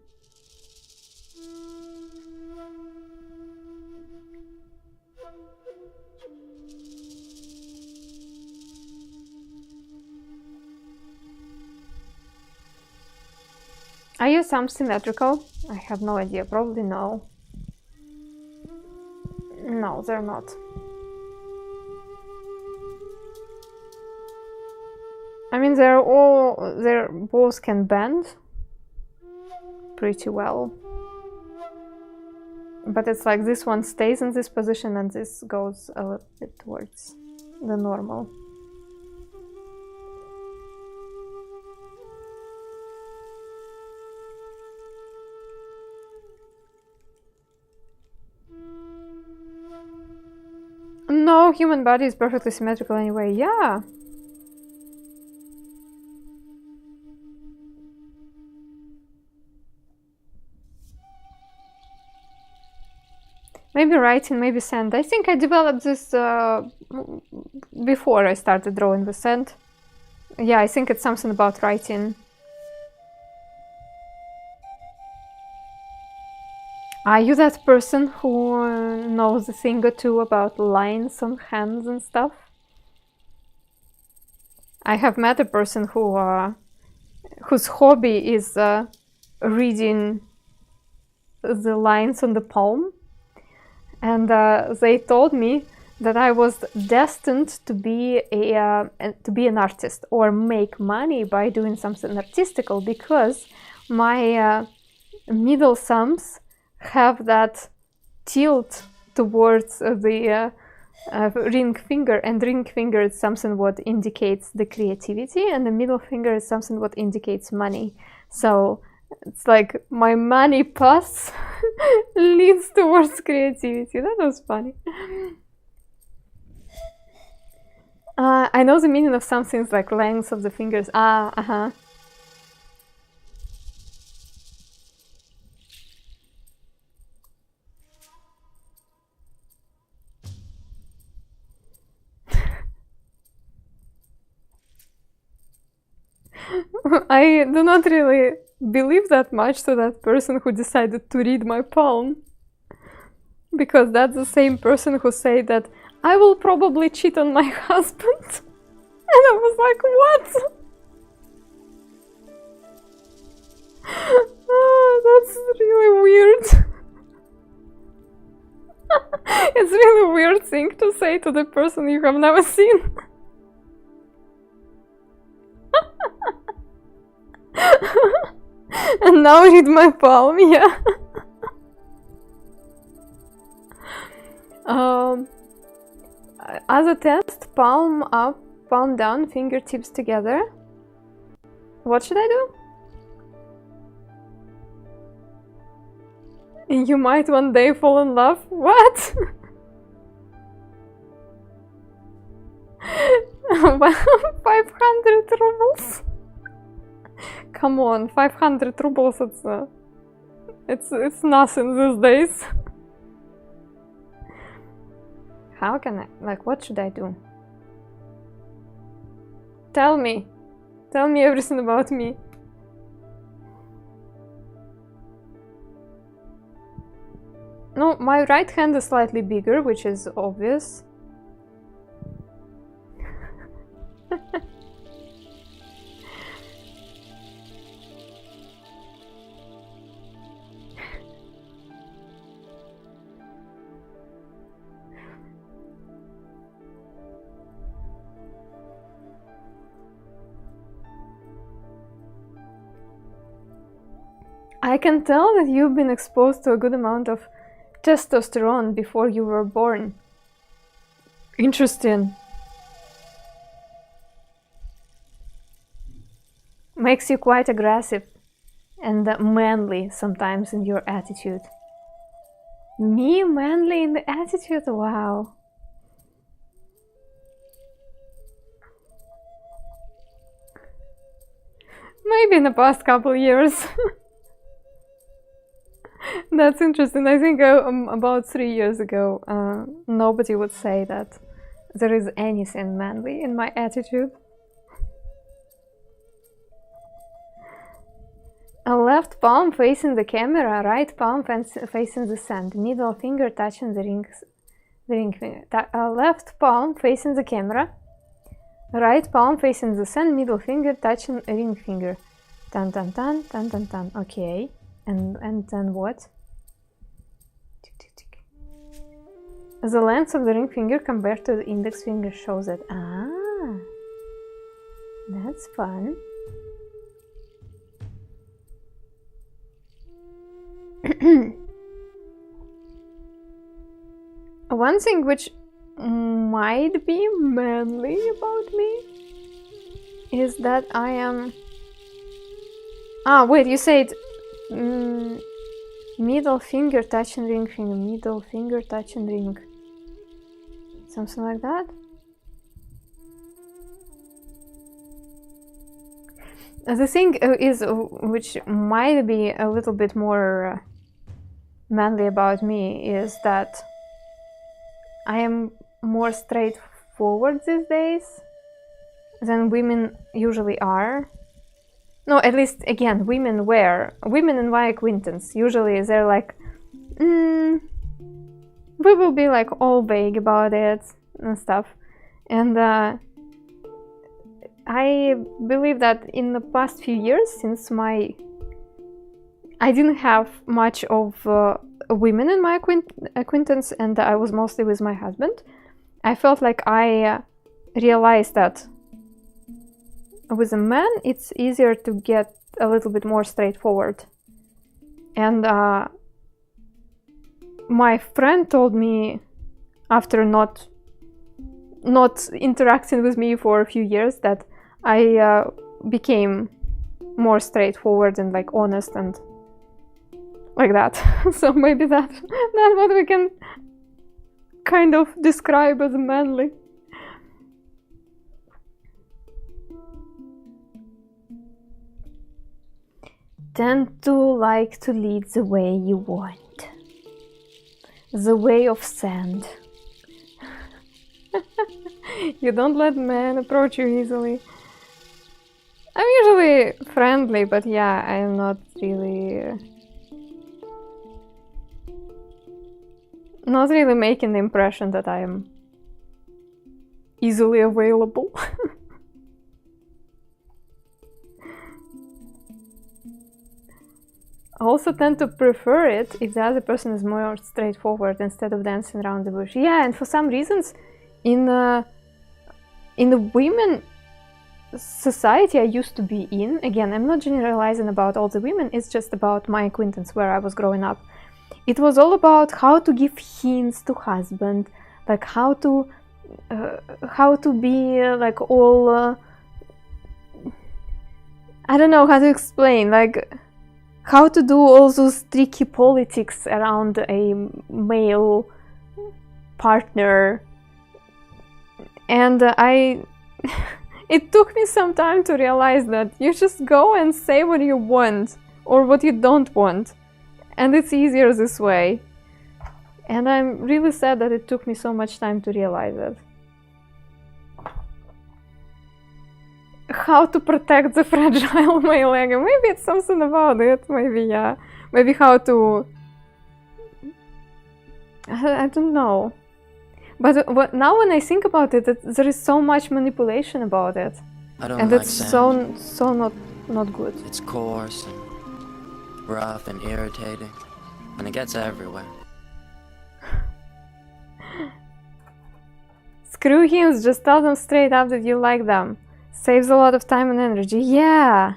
Are you some symmetrical? I have no idea, probably no. No, they're not. I mean, they're both can bend pretty well. But it's like this one stays in this position and this goes a little bit towards the normal. No, human body is perfectly symmetrical anyway, yeah. Maybe writing, maybe sand. I think I developed this before I started drawing with sand. Yeah, I think it's something about writing. Are you that person who knows a thing or two about lines on hands and stuff? I have met a person who whose hobby is reading the lines on the palm, and they told me that I was destined to be an artist or make money by doing something artistical, because my middle thumbs have that tilt towards the ring finger, and ring finger is something what indicates the creativity, and the middle finger is something what indicates money. So it's like my money path leads towards creativity. That was funny. I know the meaning of some things like length of the fingers. I do not really believe that much to that person who decided to read my palm, because that's the same person who said that I will probably cheat on my husband. And I was like, what? Oh, that's really weird. It's really a weird thing to say to the person you have never seen. And now read my palm, yeah. As a test, palm up, palm down, fingertips together. What should I do? You might one day fall in love. What? 500 rubles? Come on, 500 rubles, it's nothing these days. How can I, like, what should I do? Tell me everything about me. No, my right hand is slightly bigger, which is obvious. I can tell that you've been exposed to a good amount of testosterone before you were born. Interesting. Makes you quite aggressive and manly sometimes in your attitude. Me manly in the attitude? Wow. Maybe in the past couple years. That's interesting. I think about 3 years ago, nobody would say that there is anything manly in my attitude. A left palm facing the camera, right palm facing the sand, middle finger touching the ring finger. Left palm facing the camera, right palm facing the sand, middle finger touching ring finger. Tan tan tan tan tan tan. Okay. And then what? Tick, tick, tick. The length of the ring finger compared to the index finger shows that. Ah, that's fun. One thing which might be manly about me is that I am. Ah, wait, you said. Middle finger touching ring finger, middle finger touching ring. Something like that? The thing is, which might be a little bit more manly about me is that I am more straightforward these days than women usually are. No, at least, again, women in my acquaintance, usually they're like, we will be like all vague about it and stuff. And I believe that in the past few years, since I didn't have much of women in my acquaintance, and I was mostly with my husband, I felt like I realized that with a man it's easier to get a little bit more straightforward. And my friend told me, after not interacting with me for a few years, that I became more straightforward and like honest and like that. So maybe that's what we can kind of describe as manly. Tend to like to lead the way you want. The way of sand. You don't let men approach you easily. I'm usually friendly, but yeah, I'm not really making the impression that I am easily available. I also tend to prefer it if the other person is more straightforward instead of dancing around the bush. Yeah, and for some reasons, in the women society I used to be in, again, I'm not generalizing about all the women, it's just about my acquaintance where I was growing up. It was all about how to give hints to husband, like how to be like all I don't know how to explain, like how to do all those tricky politics around a male partner. And it took me some time to realize that you just go and say what you want or what you don't want, and it's easier this way. And I'm really sad that it took me so much time to realize it. How to protect the fragile male ego. Maybe it's something about it. Maybe, yeah. Maybe how to... I don't know. But now when I think about it, there is so much manipulation about it. And it's so not good. It's coarse and rough and irritating, and it gets everywhere. Screw hints, just tell them straight up that you like them. Saves a lot of time and energy. Yeah.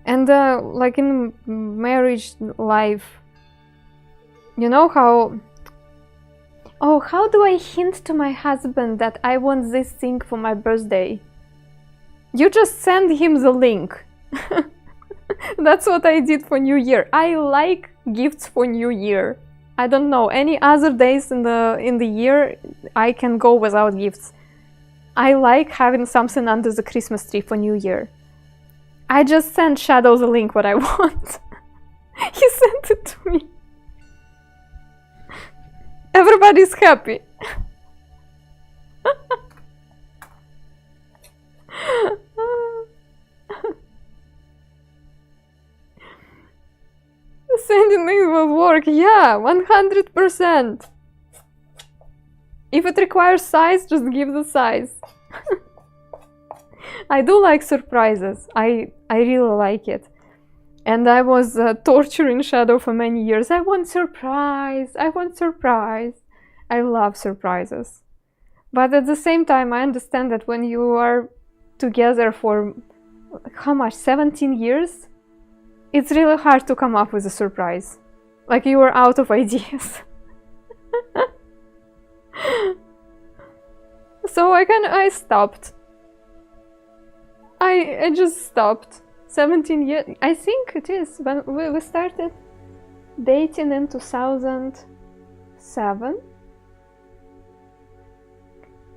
And like in marriage life, you know how... Oh, how do I hint to my husband that I want this thing for my birthday? You just send him the link. That's what I did for New Year. I like gifts for New Year. I don't know, any other days in the year I can go without gifts. I like having something under the Christmas tree for New Year. I just sent Shadow the link what I want. He sent it to me. Everybody's happy. Sending links will work, yeah, 100%. If it requires size, just give the size. I do like surprises. I really like it. And I was torturing Shadow for many years. I want surprise. I want surprise. I love surprises. But at the same time, I understand that when you are together for, how much, 17 years? It's really hard to come up with a surprise. Like you are out of ideas. So I stopped. I just stopped. 17 years, I think it is, when we started dating in 2007.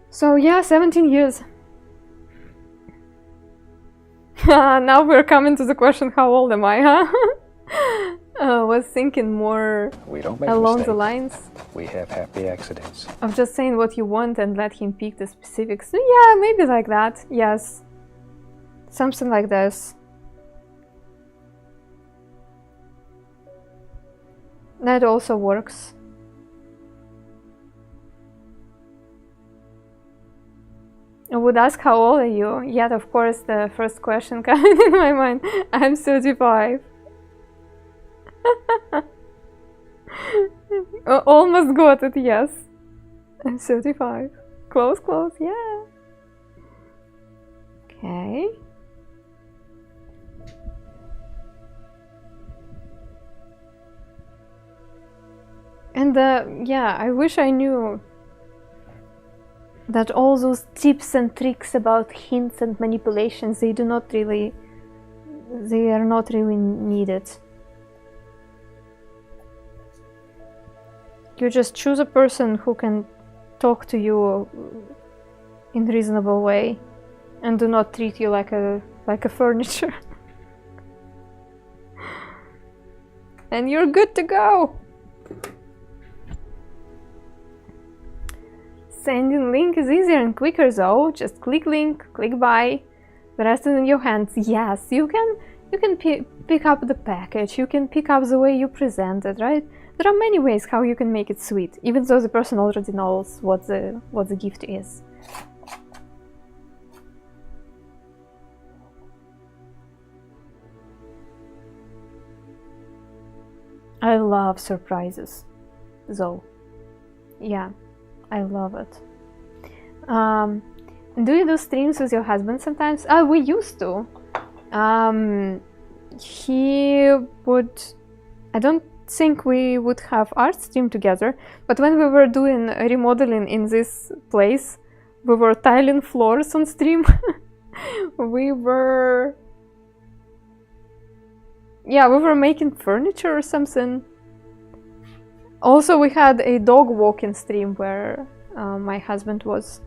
So yeah, 17 years. Now we're coming to the question, how old am I, huh? Was thinking more We don't make along mistakes. the lines We have happy accidents. of just saying what you want and let him pick the specifics. So yeah, maybe like that. Yes. Something like this. That also works. I would ask how old are you? Yet of course the first question coming in my mind. I'm 35. Almost got it, yes. I'm 35. Close, close, yeah. Okay. And yeah, I wish I knew that all those tips and tricks about hints and manipulations, they are not really needed. You just choose a person who can talk to you in a reasonable way and do not treat you like a furniture. And you're good to go. Sending link is easier and quicker though. Just click link, click buy. The rest is in your hands. Yes, you can pick up the package. You can pick up the way you present it, right? There are many ways how you can make it sweet, even though the person already knows what the gift is. I love surprises, though. Yeah, I love it. Do you do streams with your husband sometimes? We used to. He would. I don't think we would have art stream together, but when we were doing remodeling in this place, we were tiling floors on stream. we were making furniture or something. Also, we had a dog walking stream where my husband was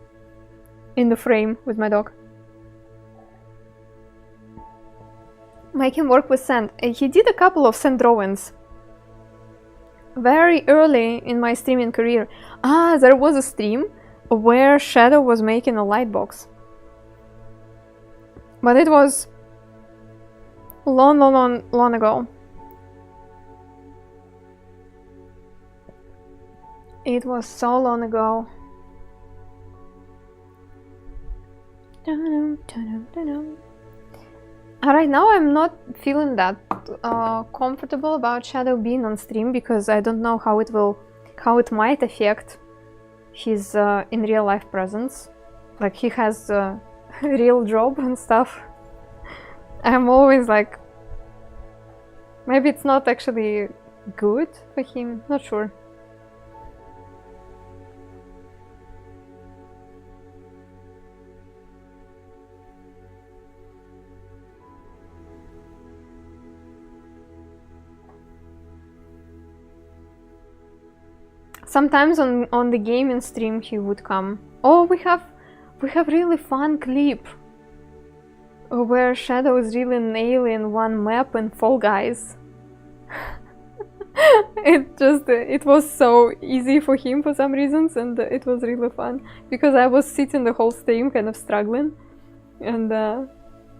in the frame with my dog. Make him work with sand. He did a couple of sand drawings very early in my streaming career. There was a stream where Shadow was making a lightbox, but it was long ago. It was so long ago. Right now I'm not feeling that comfortable about Shadow being on stream because I don't know how it might affect his in real life presence. Like, he has a real job and stuff. I'm always like, maybe it's not actually good for him, not sure. Sometimes on the gaming stream he would come. Oh, we have really fun clip where Shadow is really nailing one map in Fall Guys. It was so easy for him for some reasons, and it was really fun because I was sitting the whole stream kind of struggling, and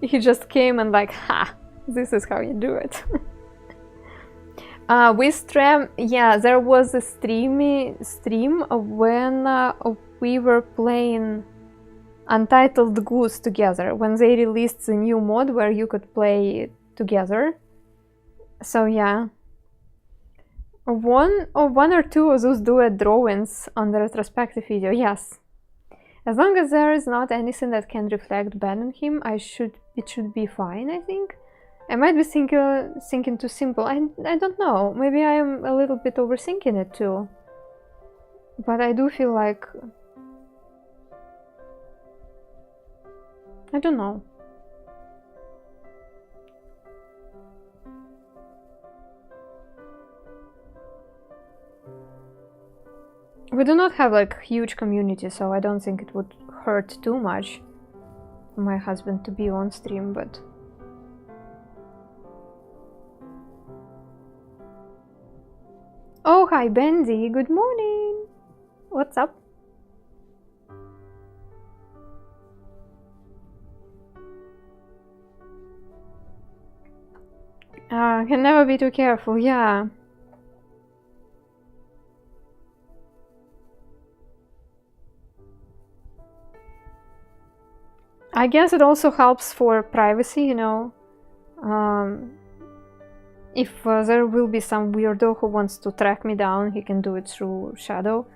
he just came and like, ha, this is how you do it. With stream, yeah, there was a stream when we were playing Untitled Goose together, when they released the new mod where you could play together. So yeah, one or two of those duet drawings on the retrospective video, yes. As long as there is not anything that can reflect bad on him, it should be fine, I think. I might be thinking too simple. I don't know. Maybe I am a little bit overthinking it too. But I do feel like, I don't know. We do not have like huge community, so I don't think it would hurt too much for my husband to be on stream, but Oh, hi Bendy, good morning. What's up? Can never be too careful, yeah. I guess it also helps for privacy, you know. If there will be some weirdo who wants to track me down, he can do it through Shadow.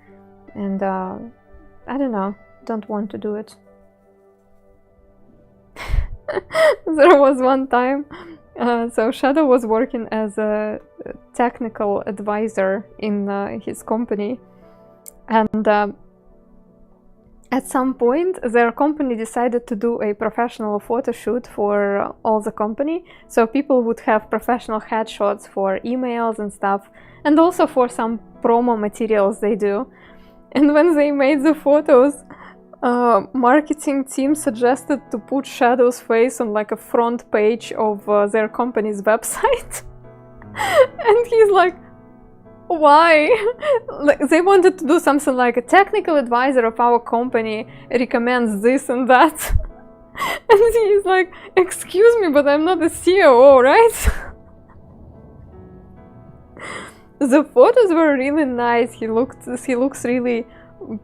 And I don't know, don't want to do it. There was one time, so Shadow was working as a technical advisor in his company. And at some point, their company decided to do a professional photo shoot for all the company. So people would have professional headshots for emails and stuff, and also for some promo materials they do. And when they made the photos, marketing team suggested to put Shadow's face on like a front page of their company's website. And he's like, why? Like, they wanted to do something like a technical advisor of our company recommends this and that. And he's like, excuse me, but I'm not a COO, right? The photos were really nice. He looks really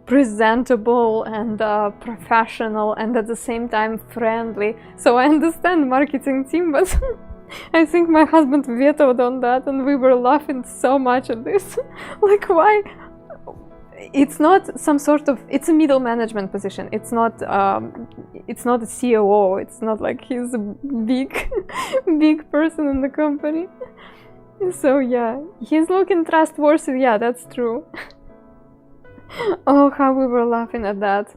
presentable and professional, and at the same time friendly. So I understand marketing team, but I think my husband vetoed on that, and we were laughing so much at this. Like, why? It's not some sort of, it's a middle management position. It's not a COO. It's not like he's a big big person in the company. So yeah, he's looking trustworthy. Yeah, that's true. Oh, how we were laughing at that.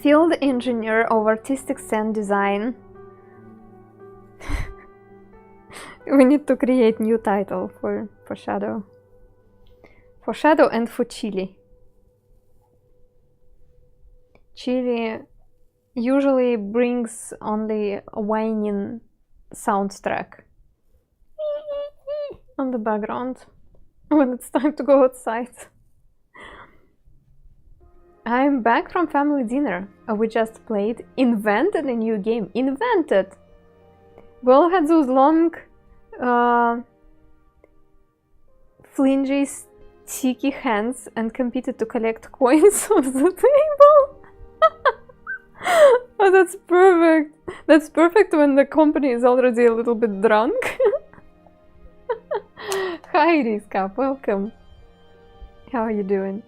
Field engineer of artistic sand design. We need to create new title for Shadow. For Shadow and for Chili. Chili usually brings only a whining soundtrack on the background when it's time to go outside. I'm back from family dinner. We just played, invented a new game. Invented! We all had those long, flingy, sticky hands and competed to collect coins off the table. Oh, that's perfect. That's perfect when the company is already a little bit drunk. Hi, Rizka. Welcome. How are you doing?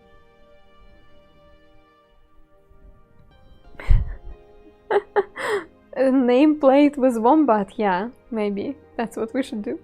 A nameplate with wombat, yeah, maybe. That's what we should do.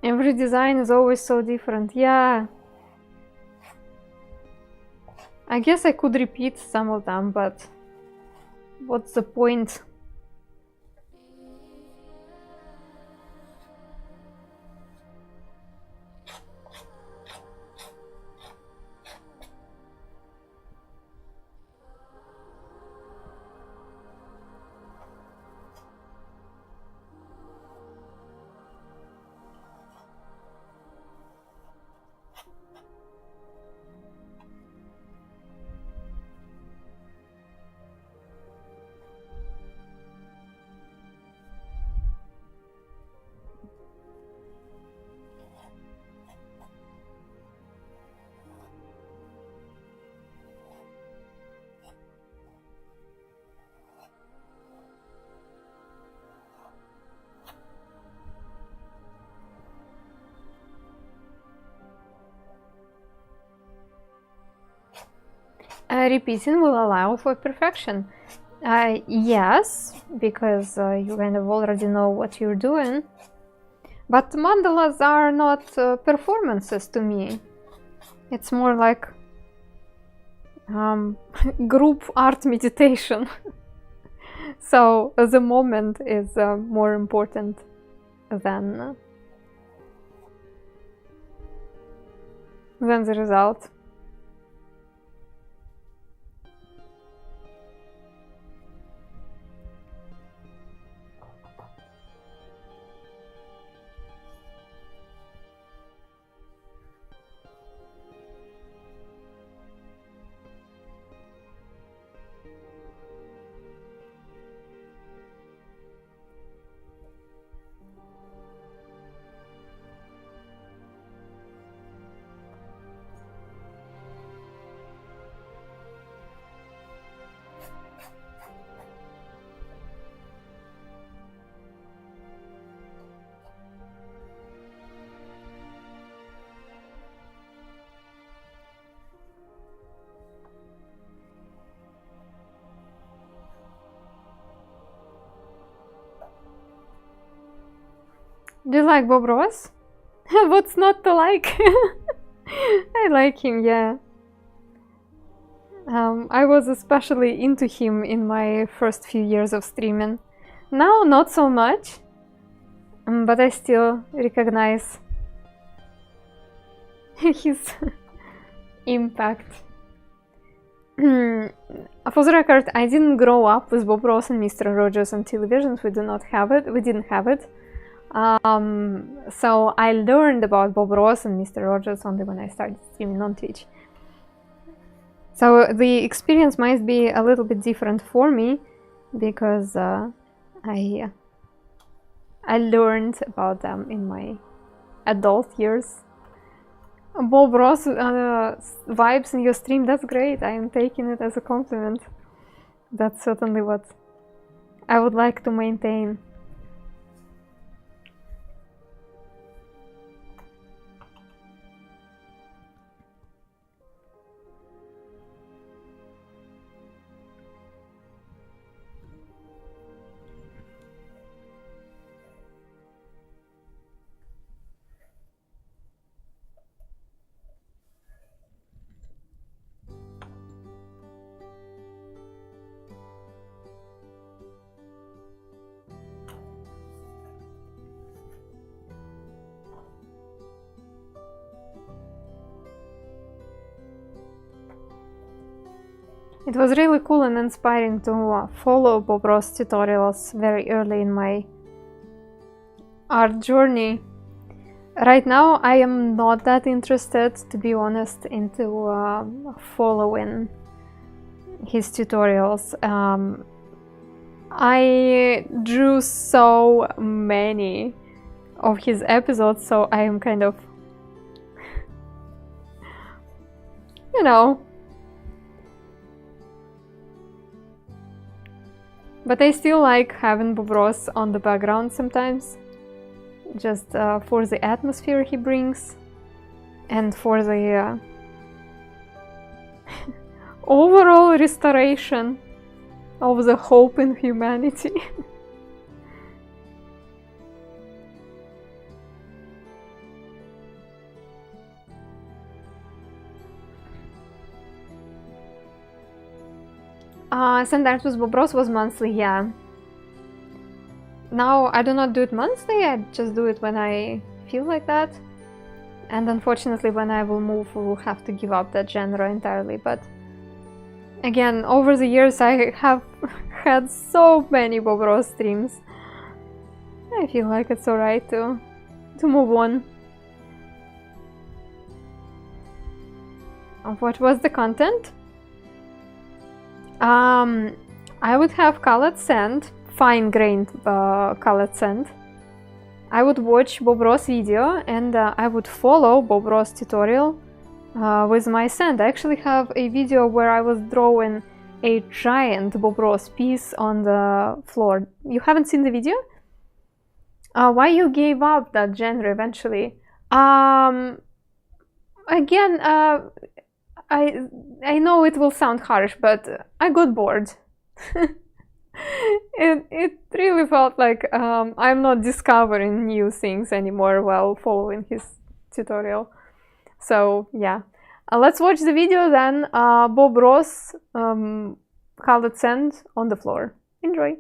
Every design is always so different, yeah. I guess I could repeat some of them, but what's the point? repeating will allow for perfection. Yes, because you kind of already know what you're doing. But mandalas are not performances to me. It's more like group art meditation. So the moment is more important than the result. Do you like Bob Ross? What's not to like? I like him, yeah. I was especially into him in my first few years of streaming. Now, not so much, but I still recognize his impact. For the record, I didn't grow up with Bob Ross and Mr. Rogers on television. We didn't have it. So I learned about Bob Ross and Mr. Rogers only when I started streaming on Twitch. So the experience might be a little bit different for me because I learned about them in my adult years. Bob Ross vibes in your stream, that's great. I am taking it as a compliment. That's certainly what I would like to maintain. It was really cool and inspiring to follow Bob Ross tutorials very early in my art journey. Right now I am not that interested, to be honest, into following his tutorials. I drew so many of his episodes, so I am kind of, you know. But I still like having Bob Ross on the background sometimes, just for the atmosphere he brings and for the overall restoration of the hope in humanity. Send art with Bob Ross was monthly, yeah. Now I do not do it monthly, I just do it when I feel like that. And unfortunately when I will move, we will have to give up that genre entirely. But again, over the years I have had so many Bob Ross streams. I feel like it's alright to move on. What was the content? I would have colored sand, fine-grained colored sand. I would watch Bob Ross video and I would follow Bob Ross tutorial with my sand. I actually have a video where I was drawing a giant Bob Ross piece on the floor. You haven't seen the video? Why you gave up that genre eventually? Again, I know it will sound harsh, but I got bored. It really felt like I'm not discovering new things anymore while following his tutorial. So yeah, let's watch the video then. Bob Ross, colored sand on the floor. Enjoy.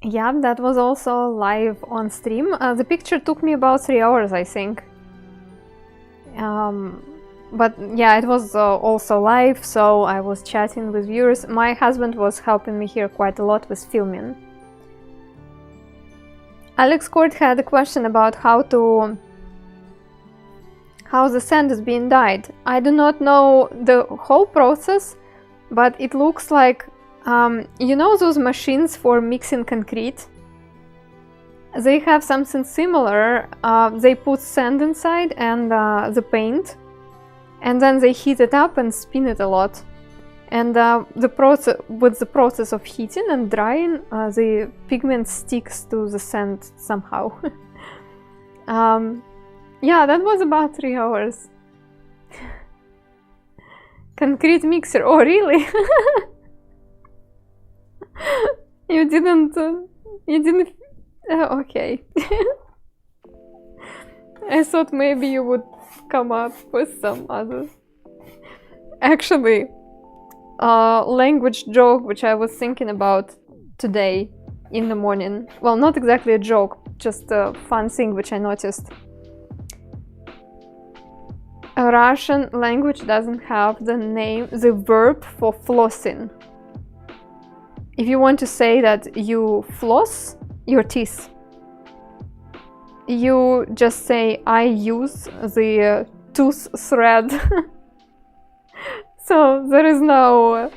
Yeah, that was also live on stream. The picture took me about 3 hours, I think. But yeah, it was also live, so I was chatting with viewers. My husband was helping me here quite a lot with filming. Alex Court had a question about how the sand is being dyed. I do not know the whole process, but it looks like you know those machines for mixing concrete? They have something similar. They put sand inside and the paint, and then they heat it up and spin it a lot. And with the process of heating and drying, the pigment sticks to the sand somehow. Yeah, that was about 3 hours. Concrete mixer. Oh, really? You didn't Okay. I thought maybe you would come up with some others. Actually, language joke which I was thinking about today in the morning. Well, not exactly a joke, just a fun thing which I noticed. A Russian language doesn't have the verb for flossing. If you want to say that you floss your teeth, you just say I use the tooth thread. So there is no,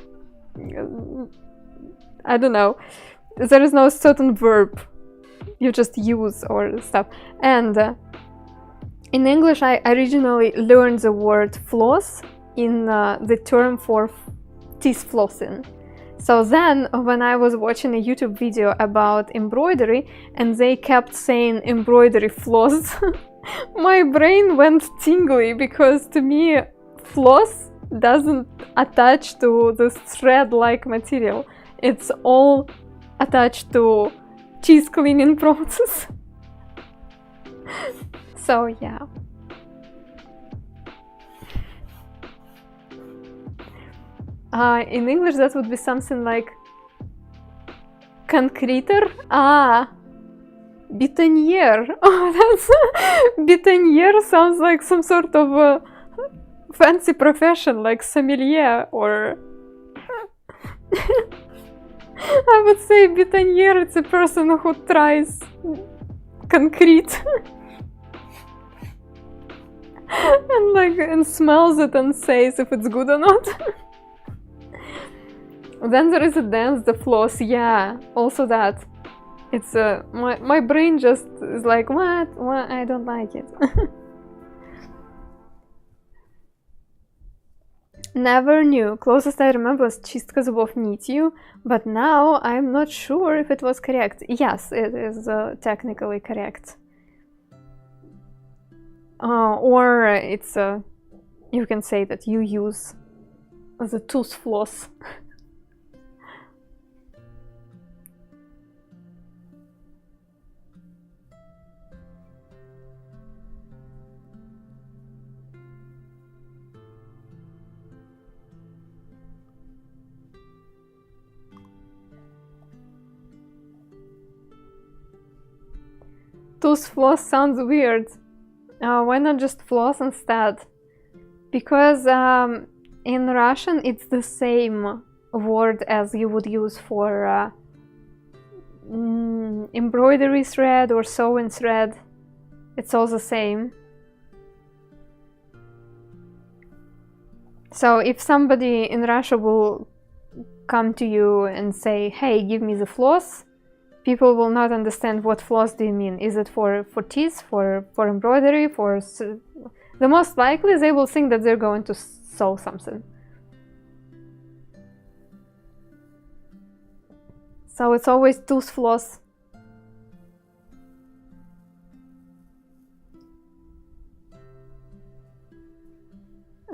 I don't know, there is no certain verb you just use or stuff. And in English, I originally learned the word floss in the term for teeth flossing. So then, when I was watching a YouTube video about embroidery and they kept saying embroidery floss, my brain went tingly, because to me, floss doesn't attach to the thread-like material. It's all attached to teeth cleaning process. So yeah. In English that would be something like concreter. Bitonier. Oh, that's bitonier sounds like some sort of fancy profession, like sommelier or I would say bitonier, it's a person who tries concrete and smells it and says if it's good or not. Then there is a dance, the floss. Yeah, also that. It's my brain just is like, what? I don't like it. Never knew. Closest I remember was чистка зубов нитью, but now I'm not sure if it was correct. Yes, it is technically correct. Or it's you can say that you use the tooth floss. Tooth floss sounds weird. Why not just floss instead? Because in Russian it's the same word as you would use for embroidery thread or sewing thread. It's all the same. So if somebody in Russia will come to you and say, hey, give me the floss, people will not understand what floss do you mean. Is it for teeth, for embroidery, for... The most likely they will think that they're going to sew something. So it's always tooth floss.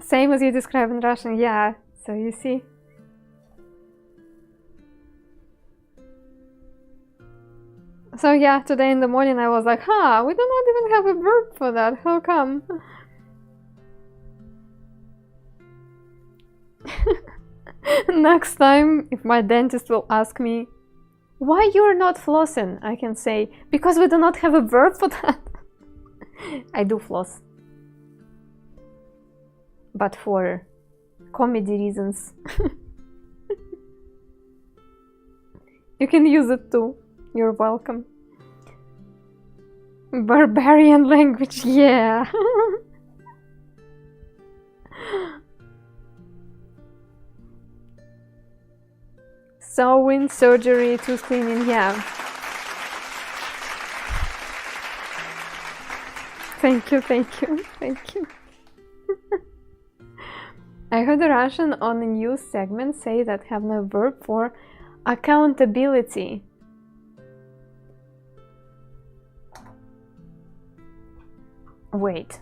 Same as you describe in Russian, yeah, so you see. So yeah, today in the morning I was like, we do not even have a verb for that, how come? Next time, if my dentist will ask me, why you're not flossing? I can say, because we do not have a verb for that. I do floss. But for comedy reasons. You can use it too. You're welcome. Barbarian language, yeah. Sewing, surgery, tooth cleaning, yeah. Thank you, thank you, thank you. I heard a Russian on a news segment say that have no verb for accountability. Wait.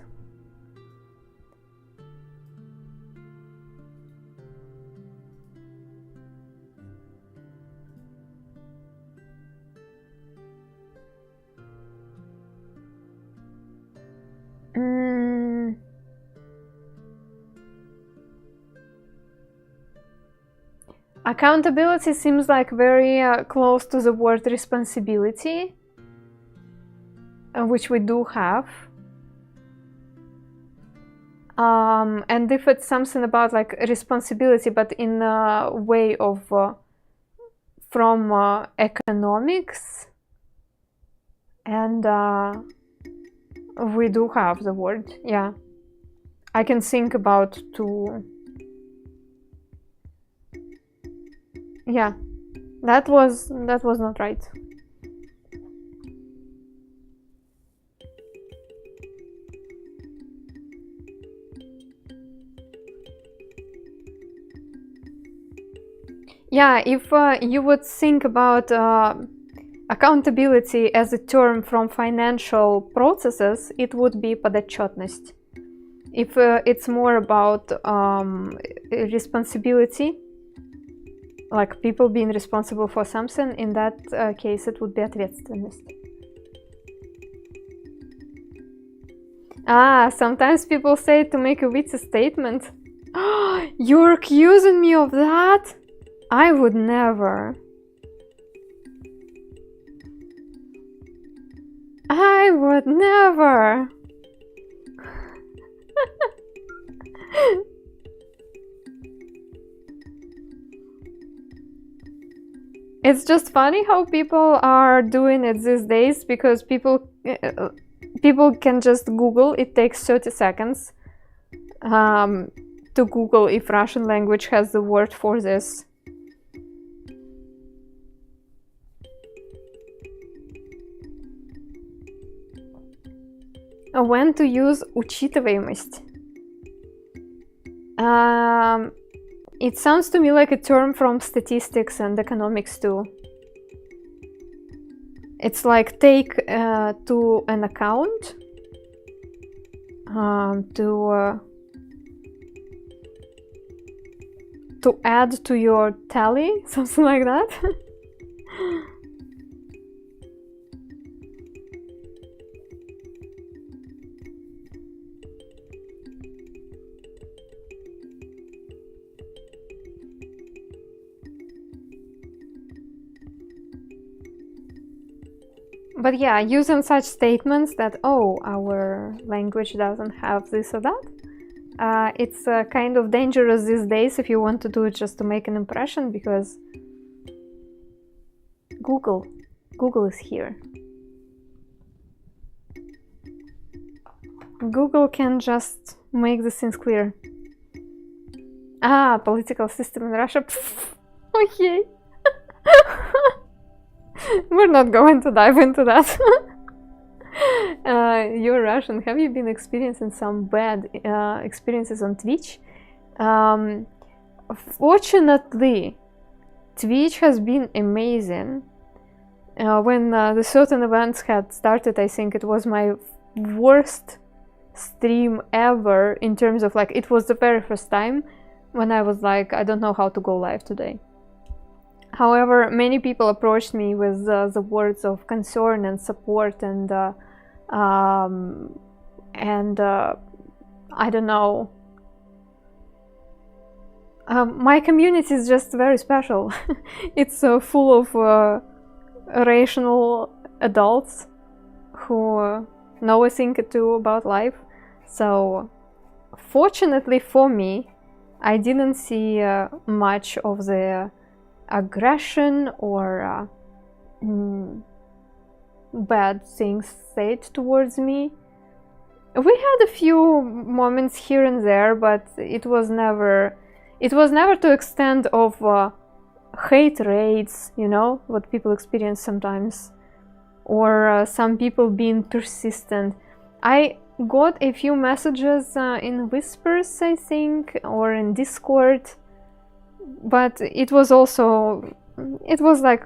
Accountability seems like very close to the word responsibility, which we do have. And if it's something about like responsibility, but in a way of from economics, and we do have the word. Yeah, I can think about two. Yeah, that was not right. Yeah, if you would think about accountability as a term from financial processes, it would be подотчетность. If it's more about responsibility, like people being responsible for something, in that case it would be ответственность. Sometimes people say to make a witty statement. You're accusing me of that? I would never. I would never. It's just funny how people are doing it these days, because people can just Google. It takes 30 seconds to Google if Russian language has the word for this. When to use учитываемость? It sounds to me like a term from statistics and economics too. It's like take to an account, to add to your tally, something like that. But yeah, using such statements that, oh, our language doesn't have this or that, it's kind of dangerous these days if you want to do it just to make an impression, because Google is here. Google can just make the things clear. Political system in Russia. Okay. We're not going to dive into that. You're Russian. Have you been experiencing some bad experiences on Twitch? Fortunately, Twitch has been amazing. When the certain events had started, I think it was my worst stream ever, in terms of like, it was the very first time when I was like, I don't know how to go live today. However, many people approached me with the words of concern and support, and I don't know. My community is just very special. It's full of rational adults who know a thing or two about life. So, fortunately for me, I didn't see much of the aggression or bad things said towards me. We had a few moments here and there, but it was never to extent of hate raids, you know, what people experience sometimes, or some people being persistent. I got a few messages in whispers, I think, or in Discord. But it was like,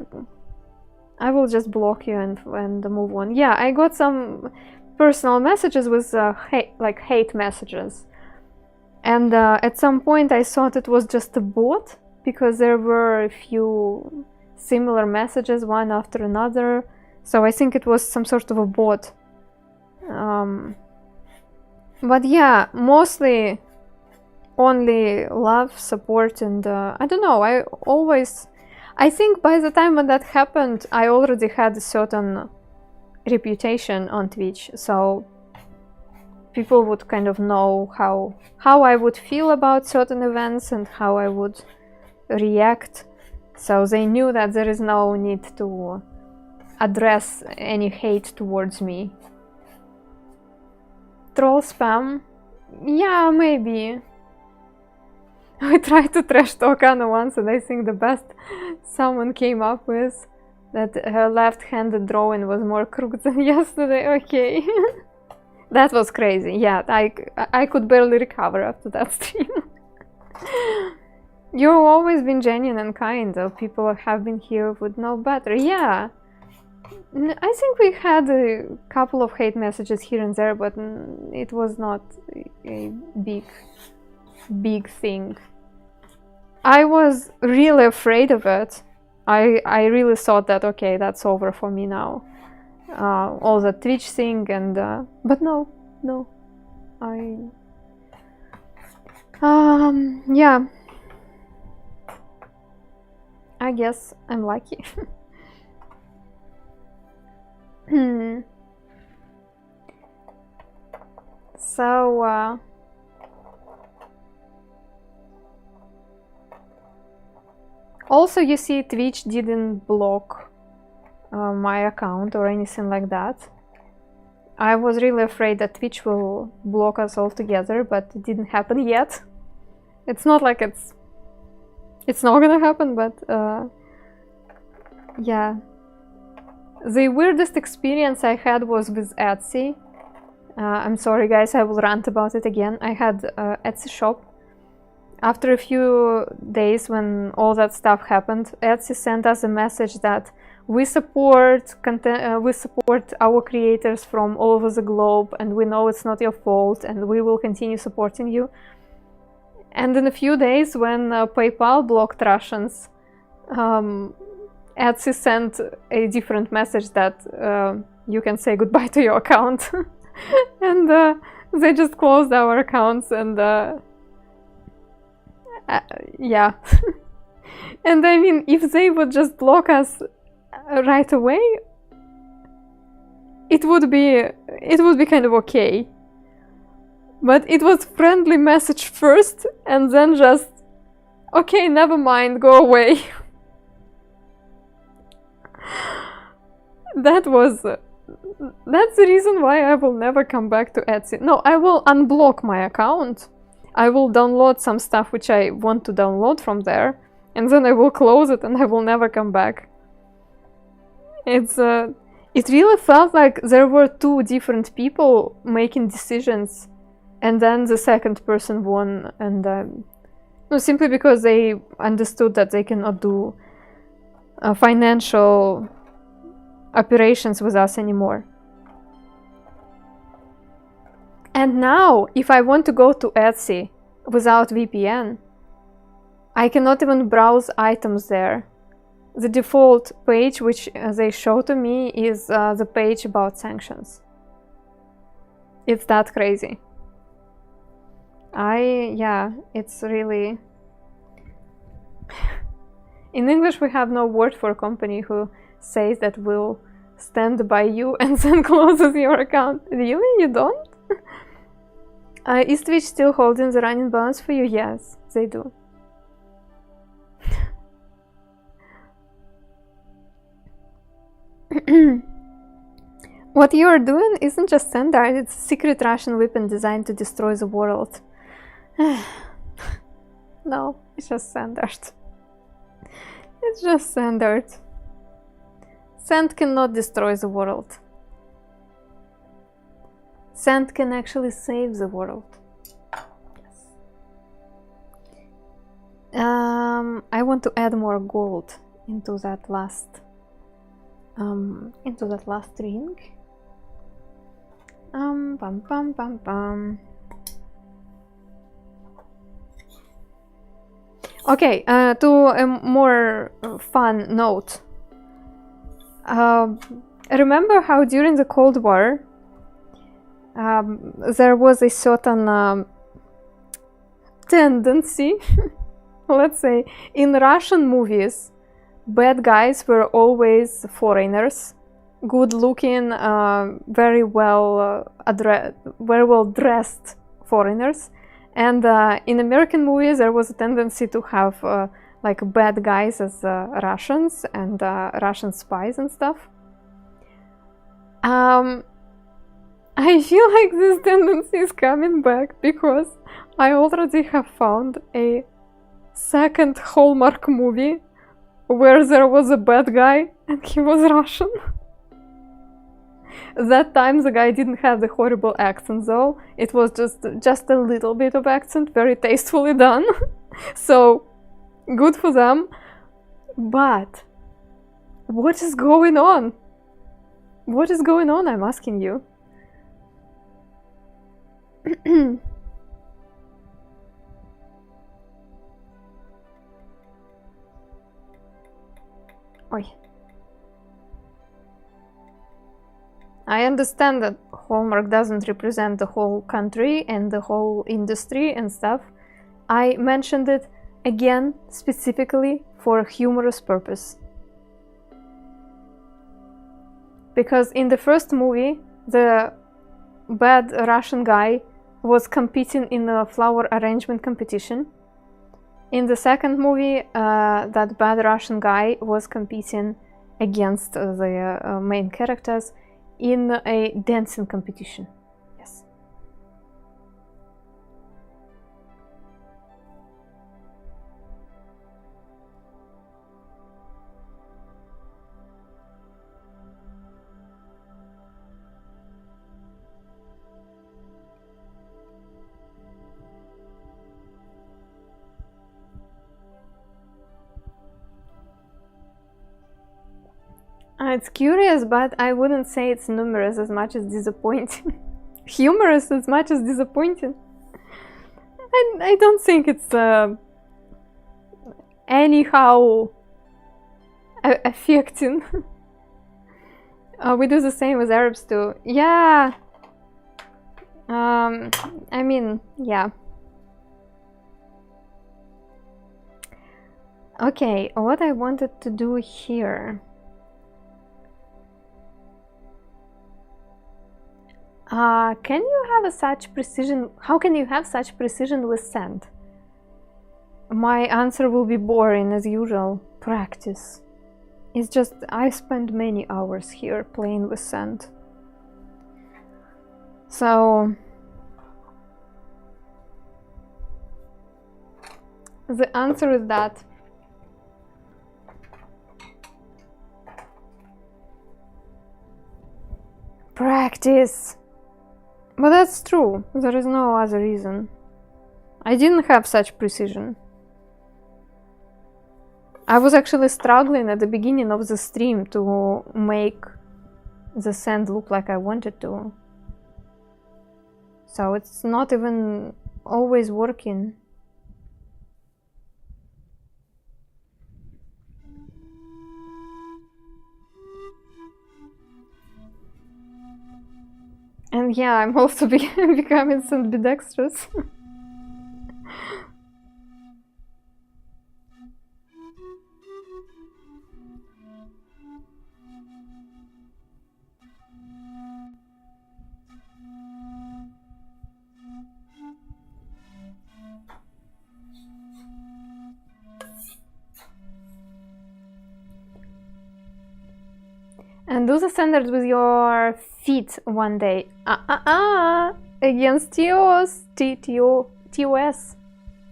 I will just block you and move on. Yeah, I got some personal messages with hate messages. And at some point I thought it was just a bot, because there were a few similar messages one after another. So I think it was some sort of a bot. But yeah, mostly only love, support, and I don't know, I think by the time when that happened, I already had a certain reputation on Twitch, so people would kind of know how I would feel about certain events and how I would react, so they knew that there is no need to address any hate towards me. Troll spam? Yeah, maybe. I tried to trash talk Anna once, and I think the best someone came up with that her left-handed drawing was more crooked than yesterday. Okay. That was crazy. Yeah, I could barely recover after that stream. You've always been genuine and kind, though people have been here would know better. Yeah. I think we had a couple of hate messages here and there, but it was not a big thing. I was really afraid of it. I really thought that, okay, that's over for me now. All the Twitch thing and but no, yeah, I guess I'm lucky. So also, you see, Twitch didn't block my account or anything like that. I was really afraid that Twitch will block us altogether, but it didn't happen yet. It's not like it's not gonna happen, but yeah. The weirdest experience I had was with Etsy. I'm sorry guys, I will rant about it again. I had Etsy shop. After a few days when all that stuff happened, Etsy sent us a message that we support our creators from all over the globe, and we know it's not your fault, and we will continue supporting you. And in a few days, when PayPal blocked Russians, Etsy sent a different message that you can say goodbye to your account. And they just closed our accounts, and yeah. And I mean, if they would just block us right away, it would be kind of okay. But it was friendly message first, and then just, okay, never mind, go away. That's the reason why I will never come back to Etsy. No, I will unblock my account. I will download some stuff which I want to download from there, and then I will close it and I will never come back. It really felt like there were two different people making decisions, and then the second person won, and no, simply because they understood that they cannot do financial operations with us anymore. And now, if I want to go to Etsy without VPN, I cannot even browse items there. The default page which they show to me is the page about sanctions. It's that crazy. Yeah, it's really... In English we have no word for a company who says that we'll stand by you and then closes your account. Really? You don't? Is Twitch still holding the running balance for you? Yes, they do. What you are doing isn't just standard, it's a secret Russian weapon designed to destroy the world. No, it's just standard. It's just standard. Sand cannot destroy the world. Sand can actually save the world. Yes. I want to add more gold into that last ring. Bum bum bum bum. Okay, to a more fun note. Remember how during the Cold War there was a certain tendency, let's say, in Russian movies, bad guys were always foreigners, good-looking, very well dressed foreigners. And in American movies, there was a tendency to have like bad guys as Russians and Russian spies and stuff. I feel like this tendency is coming back because I already have found a second Hallmark movie where there was a bad guy and he was Russian. That time the guy didn't have the horrible accent though. It was just a little bit of accent, very tastefully done. So, good for them. But, what is going on? What is going on, I'm asking you? Oi. I understand that Hallmark doesn't represent the whole country and the whole industry and stuff. I mentioned it again specifically for a humorous purpose. Because in the first movie, the bad Russian guy was competing in a flower arrangement competition. In the second movie, that bad Russian guy was competing against the main characters in a dancing competition. Yes. It's curious, but I wouldn't say it's numerous as much as disappointing. Humorous as much as disappointing. I don't think it's anyhow affecting. We do the same with Arabs too. Yeah. I mean, yeah. Okay, what I wanted to do here. Can you have such precision? How can you have such precision with sand? My answer will be boring as usual. Practice. It's just I spent many hours here playing with sand. So the answer is that practice. But that's true. There is no other reason. I didn't have such precision. I was actually struggling at the beginning of the stream to make the sand look like I wanted to. So it's not even always working. And yeah, I'm also becoming ambidextrous. And do the standards with your feet one day. Against TOS,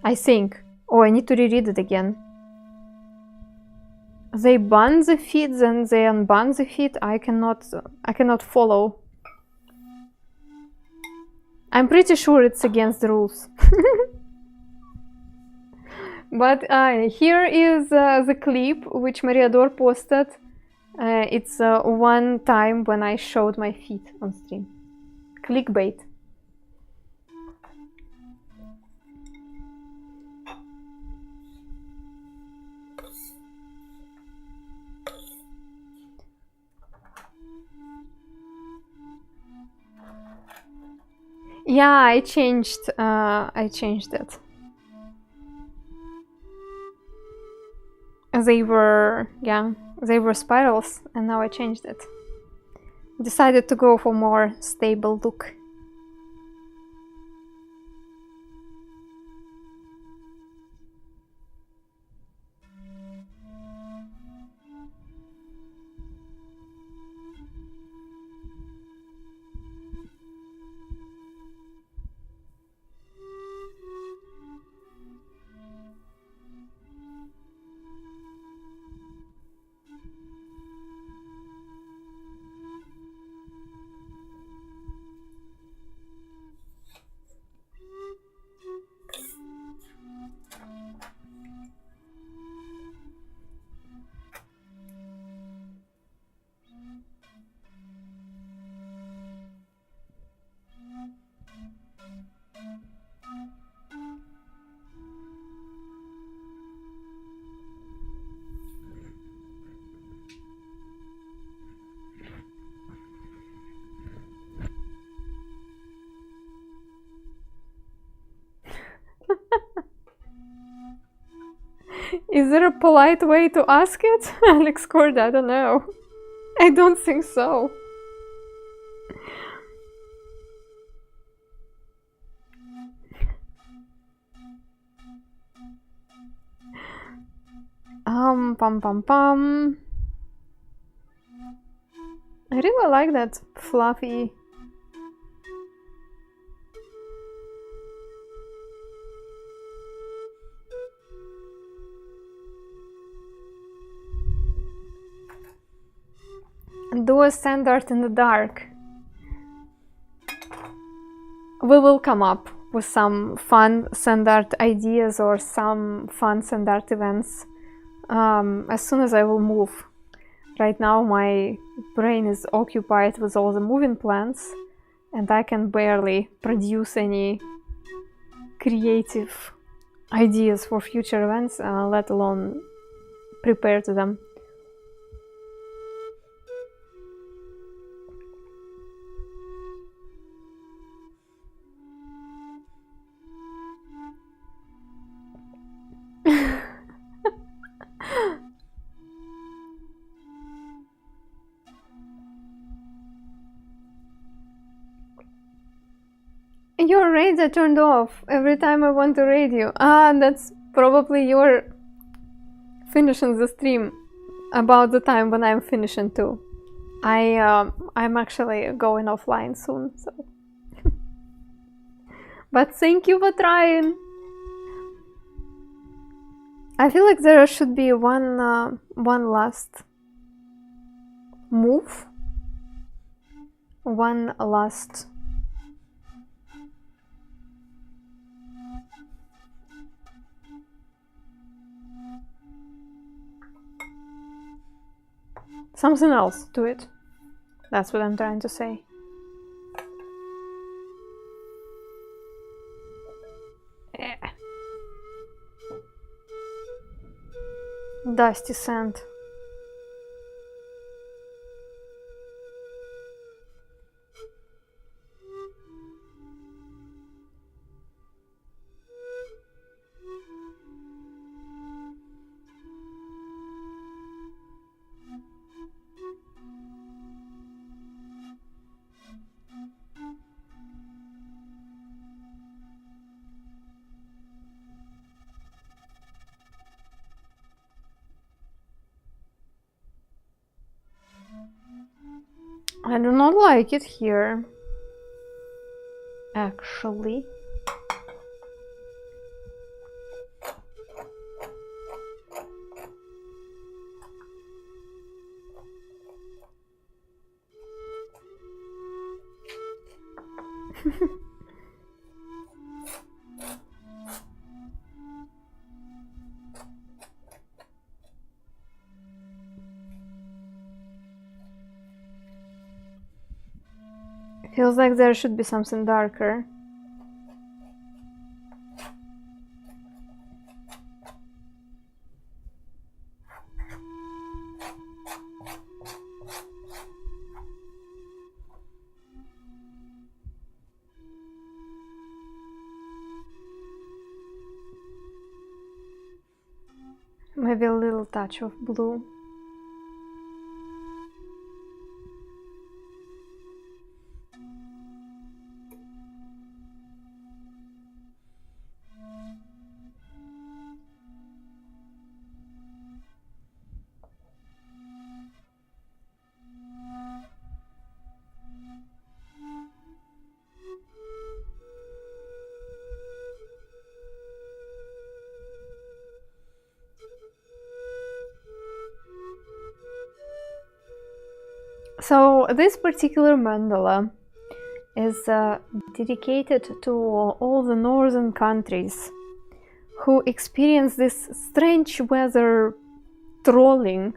I think. Oh, I need to reread it again. They ban the feet, then they unban the feet. I cannot follow. I'm pretty sure it's against the rules. But here is the clip which Mariador posted. It's one time when I showed my feet on stream. Clickbait. Yeah, I changed it. they were, yeah, they were spirals, and now I changed it. Decided to go for more stable look. Is there a polite way to ask it? Alex Cord, I don't know. I don't think so. Pum pum pum. I really like that fluffy. Do a standard in the dark. We will come up with some fun standard ideas or some fun standard events as soon as I will move. Right now my brain is occupied with all the moving plans and I can barely produce any creative ideas for future events, let alone prepare to them. Your raids are turned off every time I want to raid you. Ah, that's probably your finishing the stream about the time when I'm finishing too. I'm actually going offline soon, so. But thank you for trying. I feel like there should be one last move, one last something else to it. That's what I'm trying to say. Yeah. Dusty sand. I do not like it here, actually. Feels like there should be something darker. Maybe a little touch of blue. So this particular mandala is dedicated to all the northern countries who experience this strange weather trolling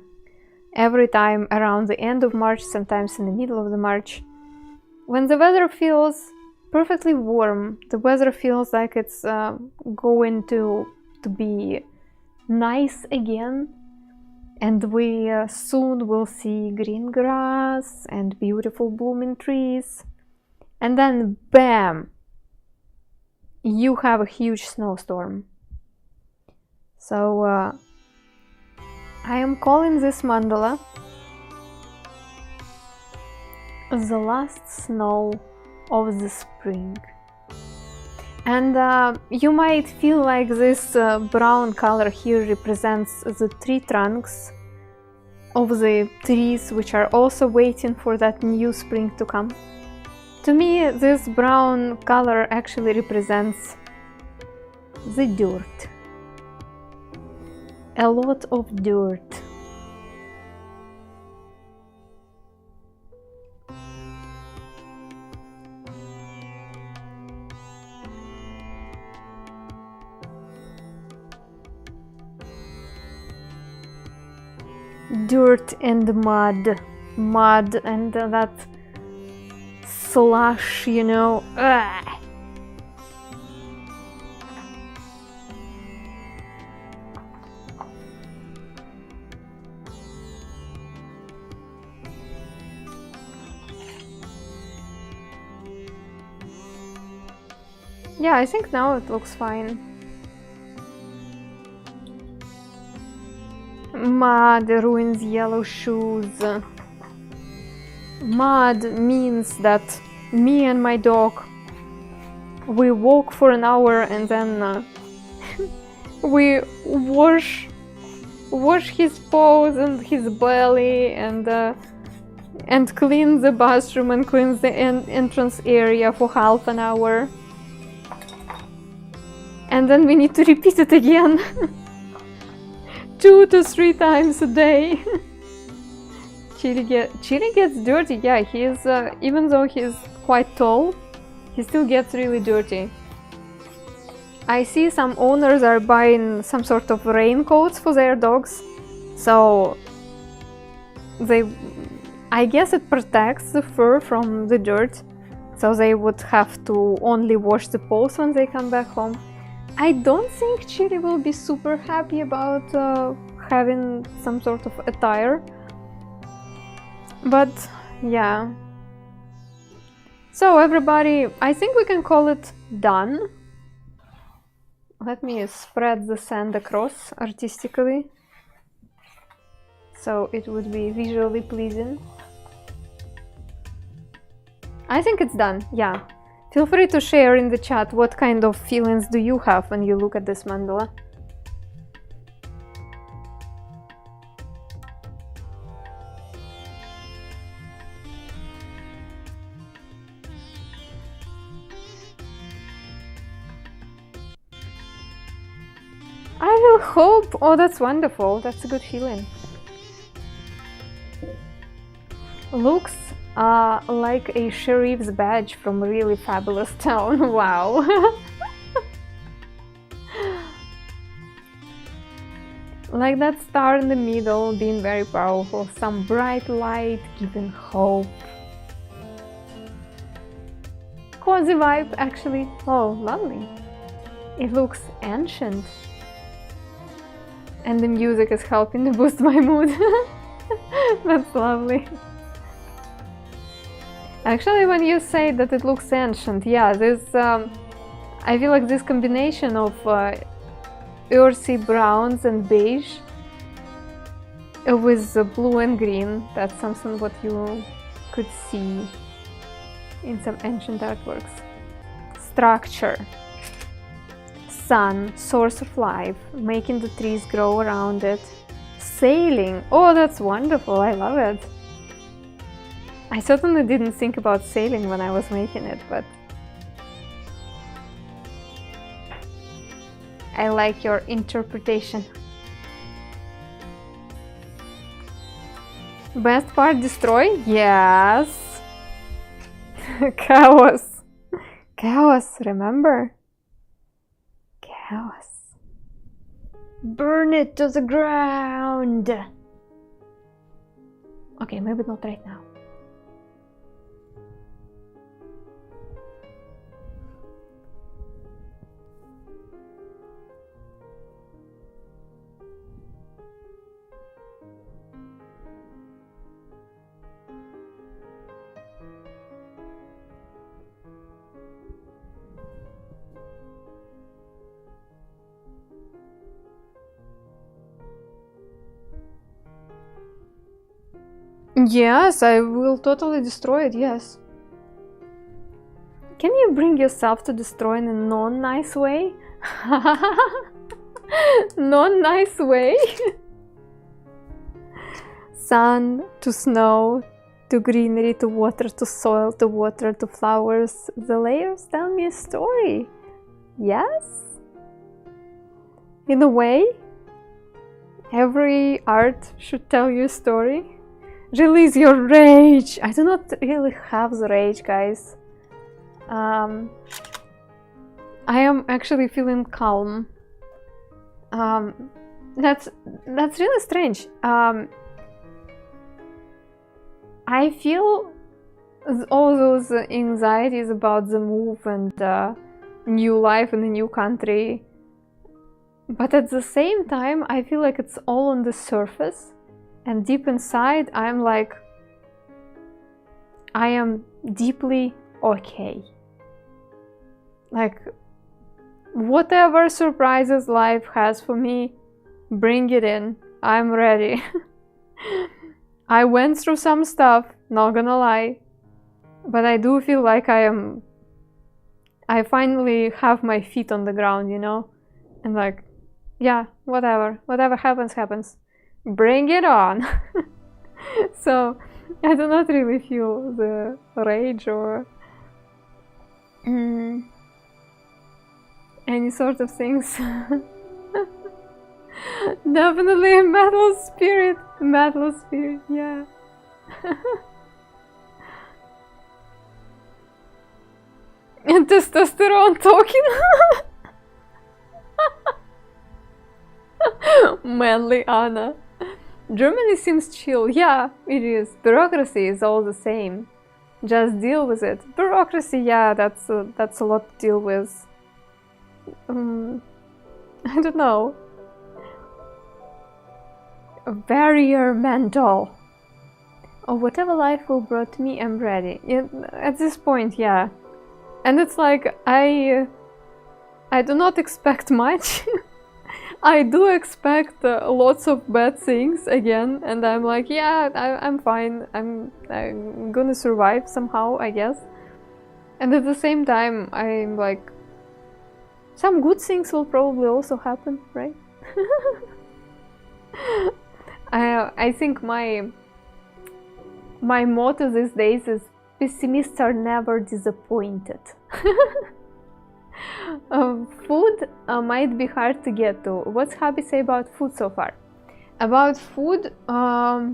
every time around the end of March, sometimes in the middle of the March. When the weather feels perfectly warm, the weather feels like it's going to be nice again. And we soon will see green grass and beautiful blooming trees. And then, bam! You have a huge snowstorm. So, I am calling this mandala the last snow of the spring. And you might feel like this brown color here represents the tree trunks of the trees which are also waiting for that new spring to come. To me, this brown color actually represents the dirt. A lot of dirt. Dirt and mud and that slush, you know. Ugh. Yeah, I think now it looks fine. Mud ruins yellow shoes. Mud means that me and my dog, we walk for an hour and then we wash his paws and his belly and clean the bathroom and clean the entrance area for half an hour. And then we need to repeat it again. 2 to 3 times a day. Chili gets dirty. Yeah, he is, even though he's quite tall, he still gets really dirty. I see some owners are buying some sort of raincoats for their dogs, so I guess it protects the fur from the dirt, so they would have to only wash the paws when they come back home. I don't think Chili will be super happy about having some sort of attire, but yeah. So everybody, I think we can call it done. Let me spread the sand across artistically, so it would be visually pleasing. I think it's done, yeah. Feel free to share in the chat what kind of feelings do you have when you look at this mandala. I will hope. Oh, that's wonderful. That's a good feeling. Looks like a sheriff's badge from a really fabulous town. Wow. Like that star in the middle being very powerful. Some bright light giving hope. Cozy vibe, actually. Oh, lovely. It looks ancient. And the music is helping to boost my mood. That's lovely. Actually, when you say that it looks ancient, yeah, this I feel like this combination of earthy browns and beige with the blue and green. That's something what you could see in some ancient artworks. Structure. Sun, source of life, making the trees grow around it. Sailing. Oh, that's wonderful. I love it. I certainly didn't think about sailing when I was making it, but I like your interpretation. Best part, destroy? Yes. Chaos. Chaos, remember? Chaos. Burn it to the ground. Okay, maybe not right now. Yes, I will totally destroy it, yes. Can you bring yourself to destroy in a non-nice way? Non-nice way? Sun to snow, to greenery, to water, to soil, to water, to flowers. The layers tell me a story. Yes? In a way, every art should tell you a story. Release your rage! I do not really have the rage, guys. I am actually feeling calm. That's really strange. I feel all those anxieties about the move and new life in a new country. But at the same time, I feel like it's all on the surface. And deep inside, I'm like, I am deeply okay. Like, whatever surprises life has for me, bring it in. I'm ready. I went through some stuff, not gonna lie. But I do feel like I finally have my feet on the ground, you know? And like, yeah, whatever happens, happens. Bring it on. So I do not really feel the rage or any sort of things. Definitely a metal spirit, yeah. And testosterone talking. Manly Anna. Germany seems chill. Yeah, it is. Bureaucracy is all the same. Just deal with it. Bureaucracy, yeah, that's a lot to deal with. I don't know. Barrier mental. Or whatever life will brought me, I'm ready. Yeah, at this point, yeah. And it's like, I do not expect much. I do expect lots of bad things again, and I'm like, yeah, I'm fine. I'm gonna survive somehow, I guess. And at the same time, I'm like, some good things will probably also happen, right? I think my motto these days is, pessimists are never disappointed. Food might be hard to get to. What's Happy say about food so far? About food, I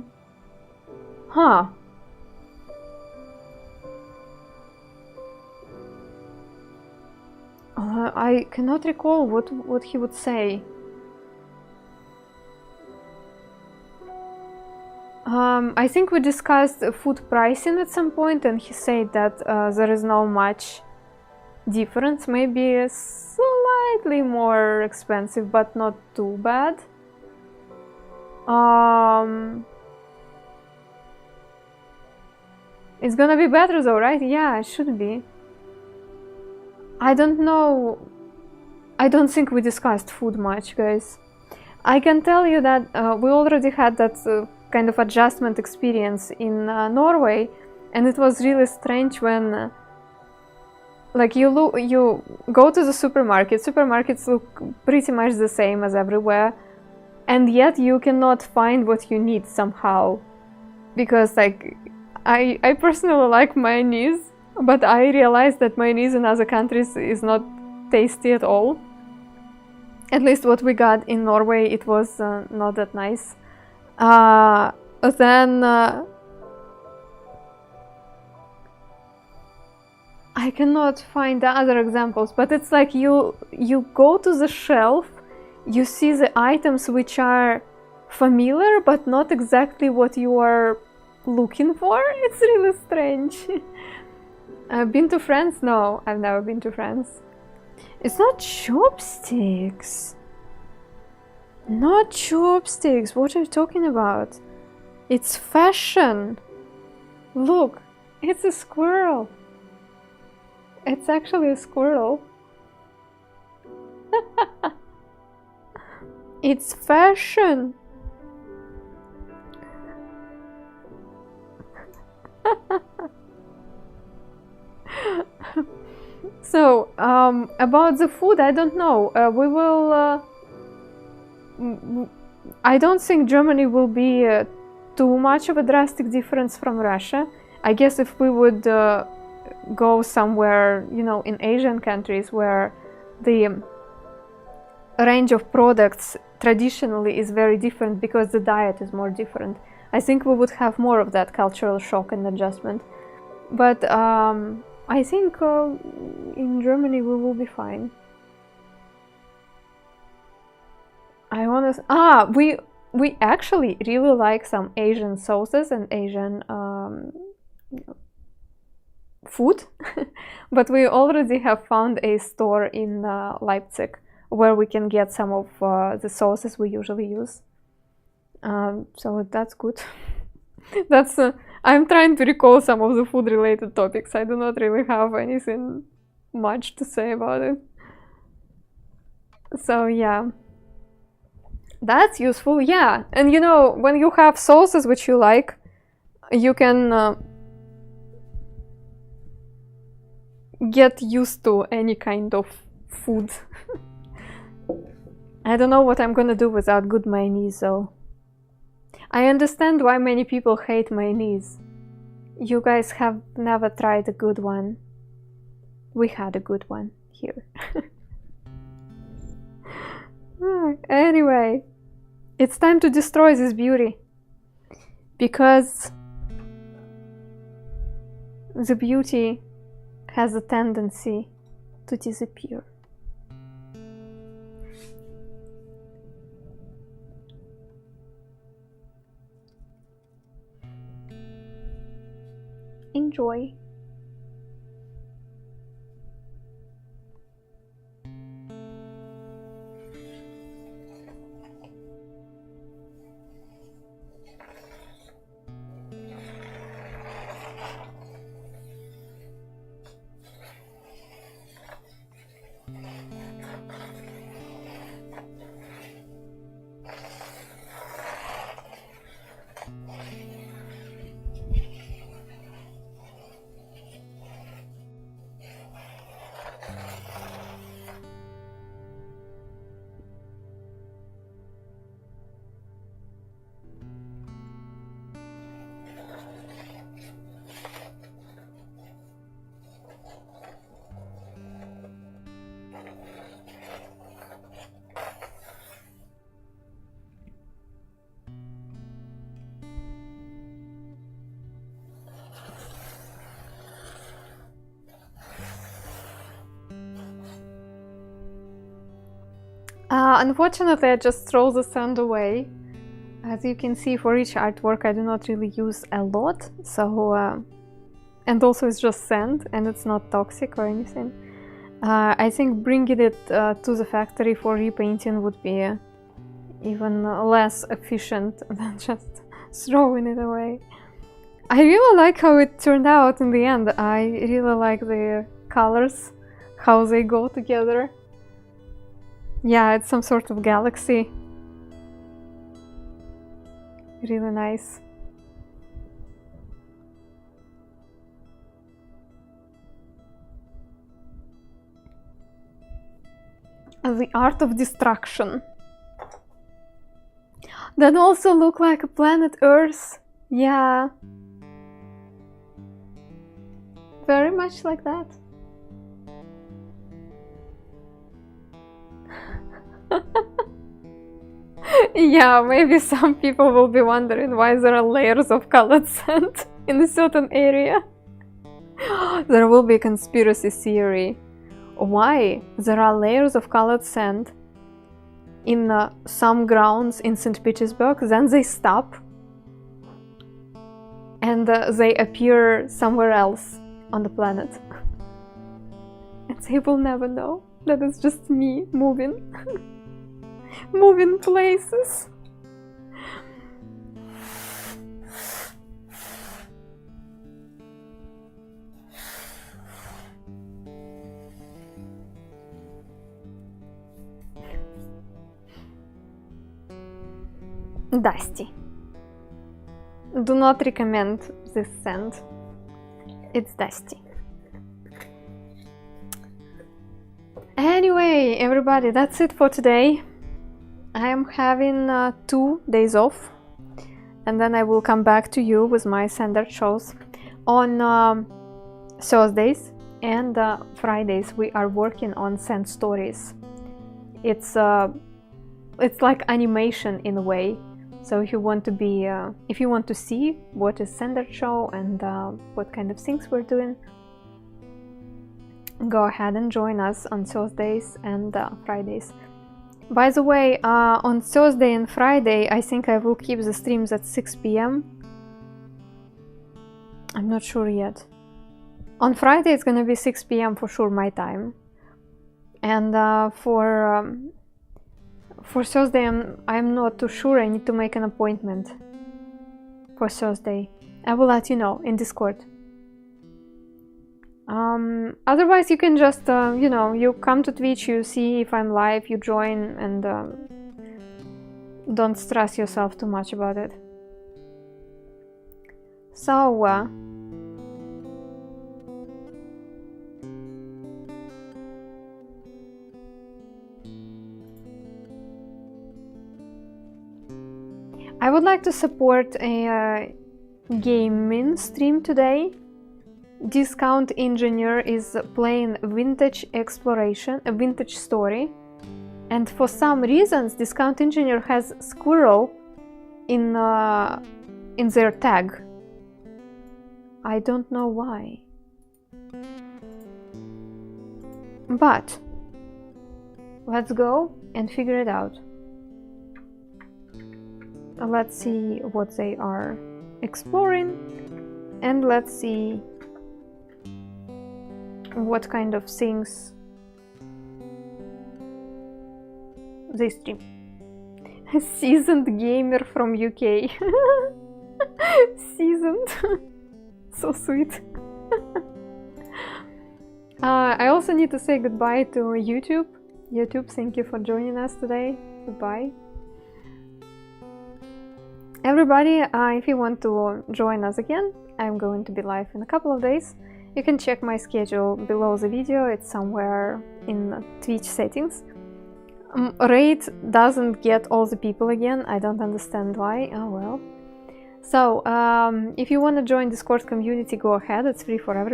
cannot recall what he would say. I think we discussed food pricing at some point, and he said that there is not much difference, maybe slightly more expensive, but not too bad. It's gonna be better though, right? Yeah, it should be. I don't know. I don't think we discussed food much, guys. I can tell you that we already had that kind of adjustment experience in Norway, and it was really strange when like you go to the supermarket. Supermarkets look pretty much the same as everywhere, and yet you cannot find what you need somehow, because like I personally like mayonnaise, but I realized that mayonnaise in other countries is not tasty at all. At least what we got in Norway, it was not that nice. Then I cannot find the other examples, but it's like you go to the shelf, you see the items which are familiar but not exactly what you are looking for. It's really strange. I've been to France? No, I've never been to France. It's not chopsticks. Not chopsticks. What are you talking about? It's fashion. Look, it's a squirrel. It's actually a squirrel. It's fashion. So, about the food, I don't know. We will... I don't think Germany will be too much of a drastic difference from Russia. I guess if we would go somewhere, you know, in Asian countries where the range of products traditionally is very different because the diet is more different, I think we would have more of that cultural shock and adjustment. But I think in Germany we will be fine. I want to... we actually really like some Asian sauces and Asian food, but we already have found a store in Leipzig where we can get some of the sauces we usually use. So that's good. That's I'm trying to recall some of the food related topics. I do not really have anything much to say about it. So yeah, that's useful. Yeah, and you know, when you have sauces which you like, you can get used to any kind of food. I don't know what I'm gonna do without good mayonnaise though. I understand why many people hate mayonnaise. You guys have never tried a good one. We had a good one here. Anyway, it's time to destroy this beauty, because the beauty has a tendency to disappear. Enjoy. Unfortunately, I just throw the sand away. As you can see, for each artwork I do not really use a lot, so and also it's just sand and it's not toxic or anything. I think bringing it to the factory for repainting would be even less efficient than just throwing it away. I really like how it turned out in the end. I really like the colors, how they go together. Yeah, it's some sort of galaxy. really nice. The art of destruction. That also look like a planet Earth. Yeah. Very much like that. Yeah, maybe some people will be wondering why there are layers of colored sand in a certain area. There will be a conspiracy theory. Why there are layers of colored sand in some grounds in St. Petersburg, then they stop and they appear somewhere else on the planet. And they will never know that it's just me moving. Moving places. Dusty. Do not recommend this scent. It's dusty. Anyway, everybody, that's it for today. I am having 2 days off, and then I will come back to you with my standard shows. On Thursdays and Fridays we are working on scent stories. It's like animation in a way. So if you want to be, if you want to see what is standard show and what kind of things we're doing, go ahead and join us on Thursdays and Fridays. By the way, on Thursday and Friday, I think I will keep the streams at 6 p.m. I'm not sure yet. On Friday, it's gonna be 6 p.m. for sure, my time. And for Thursday, I'm not too sure. I need to make an appointment for Thursday. I will let you know in Discord. Otherwise, you can just, you know, you come to Twitch, you see if I'm live, you join, and don't stress yourself too much about it. So, I would like to support a gaming stream today. Discount Engineer is playing Vintage Exploration, a vintage story, and for some reasons Discount Engineer has squirrel in their tag. I don't know why, but let's go and figure it out. Let's see what they are exploring, and let's see what kind of things they stream. A seasoned gamer from UK. Seasoned. So sweet. I also need to say goodbye to YouTube. YouTube, thank you for joining us today. Goodbye. Everybody, if you want to join us again, I'm going to be live in a couple of days. You can check my schedule below the video, it's somewhere in Twitch settings. Raid doesn't get all the people again, I don't understand why, oh well. So, if you want to join Discord community, go ahead, it's free for everybody.